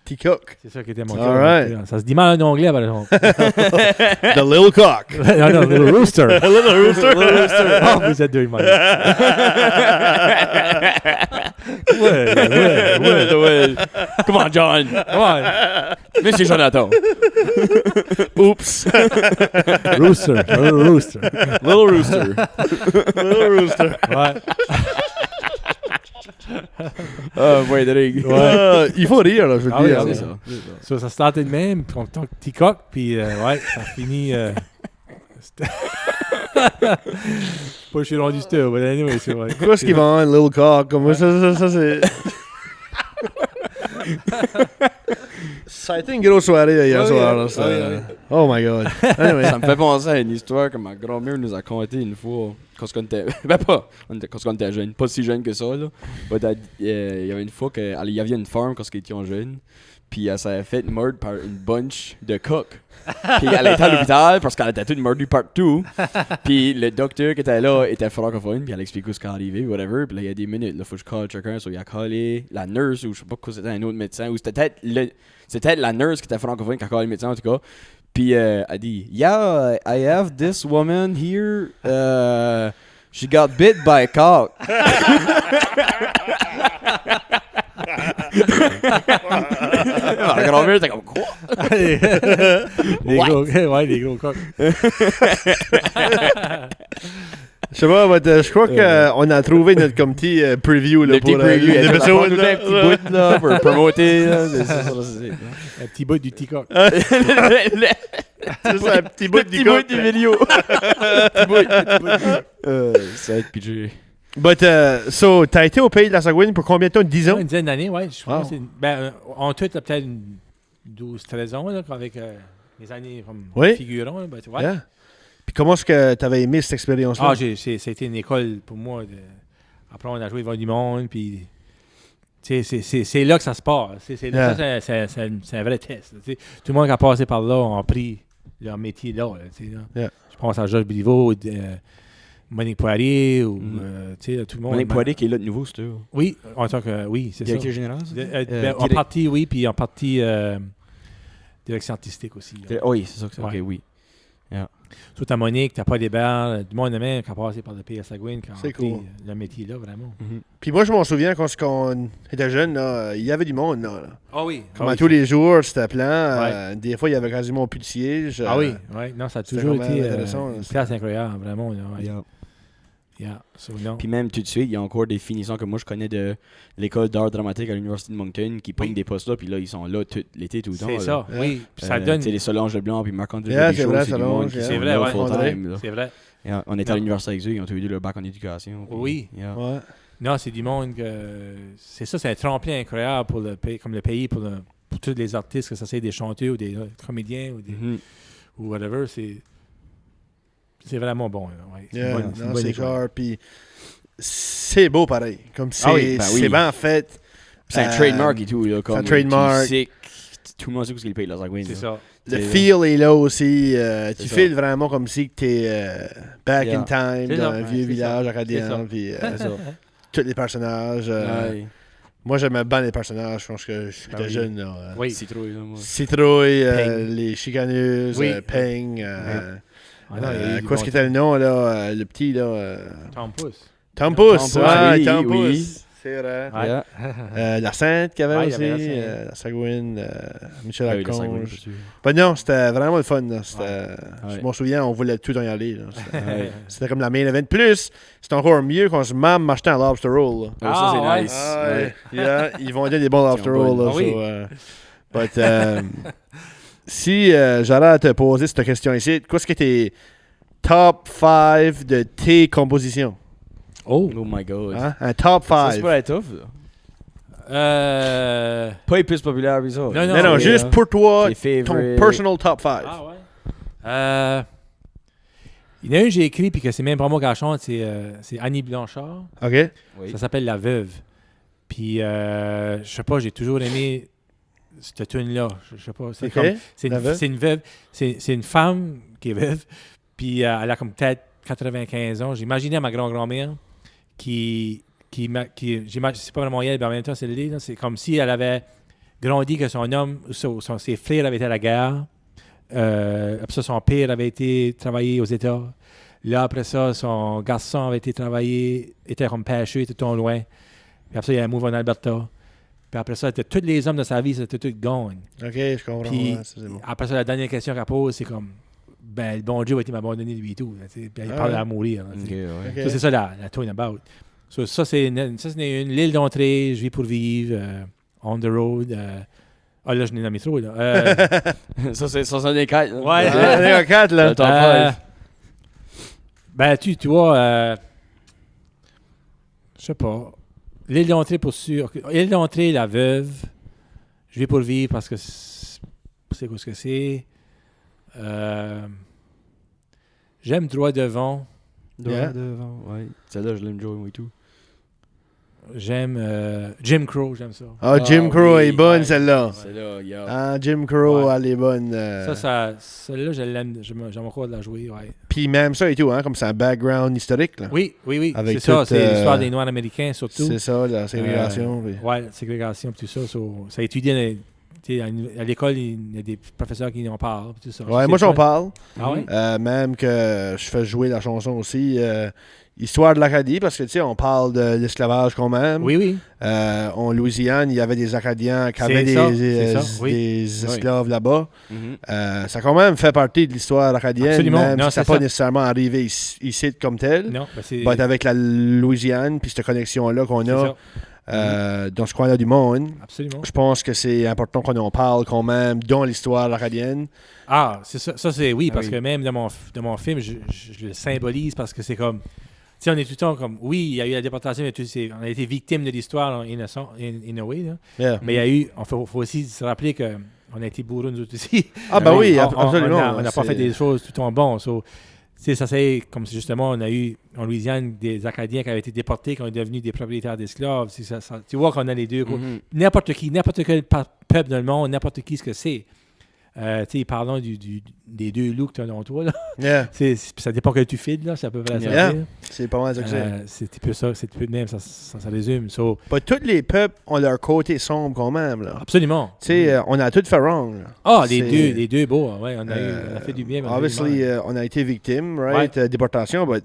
Petit coq. C'est ça qui était mon All right. Ça se dit mal en anglais, par exemple. The little cock. non, non, Little Rooster. Little rooster. Ah, vous êtes deux, mal. ouais. Come on, John. Ouais. Mais c'est Jonathan. Oops. Rooster. Little Rooster. Little Rooster. Little rooster. Ouais. Ouais, Drake. Il faut rire, là, je veux Ah oui, dire. ah oui. C'est ça. So, ça startait de même, puis on tant que petit coq, puis ouais, ça finit. C'était- pas je suis rendu steur, mais anyway, c'est vrai. Pourquoi est-ce qu'il va avoir un little cock? Comme ça, c'est... Ça a été une grosse soirée hier Ah oui, soir. ah Là, oui, ça. ah oui. Oh my God. Anyway. Ça me fait penser à une histoire que ma grand-mère nous a contée une fois quand on était... Ben pas, quand on était jeune, pas si jeune que ça, là. Il y avait une fois qu'il y avait une farm quand on était jeune, puis elle s'est fait mordre par une bunch de coqs. Puis elle était à l'hôpital parce qu'elle était toute mordue partout. Puis le docteur qui était là était francophone, puis elle expliquait ce qui est arrivé, whatever. Puis là, il y a des minutes, là, faut que je call quelqu'un. So, il a callé la nurse, ou je sais pas quoi, c'était un autre médecin, ou c'était peut-être la nurse qui était francophone qui a callé le médecin, en tout cas. Puis elle dit, yeah, I have this woman here. She got bit by a cock. Ma grand-mère était comme quoi? Les gros, ouais, les gros coques. Je sais pas, je crois qu'on a trouvé notre comme petit preview là, Le petit pour preview, l'épisode. un là. petit bout là, pour promoter. Là, c'est ça, Un petit bout du petit coq. C'est ça, un petit bout petit du bout coq. du vidéo. Petit bout. Ça va être PG. But, so, t'as été au pays de la Sagouine pour combien de temps? 10 ans? Une dizaine d'années, ouais. Je pense Wow. que c'est ben, en tout, peut-être 12-13 ans, là, avec les années comme Oui. figurants. Là, ouais. Yeah. Puis comment est-ce que t'avais aimé cette expérience-là? Ah, c'était une école pour moi. Apprendre à jouer devant du monde. Puis, c'est là que ça se passe. Yeah. Ça, c'est un vrai test. Tout le monde qui a passé par là a pris leur métier là. Là. Yeah. Je pense à Georges Béliveau, Monique Poirier, ou tout le monde. Monique Poirier qui est là de nouveau, c'est eux. Oui, en tant que. Oui, c'est ça. Directeur général, ça? En partie, oui, puis en partie direction artistique aussi. Là. Oui, c'est ça que c'est. Ouais. Ok, oui. Surtout à Monique, t'as pas des balles, du monde de même qui a passé par le pays à Sagouine, qui a C'est appris cool. le métier là, vraiment. Puis moi, je m'en souviens quand on était jeune, là, il y avait du monde. Là. Ah oui. Comme à tous les jours, c'était plein. Des fois, il y avait quasiment plus de sièges. Ah oui, non, ça a c'était toujours vraiment été intéressant, une ça. place incroyable, vraiment. Là, ouais. Non. Puis même tout de suite, il y a encore des finissants que moi je connais de l'école d'art dramatique à l'université de Moncton qui prennent des postes là, puis là ils sont là tout l'été tout le temps. C'est là. ça, Yeah. oui. Puis ça donne. Tu sais, les Solange Leblanc puis Marc-André Yeah, Bélichaud, c'est vrai, c'est du Solange, monde qui yeah. sont C'est vrai, là ouais. full-time, là. C'est vrai. Yeah, on était à Non. l'université avec eux, ils ont tous eu leur bac en éducation. puis- Oui. yeah. Ouais. Non, c'est du monde que. C'est ça, c'est un tremplin incroyable pour le pays, comme le pays, pour tous les artistes, que ça soit des chanteurs ou des comédiens ou, Mhm. ou whatever. C'est vraiment bon. Là, ouais. C'est une Yeah, bonne- c'est une non, bonne c'est école. genre, puis c'est beau pareil. Comme c'est oui, ben oui. c'est bien fait. Puis c'est un trademark et tout, là, comme un trademark. tu sais que tout le monde sait où c'est le pays de la Sagouine. C'est là. ça. Le C'est- feel est là aussi. Tu ça. files vraiment comme si tu es back Yeah. in time C'est dans ça. un Ouais, vieux c'est village ça. acadien. C'est ça. Puis C'est ça. tous les personnages. Ouais. Moi, j'aimais bien les personnages. Je pense que j'étais Ah oui. jeune. Là. Oui. Citrouille, là, moi. Citrouille, Peng. les chicaneuses, Oui. Peng. Ah non, il y a eu du Quoi bon ce qui était le nom, là, le petit, là. Tom Pouce. Tom Pouce. Tom Pouce, Ouais, oui, Tom oui. Pouce. C'est vrai. Ouais. Yeah. La Sainte qu'il y avait Ouais, il y aussi, avait la Sainte. la Sagouine, Michel Ah oui, la Sagouine, Laconge. c'est sûr. Ben non, c'était vraiment le fun. Là. C'était- Ouais. Je m'en souviens, on voulait tout en y aller. Là. C'était, Ouais. c'était comme la main event. Plus, c'était encore mieux quand je m'achetais un lobster roll. Là. Oh, ça, c'est ouais. nice. Ah, Ouais. yeah, ils vendaient des bons lobster Ils ont rolls. Là, Ah oui. so, but, si j'allais à te poser cette question ici, qu'est-ce que tes top 5 de tes compositions? Oh. Oh my god. Hein? Un top Ça, c'est 5. pas la tough, là. Pas les plus populaires, mais ça. Non, Non, non, C'est, juste pour toi, tes ton favorites. personal top 5. Ah ouais. Il y en a un que j'ai écrit, puis que c'est même pas moi qui la chante, c'est Annie Blanchard. OK? Oui. Ça s'appelle La Veuve. Puis, je sais pas, j'ai toujours aimé cette tune-là. Je sais pas, c'est OK? comme... C'est La une, veuve? c'est une veuve. C'est une femme qui est veuve. Puis, elle a comme peut-être 95 ans. J'imaginais ma grand-grand-mère c'est pas vraiment elle, mais en même temps, c'est le là. C'est comme si elle avait grandi, que son homme, ses frères avaient été à la guerre. Après ça, son père avait été travailler aux États. Là, après ça, son garçon avait été travailler, était comme pêcheur, était tout loin. Puis après ça, il a move en Alberta. Puis après ça, tous les hommes de sa vie, c'était tout gagne. OK, je comprends. Puis ouais, ça, c'est bon. après ça, la dernière question qu'elle pose, c'est comme, ben, le bon Dieu va être m'abandonner lui et tout. Là, puis il Ah parle ouais. à mourir. Là, Ok, tu sais. ouais. OK. Ça, c'est ça la tune about. So, ça, c'est une l'île d'entrée, je vis pour vivre, on the road. Ah là, je n'ai nommé trop. Là. Ça, c'est des quatre. là. Ouais. Ah, les 4, là. Le top Euh, 5. Ben, tu vois, je sais pas. L'île d'entrée pour sûr. L'île d'entrée, la veuve. Je vis pour vivre parce que c'est quoi ce que c'est. J'aime droit devant. Yeah. Devant, ouais. Celle-là, je l'aime jouer, moi et tout. J'aime Jim Crow, j'aime ça. Ah, Jim Ah, Crow oui, est bonne, ouais. celle-là. Celle-là, yeah. Ah, Jim Crow, Ouais. elle est bonne. Celle-là, je l'aime. J'aime encore de la jouer, ouais. Puis même ça et tout, hein, comme c'est un background historique. Là. Oui. Avec C'est ça, toute, c'est l'histoire des Noirs américains surtout. C'est ça, la ségrégation. puis- Ouais, la ségrégation, tout ça. Ça étudie tu sais, à l'école, il y a des professeurs qui en parlent. Tout ça. Ouais, C'est moi le j'en fun. parle. Ah oui? Même que je fais jouer la chanson aussi. Histoire de l'Acadie, parce que tu sais, on parle de l'esclavage quand même. Oui, oui. En Louisiane, il y avait des Acadiens qui C'est avaient ça, des c'est ça, oui. des esclaves là-bas. Mhm. Ça a quand même fait partie de l'histoire acadienne, Absolument. même Non, si ça n'a c'est pas ça. nécessairement arrivé ici comme tel. Non, ben c'est. Mais avec la Louisiane, puis cette connexion-là qu'on c'est a ça. dans ce coin-là du monde, Absolument. je pense que c'est important qu'on en parle quand même dans l'histoire acadienne. Ah, c'est ça. Ça, c'est oui, Ah parce oui. que même dans mon film, je le symbolise parce que c'est comme. Tu sais, on est tout le temps comme. Oui, il y a eu la déportation, mais on a été victime de l'histoire innocent, in a way. Là. Yeah. Mais il y a eu. Il faut aussi se rappeler qu'on a été bourreux, nous autres aussi. Ah, ben oui, On- absolument. On n'a pas fait des choses tout en bon. So, tu sais, ça c'est comme si justement on a eu en Louisiane des Acadiens qui avaient été déportés, qui ont devenus des propriétaires d'esclaves. Tu vois qu'on a les deux. Mhm. N'importe quel peuple dans le monde, n'importe qui ce que c'est. Tu sais, parlons des deux loups que tu as dans toi. Là. Yeah. Ça dépend que tu files, là, c'est à peu près ça. Yeah. C'est pas mal ça que c'est. C'est un peu ça, c'est un peu de même, ça résume. So, Pas tous les peuples ont leur côté sombre quand même. Là. absolument. Tu sais, on a tout fait wrong. Là. Ah, C'est- les deux beaux, ouais, on a fait du bien. mais on a eu du Obviously, mal. on a été victime, right? Déportation, mais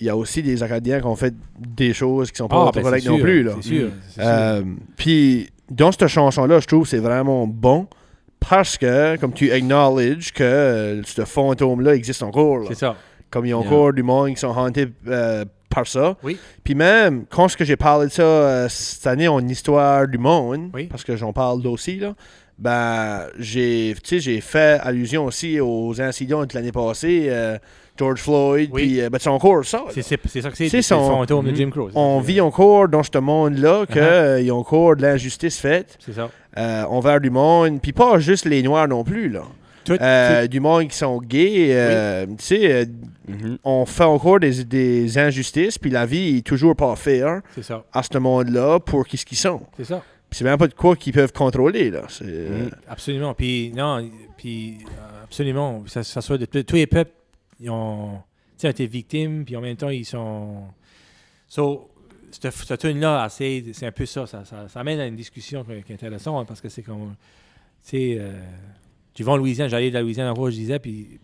il y a aussi des Acadiens qui ont fait des choses qui sont pas Ben, correctes c'est non sûr, plus. Là. C'est sûr. c'est sûr. Puis, dans cette chanson-là, je trouve que c'est vraiment bon parce que, comme tu acknowledges que ce fantôme-là existe encore. Là. C'est ça. Comme il y a Yeah. encore du monde qui sont hantés par ça. Oui. Puis même, quand j'ai parlé de ça cette année en histoire du monde, Oui. parce que j'en parle aussi, là, ben, j'ai fait allusion aussi aux incidents de l'année passée, George Floyd, Oui. puis ben, c'est encore ça. là. C'est ça que c'est. C'est C'est le son- fantôme de Mhm. Jim Crow. c'est On ça. vit encore dans ce monde-là qu'il y a encore de l'injustice faite C'est ça. envers du monde, puis pas juste les Noirs non plus, là. Tout, Du monde qui sont gays, tu sais, Mhm. on fait encore des injustices, puis la vie est toujours pas fair c'est ça. à ce monde-là pour qui ce qu'ils sont. C'est ça. Puis c'est même pas de quoi qu'ils peuvent contrôler, là. C'est, Absolument. Absolument. Ça soit de tous les peuples, ils ont été victimes, puis en même temps, ils sont. So, cette tune-là, c'est un peu ça. Ça amène à une discussion qui est intéressante parce que c'est comme. Tu sais, tu vas en Louisiane, j'allais de la Louisiane en je disais, puis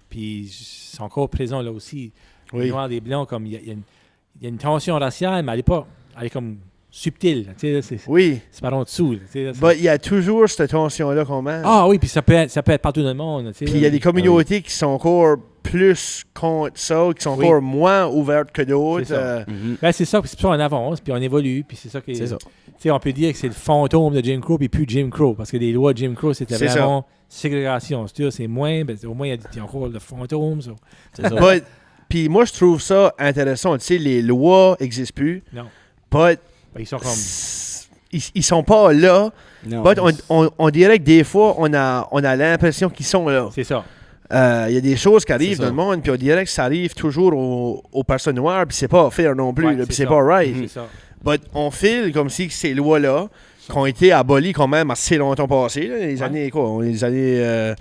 c'est encore présent là aussi. Les oui. Noirs, des Blancs, comme il y a une tension raciale, mais elle est comme subtile. Tu sais, là, c'est Oui. par en dessous. Là, tu sais, là, c'est- Mais il y a toujours cette tension-là quand même. Ah oui, puis ça peut être partout dans le monde. Tu sais, Puis il y a des communautés qui sont encore plus contre ça, qui sont Oui. encore moins ouvertes que d'autres. C'est ça. Mhm. Ben, c'est ça, puis c'est ça, on avance, puis on évolue, puis c'est ça qui est. C'est ça. Tu sais, on peut dire que c'est le fantôme de Jim Crow, puis plus Jim Crow, parce que les lois de Jim Crow, c'était C'est vraiment ségrégation. C'est moins, ben, au moins, il y a encore le fantôme. Ça. C'est ça. But- Puis moi, je trouve ça intéressant. Tu sais, les lois n'existent plus. Non. But Ben, ils sont comme. ils sont pas là. Non, But on dirait que des fois, on a l'impression qu'ils sont là. C'est ça. Il y a des choses qui arrivent C'est dans ça. le monde, puis on dirait que ça arrive toujours aux personnes noires, puis c'est pas fair non plus, Ouais, là, puis c'est c'est ça. pas right. C'est ça. But on file comme si ces lois-là, qui ont été abolies quand même assez longtemps passées, là, les Ouais. années quoi, les années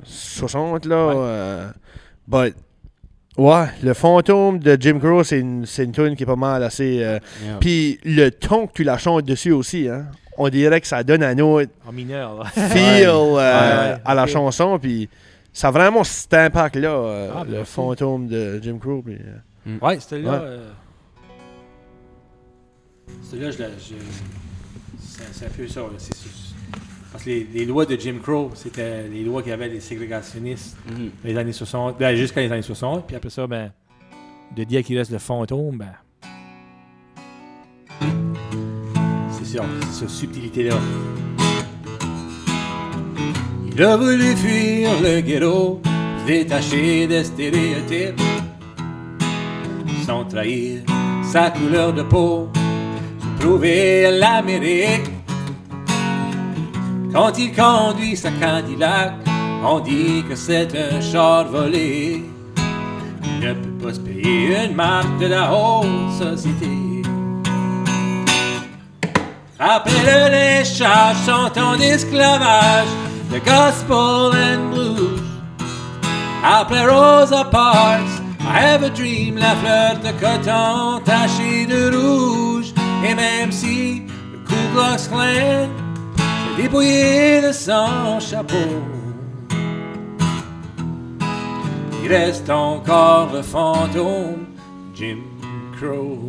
60 là. Ouais. But ouais, le fantôme de Jim Crow, c'est une tune qui est pas mal assez. Yeah. Puis le ton que tu la chantes dessus aussi, hein. On dirait que ça donne un autre En mineur. Là. feel Ouais, à la ok. chanson, puis ça a vraiment cet impact-là, Ah, le merci. fantôme de Jim Crow. Puis, Ouais, c'était là. Ouais. C'était là, c'est un peu ça. Là. Parce que les lois de Jim Crow, c'était les lois qui avaient les ségrégationnistes Mhm. dans les années 60, ben, jusqu'à les années 60. Puis après ça, ben, de dire qu'il reste le fantôme, ben. C'est ça, cette subtilité-là. Il a voulu fuir le ghetto, se détacher des stéréotypes, sans trahir sa couleur de peau, se prouver l'Amérique. Quand il conduit sa Cadillac, on dit que c'est un char volé. Il ne peut pas se payer une marque de la haute société. Après le léchage, son temps d'esclavage, de gospel and blues. Après Rosa Parks, I have a dream, la fleur de coton tachée de rouge. Et même si le Ku Klux Klan dépouillé de son chapeau. Il reste encore le fantôme Jim Crow.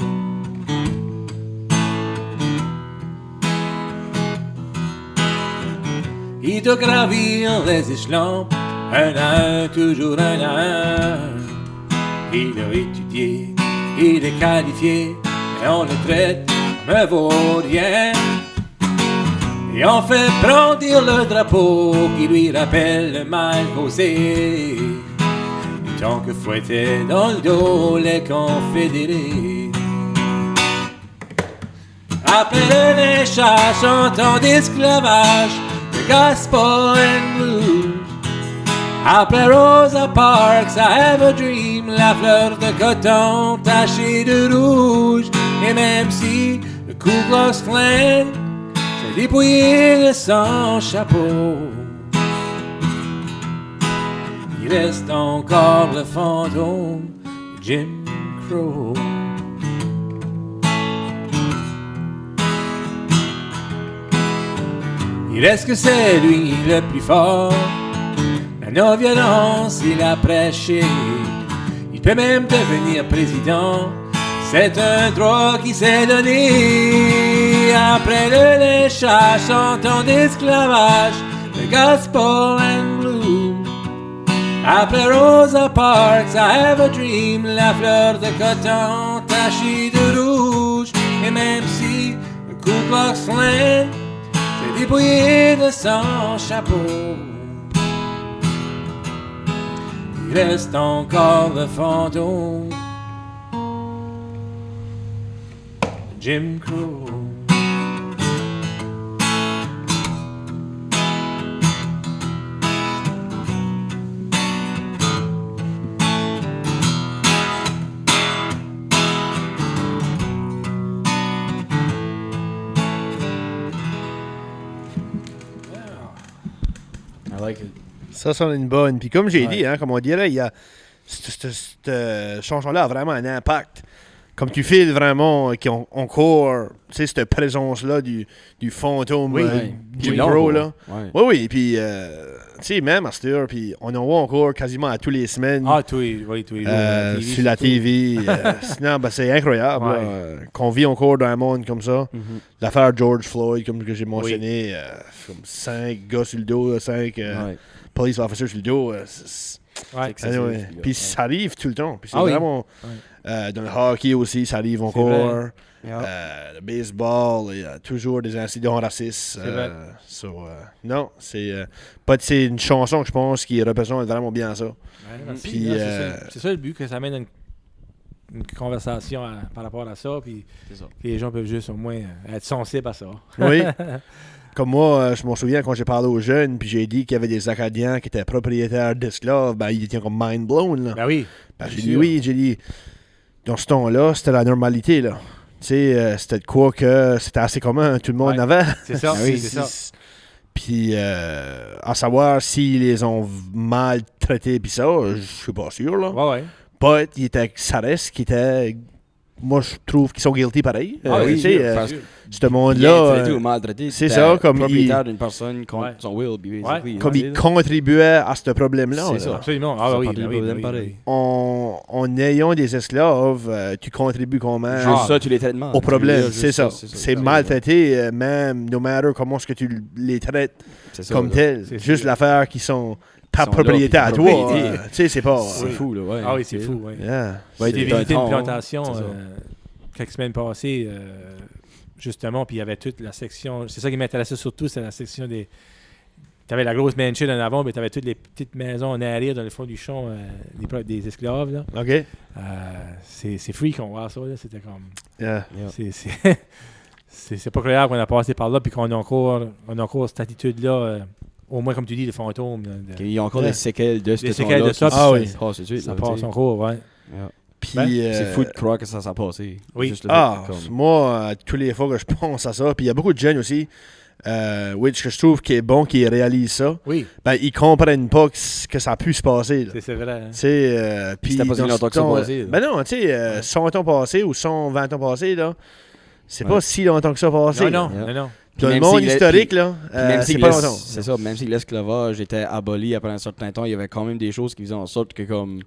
Il doit gravir les échelons, un à un, toujours un à un. Il a étudié, il est qualifié, et on le traite comme un vaurien. Et on fait brandir le drapeau qui lui rappelle le mal causé. Du temps que fouettaient dans le dos les confédérés. Après le léchage, chantant d'esclavage, the gospel and blues. Après Rosa Parks, I have a dream, la fleur de coton tachée de rouge. Et même si le Ku Klux Klan s'est dépouillé de son chapeau, il reste encore le fantôme de Jim Crow. Il reste que c'est lui le plus fort. La non-violence, il a prêché. Il peut même devenir président. C'est un droit qui s'est donné. Après le léchage, chantant d'esclavage, le gospel and blues. Après Rosa Parks, I have a dream, la fleur de coton tachée de rouge. Et même si le Ku Klux Klan s'est dépouillé de son chapeau, il reste encore le fantôme de Jim Crow. I like it. Ça sonne une bonne. Puis comme j'ai dit, hein, comme on dirait, il y a cette chanson-là a vraiment un impact. Comme tu files vraiment qui ont encore, tu sais, cette présence-là du fantôme Jim Crow, là. Oui. Puis, tu sais, même à cette heure, puis on en voit encore quasiment à tous les semaines. Ah, tous les jours. Sur la TV. Sinon, ben, c'est incroyable là, qu'on vit encore dans un monde comme ça. L'affaire George Floyd, comme que j'ai mentionné, comme 5 gars sur le dos, 5 police officers sur le dos. Puis ça arrive tout le temps. Puis c'est vraiment... dans le hockey aussi, ça arrive encore. Le baseball, il y a toujours des incidents racistes. Non, c'est une chanson, je pense, qui représente vraiment bien ça. Puis, c'est ça le but, que ça amène une conversation par rapport à ça. Puis les gens peuvent juste au moins être sensibles à ça. Oui. Comme moi, je m'en souviens quand j'ai parlé aux jeunes, puis j'ai dit qu'il y avait des Acadiens qui étaient propriétaires d'esclaves, ben ils étaient comme mind blown. Là. Ben oui. Ben, j'ai dit, dans ce temps-là, c'était la normalité, là. Tu sais, c'était de quoi que c'était assez commun, tout le monde avait. C'est ça, c'est ça. Puis, à savoir s'ils les ont mal traités, puis ça, je suis pas sûr, là. Ouais. But, ça reste qui était... Moi, je trouve qu'ils sont guilty pareil. Oui, ce monde-là, maltraité. C'est ça, comme propriétaire d'une personne contre son will, comme ils contribuaient à ce problème-là. C'est ça. Absolument. En ayant des esclaves, tu contribues quand même juste ça, tu les traites mal. au problème. C'est ça. C'est maltraité, même no matter comment est-ce que tu les traites comme tel. Juste l'affaire qui sont ta propriété à toi. Tu sais, c'est pas... C'est fou, là, ouais. Ah oui, c'est fou, ouais. Ouais, j'ai visité une plantation quelques semaines passées, justement, puis il y avait toute la section... C'est ça qui m'intéressait surtout, c'est la section des... Tu avais la grosse mansion en avant, mais tu avais toutes les petites maisons en arrière, dans le fond du champ, des esclaves, là. OK. C'est freak, on voit ça, là. C'était comme... Yeah. C'est pas croyable qu'on a passé par là, puis qu'on a encore cette attitude-là... au moins, comme tu dis, le fantôme. Il y a encore des séquelles de ce séquelles de ça. Ça passe encore, ouais. Puis, c'est fou de croire que ça s'est passé. Oui. Moi, tous les fois que je pense à ça, puis il y a beaucoup de jeunes aussi, que je trouve qui est bon, qui réalisent ça. Oui. Ben, ils comprennent pas que ça a pu se passer. C'est vrai. Hein? C'était pas si longtemps que ça passé. Ben non, tu sais, 100 ans passés ou 120 ans passés, là, c'est pas si longtemps que ça passé. Non. Dans le même monde si historique, là, même si c'est pas longtemps. c'est ça, même si l'esclavage était aboli après un certain temps, il y avait quand même des choses qui faisaient en sorte que comme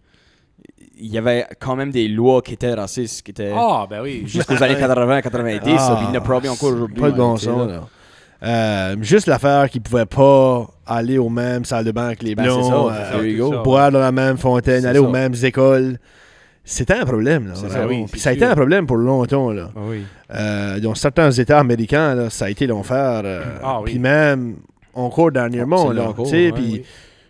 il y avait quand même des lois qui étaient racistes, qui étaient Ah, ben oui. jusqu'aux années 80-90, puis il y en a probablement encore aujourd'hui. Pas de bon tu sais, son, là. là. Juste l'affaire qu'ils pouvaient pas aller aux mêmes salles de bain que les Ben, c'est Blonds, ça, there you go. boire dans la même fontaine, C'est aller ça. aux mêmes écoles. C'était un problème, là. C'est vraiment. ça, oui, Puis c'est ça a été sûr. un problème pour longtemps, là. Ah oui. Dans certains États américains, là, ça a été l'enfer. Ah oui. Puis même encore dernièrement, C'est là. là encore, Tu sais, ouais, puis oui.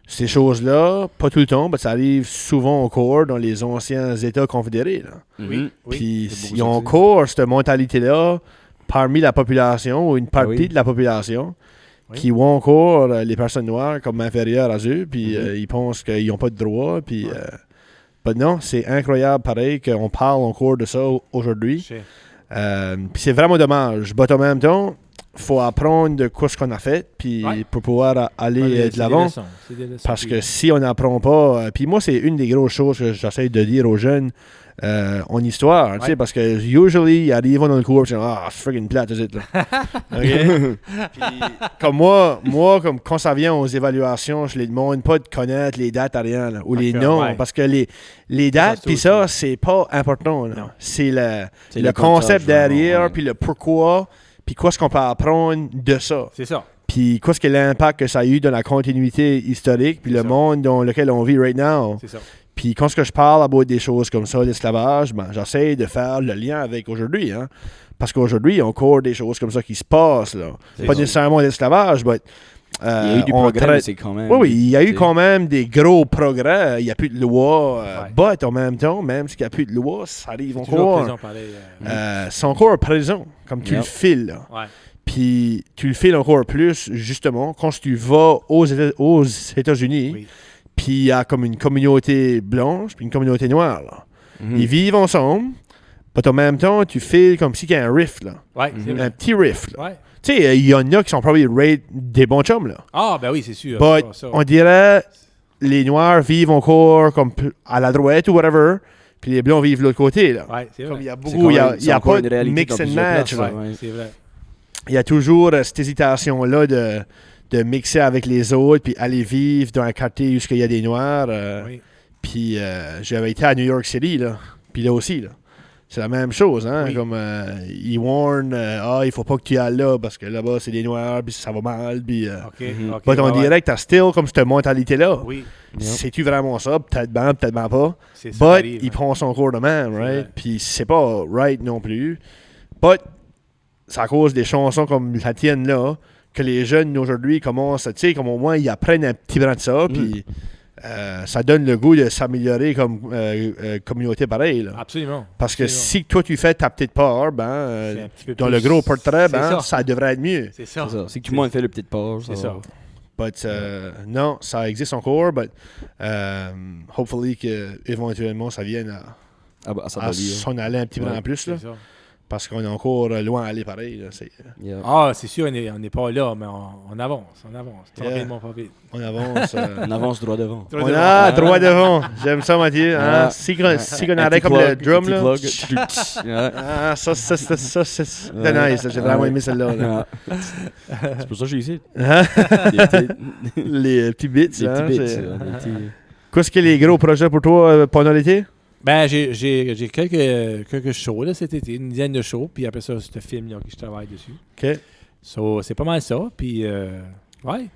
ces choses-là, pas tout le temps, mais ça arrive souvent encore dans les anciens États confédérés, là. Oui, Mhm. oui. Puis c'est beaucoup ils ont ça, encore cette mentalité-là parmi la population ou une partie oui. de la population Oui. qui voient encore les personnes noires comme inférieures à eux, puis Mhm. ils pensent qu'ils n'ont pas de droit, puis non, c'est incroyable pareil qu'on parle encore de ça aujourd'hui. Je sais. Puis c'est vraiment dommage. Mais en même temps, faut apprendre de quoi ce qu'on a fait, puis Ouais. pour pouvoir aller Ouais, de c'est l'avant. des leçons, c'est des leçons, Parce puis- que si on n'apprend pas, puis moi c'est une des grosses choses que j'essaie de dire aux jeunes en histoire, tu sais, Ouais. parce que usually ils arrivent dans le cours, puis ils disent ah c'est friggin' plate, is it, là. OK? Puis comme moi comme quand ça vient aux évaluations, je les demande pas de connaître les dates à rien là, ou les Ok, noms, ouais. parce que les dates puis ça aussi. c'est pas important là. Non. C'est C'est le le concept comptage, vraiment, derrière, ouais. puis le pourquoi, puis quoi ce qu'on peut apprendre de ça. C'est ça. Puis qu'est-ce que l'impact que ça a eu dans la continuité historique, puis C'est le ça. monde dans lequel on vit right now. C'est ça. Puis quand ce que je parle à des choses comme ça, l'esclavage, ben, j'essaie de faire le lien avec aujourd'hui. Hein? Parce qu'aujourd'hui, il y a encore des choses comme ça qui se passent. Là. C'est Pas ça. nécessairement l'esclavage, mais... Il y a eu du on progrès, mais traite- c'est quand même. Oui, oui, il y a eu tu sais. quand même des gros progrès. Il n'y a plus de loi. Ouais. But en même temps, même s'il n'y a plus de loi, ça arrive C'est toujours encore. prison pareil. C'est encore présent, comme tu Yep. le files. Là. Ouais. Puis tu le files encore plus, justement, quand tu vas aux États-Unis, Oui. puis il y a comme une communauté blanche, puis une communauté noire. Là. Mhm. Ils vivent ensemble, mais en même temps, tu files comme si il y a un rift, là. Ouais, c'est Un vrai. petit rift. Là. Ouais. Tu sais, il y en a qui sont probablement des bons chums, là. Ah, ben oui, c'est sûr. But ça. on dirait les noirs vivent encore comme à la droite ou whatever, puis les blancs vivent de l'autre côté, là. Ouais, c'est Comme vrai. il y a C'est beaucoup, quand il y a, même- il y a c'est encore pas une de réalité mix dans and plusieurs match, places, là. Ouais, ouais. c'est vrai. Il y a toujours cette hésitation-là de mixer avec les autres, puis aller vivre dans un quartier où il y a des Noirs. Oui. Puis j'avais été à New York City, là. Puis là aussi, là. C'est la même chose, hein. Oui. Comme ils warn, il faut pas que tu ailles là, parce que là-bas, c'est des Noirs, puis ça va mal, puis... OK, Mhm. OK. But on ouais, ouais. dirait que t'as still comme cette mentalité-là. Oui, C'est-tu vraiment ça? Peut-être bien, peut-être bien pas. c'est ça. But qui arrive, ils hein. prennent son cours de même, C'est right? vrai. Puis c'est pas right non plus. But c'est à cause des chansons comme la tienne là que les jeunes aujourd'hui commencent, tu sais, comme au moins ils apprennent un petit brin de ça, puis ça donne le goût de s'améliorer comme communauté pareille. Là. Absolument. Parce que Absolument. si toi tu fais ta petite part, ben, C'est un petit peu dans plus- le gros portrait, c'est ben, ça. ça devrait être mieux. C'est ça. C'est ça. Si tout le monde fait le petit pause. C'est ça. But non, ça existe encore, but hopefully que éventuellement ça vienne Ah bah, ça à va bien. s'en aller un petit peu Ouais. en plus. Là. C'est ça. Parce qu'on est encore loin à aller pareil. Là. Yeah. Ah, c'est sûr, on n'est pas là, mais on avance. On avance. Yeah. Tranquillement, pas vite. On avance. On avance droit devant. on a droit devant. J'aime ça, Mathieu. Hein? Ah. Si qu'on Un arrête petit comme le plug, drum, petit là. plug. Ouais. Ah, ça, c'est Ouais. nice. J'ai vraiment Ouais. aimé celle-là. Là. C'est pour ça que j'ai ici. Hein? Des petits- Les petits bits. des hein, petits bits. c'est- des petits- Qu'est-ce que les gros projets pour toi pendant l'été? Ben, j'ai quelques shows là, cet été, une dizaine de shows, puis après ça, c'est un film là, que je travaille dessus. OK. So, c'est pas mal ça, puis ouais,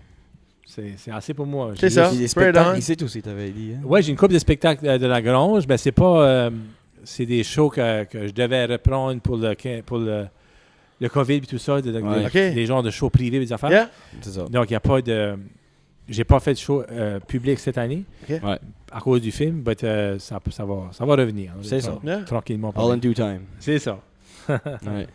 c'est assez pour moi. C'est J'ai ça. juste- Des Spread spectacles on. ici aussi, t'avais dit. Hein? Ouais, j'ai une couple de spectacles de la Grange, mais c'est pas... c'est des shows que je devais reprendre pour le COVID et tout ça, Ouais. OK. des genres de shows privés, des affaires. Yeah. C'est ça. Donc, il n'y a pas de... J'ai pas fait de show public cette année OK. Ouais. à cause du film, mais ça va revenir. C'est ça. Yeah. Tranquillement. All in due time. C'est ça. Ouais.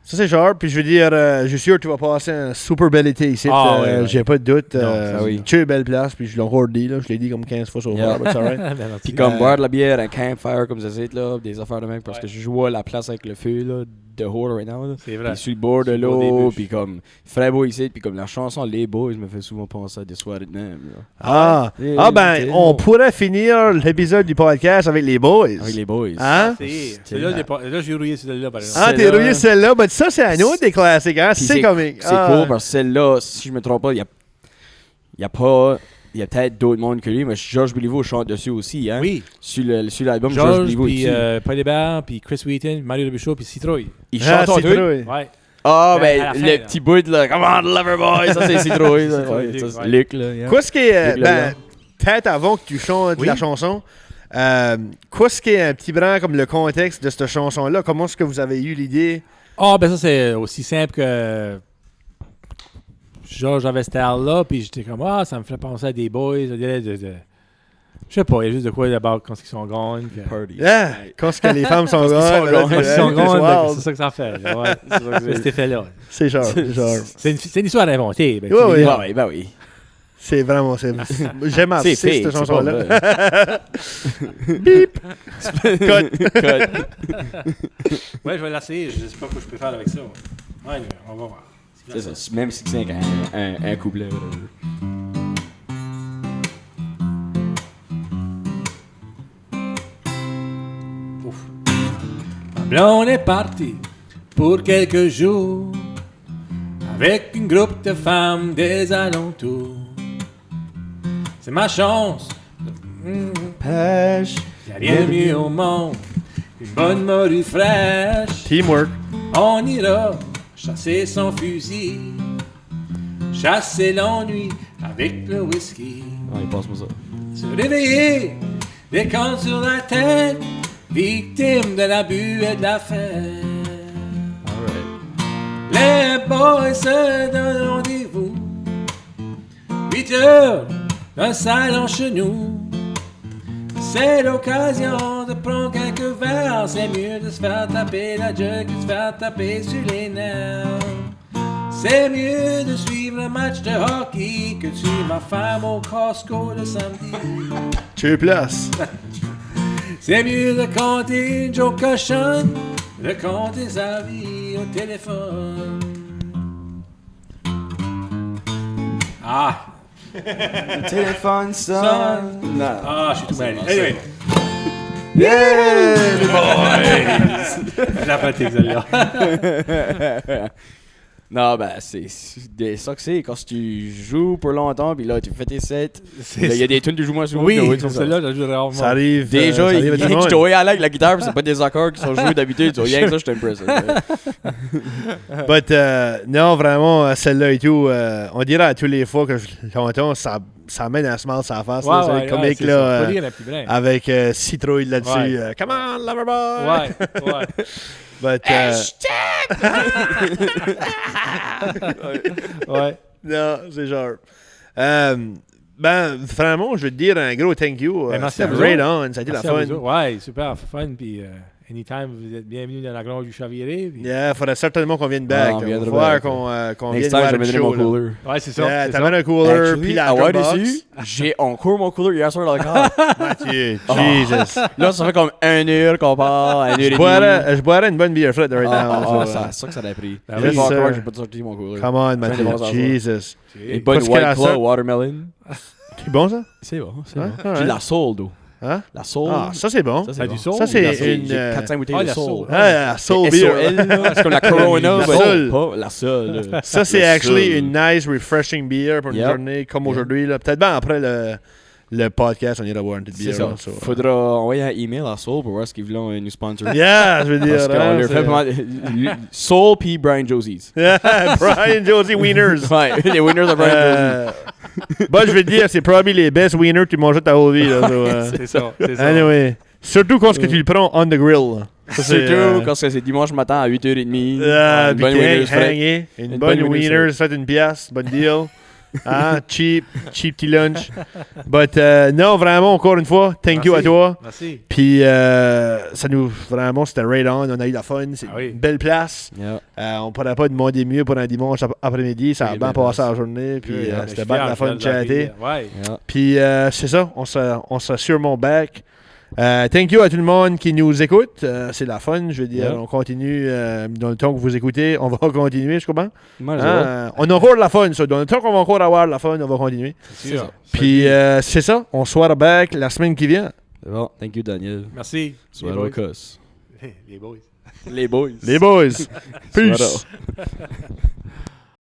Ça, c'est sharp. Puis je veux dire, je suis sûr que tu vas passer un super bel été ici. Ah, ouais, ouais. J'ai pas de doute. Non, ça, oui. Tu es belle place. Puis je l'ai encore dit. Là. Je l'ai dit comme 15 fois sur le Yeah. bar, but it's alright. Ben, merci. Puis comme boire de la bière, un campfire comme ça, c'est là, des affaires de même, parce Ouais. que je vois la place avec le feu, là, The Hole right now. Là. C'est vrai. Puis sur le bord de Sur le bord des l'eau, bûches. puis comme Frais Beau ici, puis comme la chanson Les Boys me fait souvent penser à des soirées de même. Là. Ah, Ouais. ben, on pourrait finir l'épisode du podcast avec les boys. Avec les Boys. Hein? Là, j'ai rouillé celle-là, par exemple. Ah, t'es Celle-là. rouillé celle-là. Ben, ça, c'est un autre des classiques. Hein? Puis C'est comique. C'est cool parce que celle-là, si je me trompe pas, il y a peut-être d'autres mondes que lui, mais Georges Béliveau chante dessus aussi. Hein? Oui. Sur l'album, Georges Georges, Béliveau puis dessus. Paul Hébert, puis Chris Wheaton, Mario Robichaud, puis Citrouille. Il Ah, chante en c'est deux. drôle. Ouais. Ah, Ben, à ben, la fin, le là. petit bout de là, Come on, Loverboy, ça c'est Citrouille. ça. Citrouille, Ouais, Luc, ça, c'est ouais. Luc, là. yeah. Qu'est-ce qui est. Luc Ben, Leblanc. peut-être avant que tu chantes Oui. la chanson, qu'est-ce qui est un petit brin comme le contexte de cette chanson-là? Comment est-ce que vous avez eu l'idée? Ah, ben ça, c'est aussi simple que. Georges avait cette air-là, puis j'étais comme, ça me fait penser à des boys. Je sais pas, il y a juste de quoi d'abord quand ils sont grands. Party. Yeah, quand est-ce que les femmes sont Quand ils sont grandes. grandes. Quand ils sont grands, c'est ben, wild. c'est ça que ça fait. là, Ouais. C'est cet effet-là. C'est genre. C'est une histoire inventée. Ben, Ouais, tu ouais. dis, Ben oui. C'est vraiment. J'aime assez C'est fait, cette c'est chanson-là. pas Bip! Cut. Ouais, je vais l'essayer. Je sais pas quoi je peux faire avec ça. Ouais, on va voir. C'est ça, même si c'est un couplet. whatever. Ouf. Ma blonde est partie pour quelques jours avec un groupe de femmes des alentours. C'est ma chance. Pêche. Y'a rien de mieux au monde. Une bonne morue fraîche. Teamwork. On ira chasser son fusil. Chasser l'ennui avec le whisky. Ouais, passe-moi ça. Se réveiller, des cornes sur la tête, victime de l'abus et de la fête. Alright. Les boys se donnent rendez-vous. 8 heures, un salon chez nous. C'est l'occasion de prendre quelques verres. C'est mieux de se faire taper la gueule que de se faire taper sur les nerfs. C'est mieux de suivre le match de hockey que de suivre ma femme au Costco le samedi. Tu es place. C'est mieux de compter une joke cochonne, de compter sa vie au téléphone. Ah! Téléphone sonne. Ah, je suis tout mêlé. Anyway. Yeah, les Je la pratique, celle-là. Non, ben, c'est ça que c'est. Quand tu joues pour longtemps, puis là, tu fais tes sets. Il y a des tunes que tu joues moins souvent. Oui, que comme celle-là, je la joue rarement. Ça arrive. Déjà, ça arrive à tout le je monde. dois y aller avec la guitare, puis c'est pas des accords qui sont joués d'habitude. Tu vois, rien que ça, je t'impresse. But, non, vraiment, celle-là et tout, on dirait à tous les fois que je l'entends, ça mène un smile sur la face. Ouais, là, c'est ouais, comique, c'est là, ça. Faut lire un petit brin. avec Citrouille là-dessus. Ouais. Come on, Loverboy! Ouais, ouais. But, Ouais. non, c'est genre. Ben, vraiment, je veux te dire un gros thank you. Ben, merci C'était à vous right autres. on, ça a été la Merci à vous fun. autres. Ouais, super fun. Puis, anytime, vous êtes bienvenus dans la grange du Chaviré. Puis... Yeah, faudrait certainement qu'on vienne back. on Il viendra va falloir back. qu'on Next vienne time, voir je le m'amènerai show. mon là. cooler. Ouais, c'est ça. Yeah, c'est t'amènes ça. un cooler, Actually, puis la à voir Dropbox. dessus, j'ai encore mon cooler hier soir dans le car. Mathieu, Jesus. Là, ça fait comme 1 heure qu'on part, 1 heure et demie. Je boirais une bonne beer flat right now. C'est ça que ça a pris. Ben Je oui, vais pas sir. croire que j'ai pas sorti mon cooler. Come on, J'ai Mathieu, des bons affaires. Jesus. Une bonne Qu'est-ce qu'il y a White à ça? Claw Watermelon. C'est bon, ça? C'est bon, c'est Ouais, bon. alright. J'ai la Soul, d'eau. Hein? La Soul. Ah, ça, c'est bon. Ça, Ah, bon. du Soul? Ça, c'est J'ai une... 4-5 bouteilles Ah, de la Soul. Soul. Ah, la Soul Beer. SOL, là. C'est comme la Corona, La but Soul. pas la Soul. là. Ça, c'est La actually Soul. une nice, refreshing beer pour une Yep. journée comme aujourd'hui. Là. Peut-être bien après le podcast, on ira boire une petite C'est bière. ça. là, so, Faudra envoyer un email à Soul pour voir ce qu'ils veulent nous sponsor. Yeah, je veux dire. Parce qu'on hein, leur c'est- fait pas mal. Soul puis Brian Josie's. Yeah, Brian Josie Wieners. Ouais, les winners de Brian Josie's. Bah, je veux dire, c'est probablement les best wieners que tu manges de ta whole vie. Là, so, C'est ça. C'est ça. anyway. Surtout quand ce que tu le prends on the grill. là. Ça, c'est, Surtout quand c'est dimanche matin à 8h30. Puis une bonne winners fraîche. hangé, une Une bonne bonne winners wieners, faites une pièce, bonne deal. Hein, cheap petit lunch. But non, vraiment, encore une fois, thank you à Merci. toi. Merci. Puis ça nous, vraiment, c'était right on, on a eu la fun, c'est Ah oui. une belle place. Yeah. On pourrait pas demander mieux pour un dimanche après-midi, ça a Oui, bien belle passé place. la journée, puis Oui, c'était je suis bien fier, la je suis fun de fier de la chatter. vie. Ouais. Yeah. Puis c'est ça, on sera sûrement back. Thank you à tout le monde qui nous écoute. C'est la fun, je veux dire. Yeah. On continue dans le temps que vous écoutez. On va continuer, je comprends. Moi, je On a encore de la fun, ça. Dans le temps qu'on va encore avoir de la fun, on va continuer. C'est ça. Puis c'est ça. On soit back la semaine qui vient. C'est bon. Thank you, Daniel. Merci. Sois Lucas. Les boys. Les boys. Les boys. Peace. Sois là.